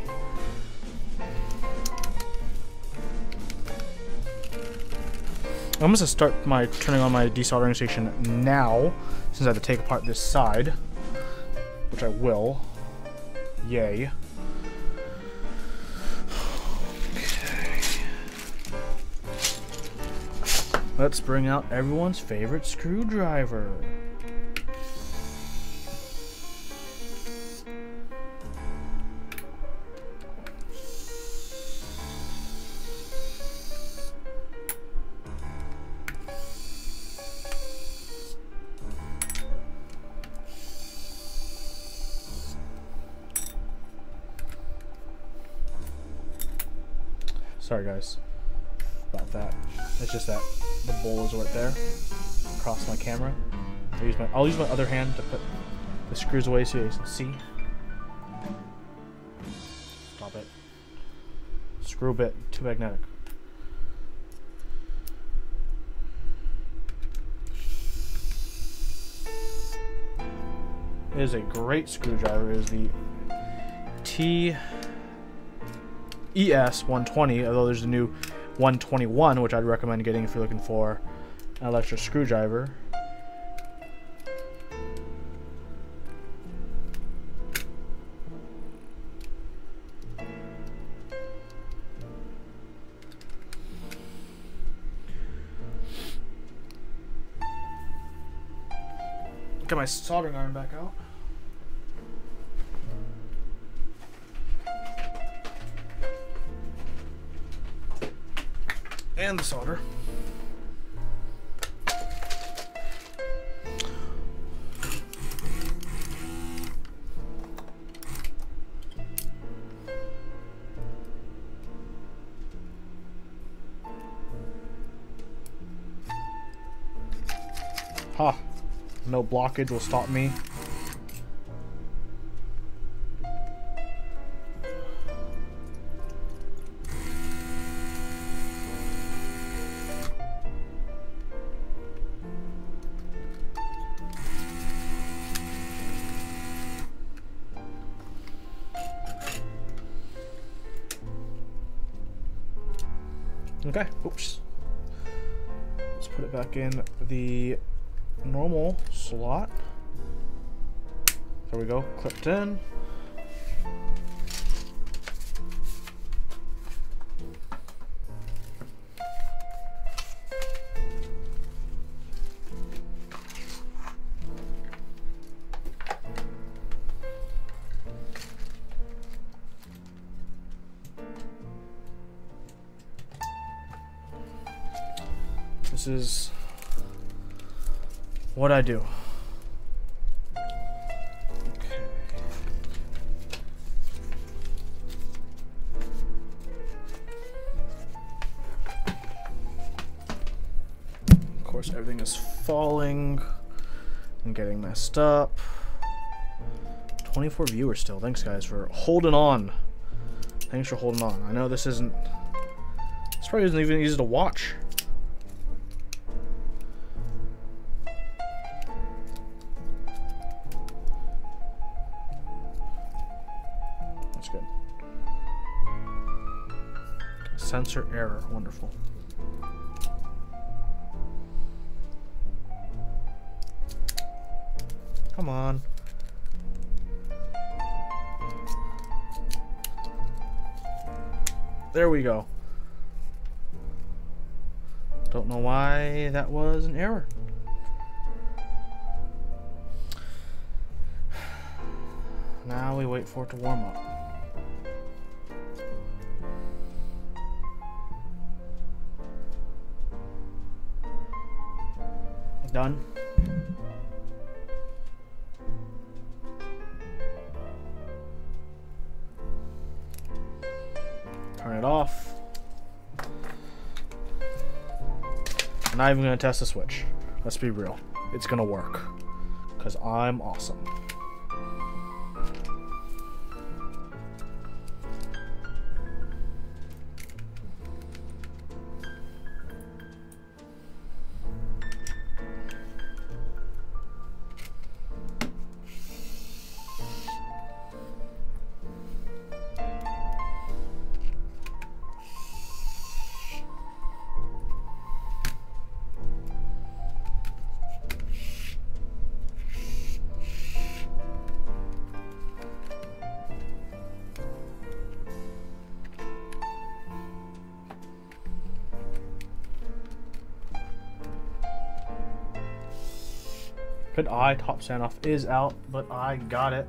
I'm going to start turning on my desoldering station now, since I have to take apart this side, which I will. Yay. Let's bring out everyone's favorite screwdriver. Sorry guys about that. It's just that the bowl is right there across my camera. I'll use my other hand to put the screws away so you guys can see. Stop it. Screw bit, too magnetic. It is a great screwdriver. It is the TES 120, although there's a new 121, which I'd recommend getting if you're looking for an electric screwdriver. Get my soldering iron back out. And the solder. Ha! No blockage will stop me. Okay, oops. Let's put it back in the normal slot. There we go, clipped in. This is what I do. Okay. Of course, everything is falling and getting messed up. 24 viewers still. Thanks, guys, for holding on. Thanks for holding on. I know this isn't. This probably isn't even easy to watch. That's good. Sensor error. Wonderful. Come on. There we go. Don't know why that was an error. Now we wait for it to warm up. Done. Turn it off. I'm not even gonna test the switch. Let's be real. It's gonna work. Because I'm awesome. Good eye, top standoff is out, but I got it.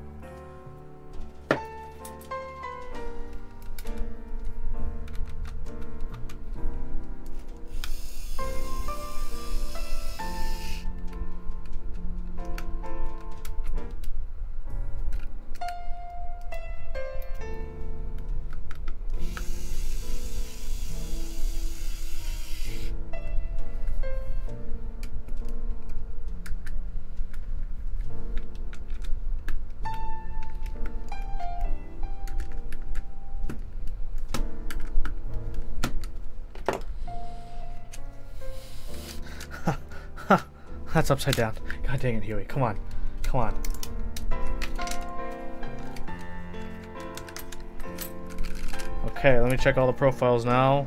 That's upside down. God dang it, Huey. Come on. Come on. Okay, let me check all the profiles now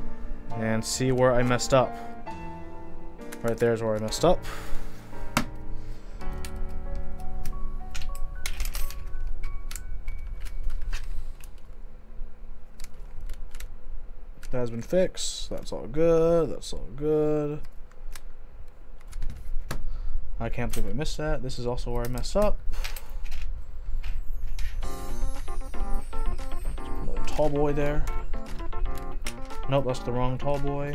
and see where I messed up. Right there's where I messed up. That has been fixed. That's all good. That's all good. I can't believe I missed that. This is also where I messed up. Another tall boy there. Nope, that's the wrong tall boy.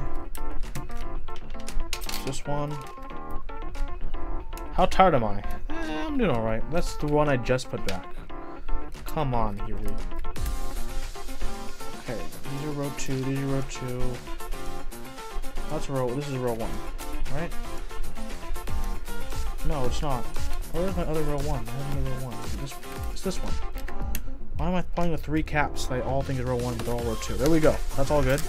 It's this one. How tired am I? I'm doing alright. That's the one I just put back. Come on, Huey. Okay, these are row 2, these are row 2. That's row, this is row 1, right? No, it's not. Where's my other row 1? I have another row 1. It's this one. Why am I playing with 3 caps that I all think is row 1, but they're all row 2? There we go. That's all good.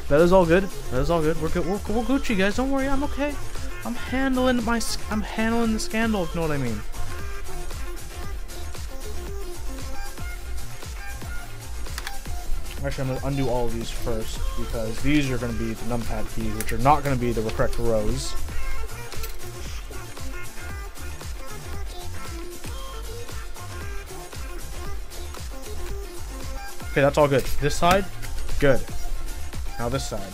That is all good. That is all good. We're good. We're Gucci, guys. Don't worry. I'm okay. I'm handling the scandal, if you know what I mean. Actually, I'm going to undo all of these first, because these are going to be the numpad keys, which are not going to be the correct rows. Okay, that's all good. This side, good. Now this side.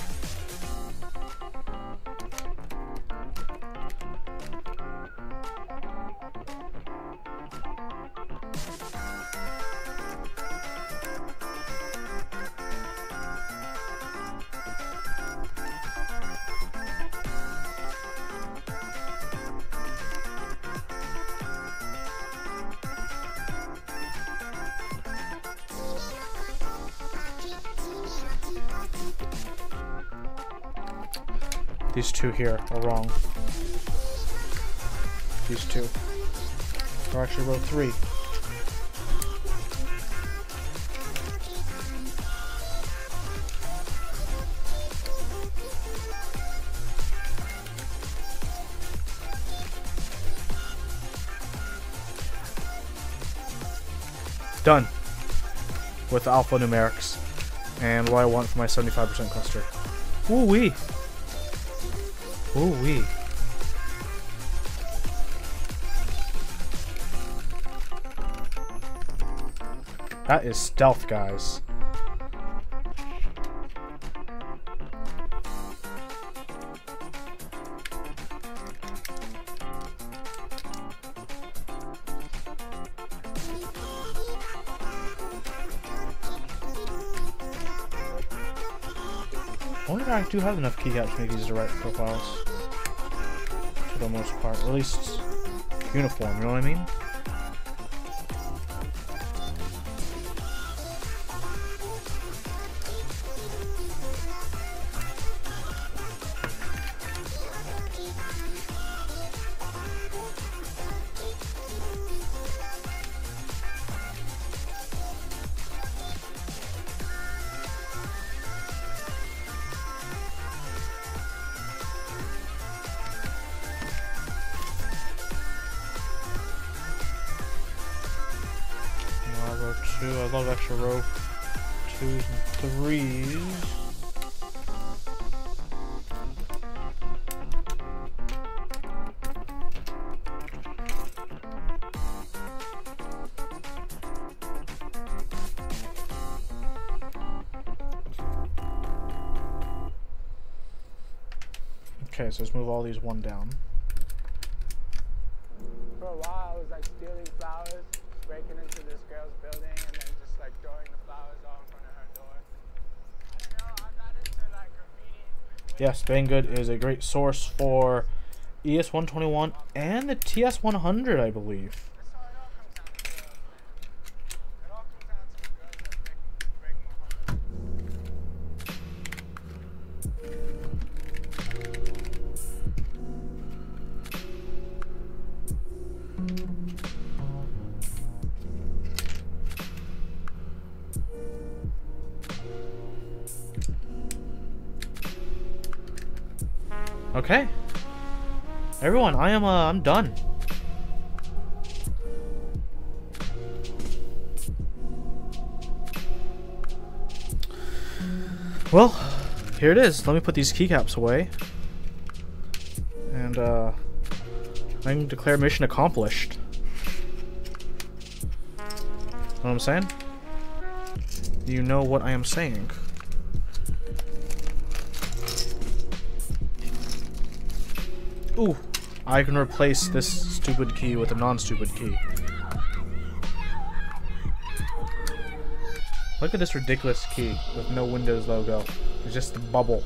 These two here are wrong. These two are actually row 3. Done with the alphanumerics and what I want for my 75% cluster. Ooh-wee. Ooh-wee. That is stealth, guys. I wonder if I do have enough keycaps to make these the right profiles. For the most part. Or at least uniform, you know what I mean? Row 2, I love extra row 2s and 3s. Okay, so let's move all these one down. For a while, I was like stealing flowers, breaking into this girl's building, and then just like throwing the flowers all in front of her door. I don't know, I'm not into like graffiti. Yes, Banggood is a great source for ES121 and the TS100, I believe. That's how it all comes down to girls, man. It all comes down to the girls that break my heart. Okay. Everyone, I'm done. Well, here it is. Let me put these keycaps away. And I can declare mission accomplished. Know what I'm saying? You know what I am saying. Ooh, I can replace this stupid key with a non-stupid key. Look at this ridiculous key with no Windows logo. It's just a bubble.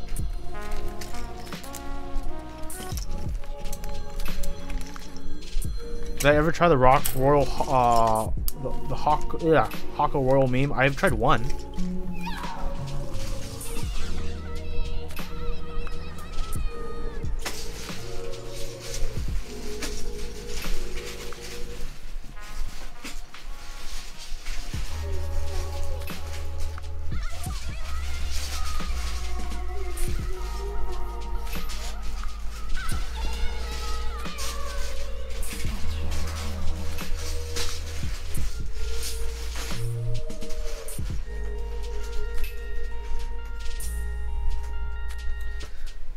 Did I ever try the Rock Royal, the Hawk Royal meme? I've tried one.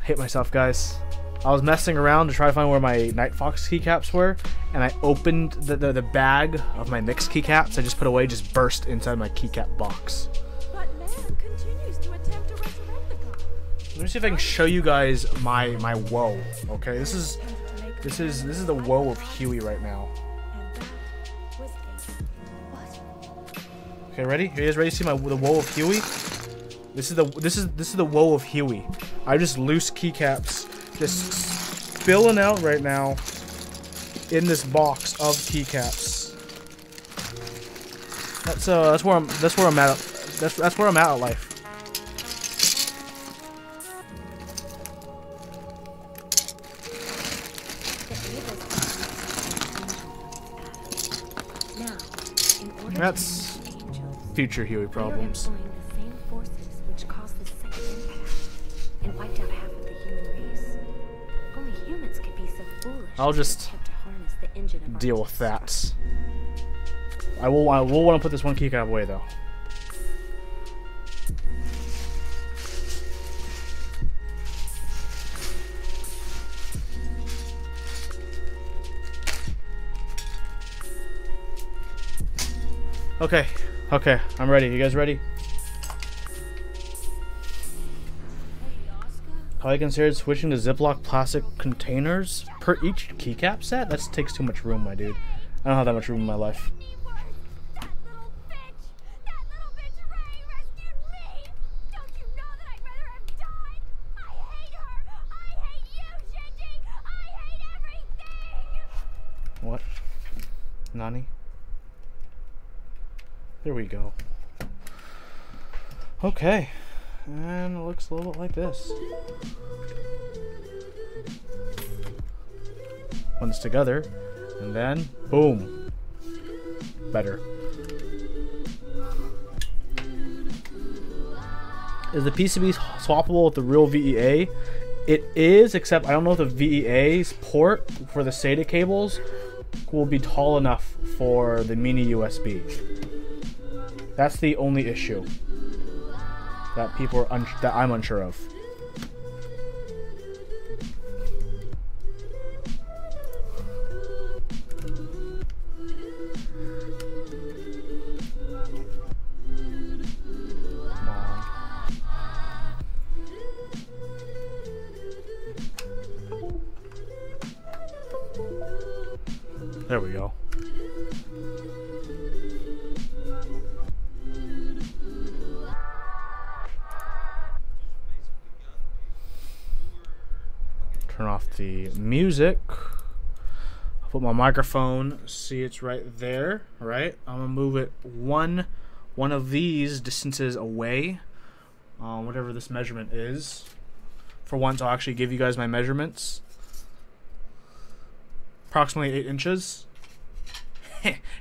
hate myself, guys. I was messing around to try to find where my Night Fox keycaps were, and I opened the bag of my mixed keycaps I just put away, just burst inside my keycap box. But man continues to attempt to resurrect the god. Let me see if I can show you guys my woe. Okay, this is the woe of Huey right now. And that was what? Okay, ready? Are you guys ready to see the woe of Huey? This is the woe of Huey. I just loose keycaps just spilling out right now in this box of keycaps. That's where I'm at. That's where I'm at life. That's future Huey problems. The same forces which caused the second impact and wiped out half of the human race. Only humans could be so foolish. I'll just to harness the engine of our deal with that. I will want to put this one keycap away though. Okay, I'm ready. You guys ready? Probably considered switching to Ziploc plastic containers per each keycap set? That takes too much room, my dude. I don't have that much room in my life. That little bitch Ray rescued me! Don't you know that I'd rather have died? I hate her! I hate you, Shinji! I hate everything! What? Nani? There we go. Okay. And it looks a little bit like this. Once together, and then boom. Better. Is the PCB swappable with the real VE.A? It is, except I don't know if the VE.A's port for the SATA cables will be tall enough for the mini USB. That's the only issue that that I'm unsure of. Come on. There we go. Turn off the music. I'll put my microphone. See, it's right there. Right. I'm gonna move it one of these distances away. Whatever this measurement is. For once, I'll actually give you guys my measurements. Approximately 8 inches.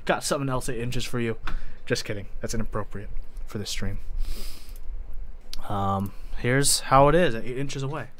Got something else 8 inches for you. Just kidding. That's inappropriate for this stream. Here's how it is at 8 inches away.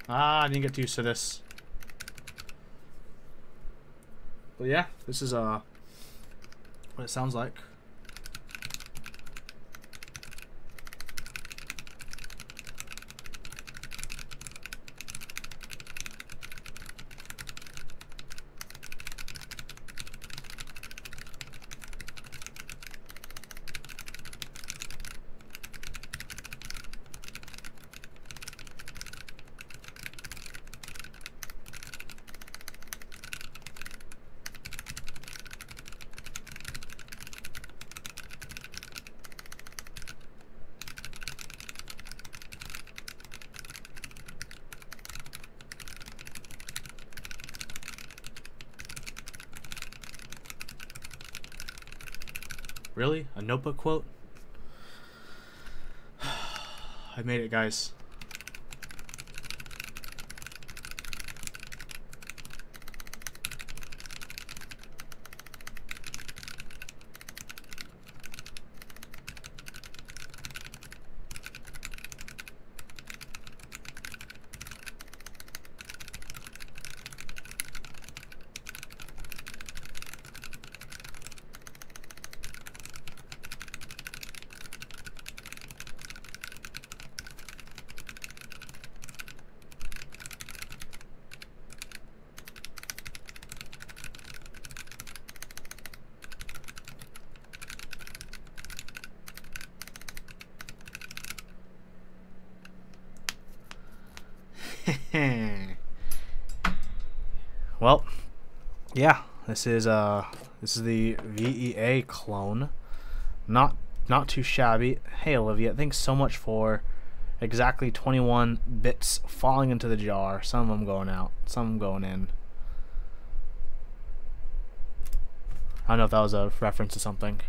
I didn't get used to this. But yeah, this is what it sounds like. Really? A notebook quote? I made it, guys. Well, yeah, this is the VE.A clone. Not too shabby. Hey Olivia, thanks so much for exactly 21 bits falling into the jar. Some of them going out, some of them going in. I don't know if that was a reference to something.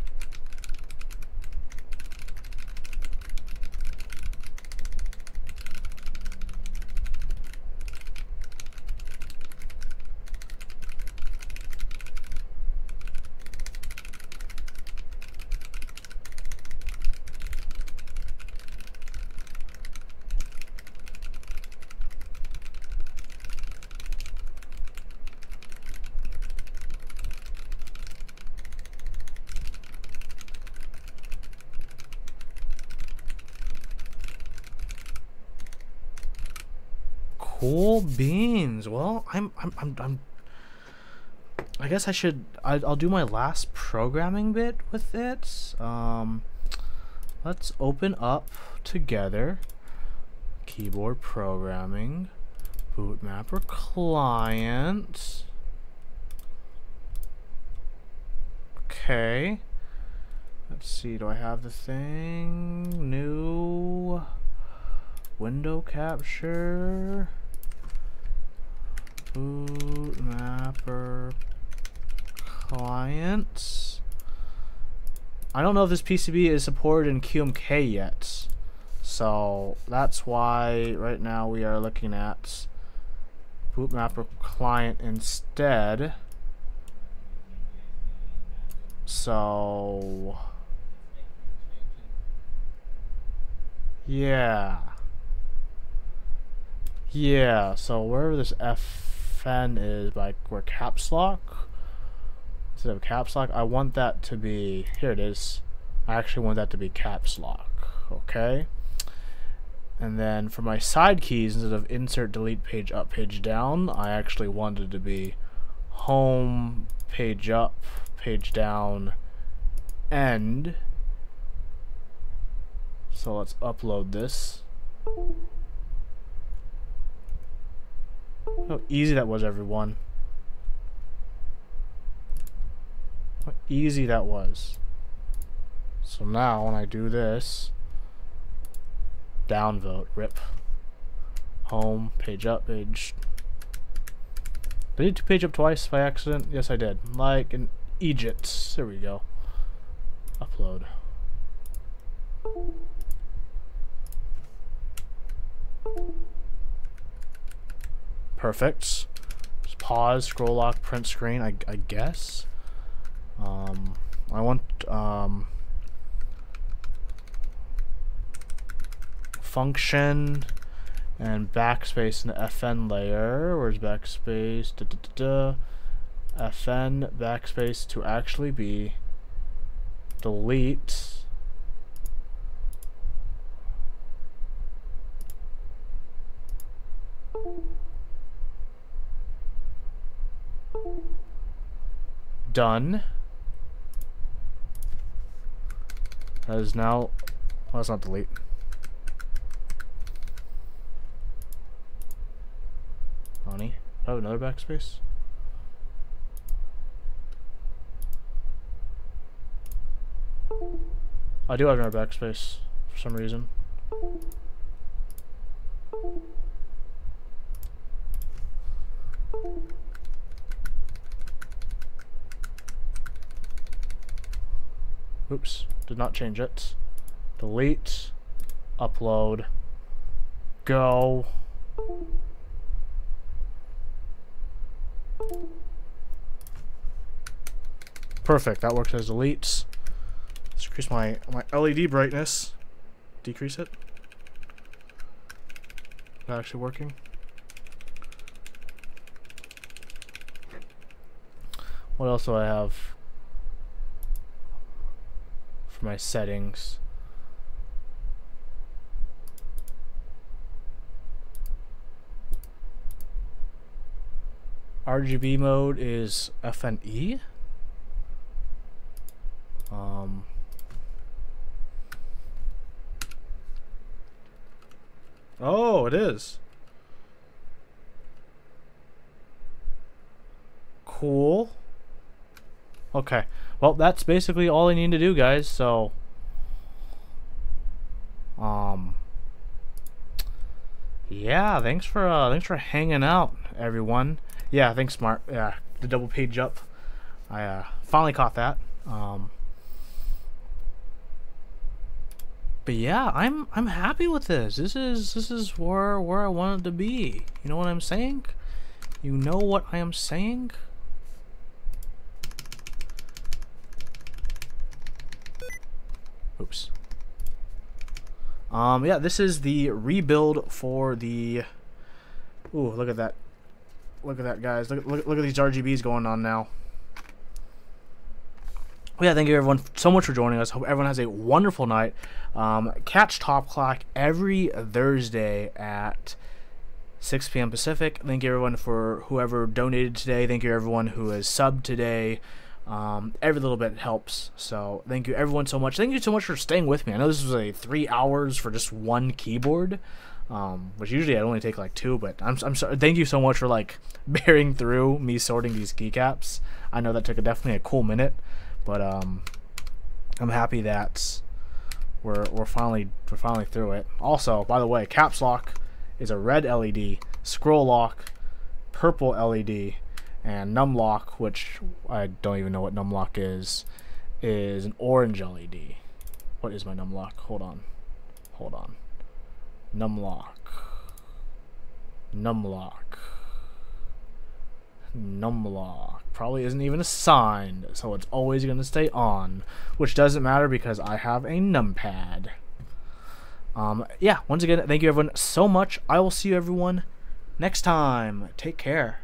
Cool beans. Well, I guess I'll do my last programming bit with it. Let's open up together keyboard programming, bootmapper client. Okay. Let's see, do I have the thing? New window capture. Bootmapper client. I don't know if this PCB is supported in QMK yet, so that's why right now we are looking at bootmapper client instead. So yeah, so wherever this FN is, like where caps lock, instead of caps lock, I want that to be, here it is, I actually want that to be caps lock. Okay, and then for my side keys, instead of insert, delete, page up, page down, I actually wanted to be home, page up, page down, end. So let's upload this. How easy that was, everyone. How easy that was. So now when I do this, downvote, rip, home, page up, page. Did I need to page up twice by accident? Yes, I did. Like in Egypt. There we go. Upload. Perfect. Just pause, scroll lock, print screen, I guess. I want function and backspace in the FN layer. Where's backspace? FN backspace to actually be delete. Done. That is now. Well, that's not delete. Honey, do I have another backspace? I do have another backspace for some reason. Oops, did not change it. Delete, upload, go. Perfect, that works as deletes. Let's increase my LED brightness. Decrease it. Is that actually working? What else do I have for my settings? RGB mode is FNE. Oh, it is. Cool. Okay. Well, that's basically all I need to do, guys. So, yeah. Thanks for hanging out, everyone. Yeah, thanks, Smart. Yeah, the double page up. I finally caught that. But yeah, I'm happy with this. This is where I wanted to be. You know what I'm saying? You know what I am saying? Oops. Yeah, this is the rebuild for the. Ooh, look at that. Look at that, guys. Look at these RGBs going on now. Yeah, thank you everyone so much for joining us. Hope everyone has a wonderful night. Catch Top Clock every Thursday at 6 p.m. Pacific. Thank you everyone for whoever donated today. Thank you everyone who has subbed today. Every little bit helps. So thank you everyone so much. Thank you so much for staying with me. I know this was a 3 hours for just one keyboard, which usually I only take like 2. But I'm sorry. Thank you so much for like bearing through me sorting these keycaps. I know that took definitely a cool minute. But I'm happy that we're finally through it. Also, by the way, caps lock is a red LED, scroll lock, purple LED, and num lock, which I don't even know what num lock is an orange LED. What is my num lock? Hold on. Num lock. Probably isn't even assigned, so it's always going to stay on, which doesn't matter because I have a numpad. Yeah, once again, thank you everyone so much. I will see you everyone next time. Take care.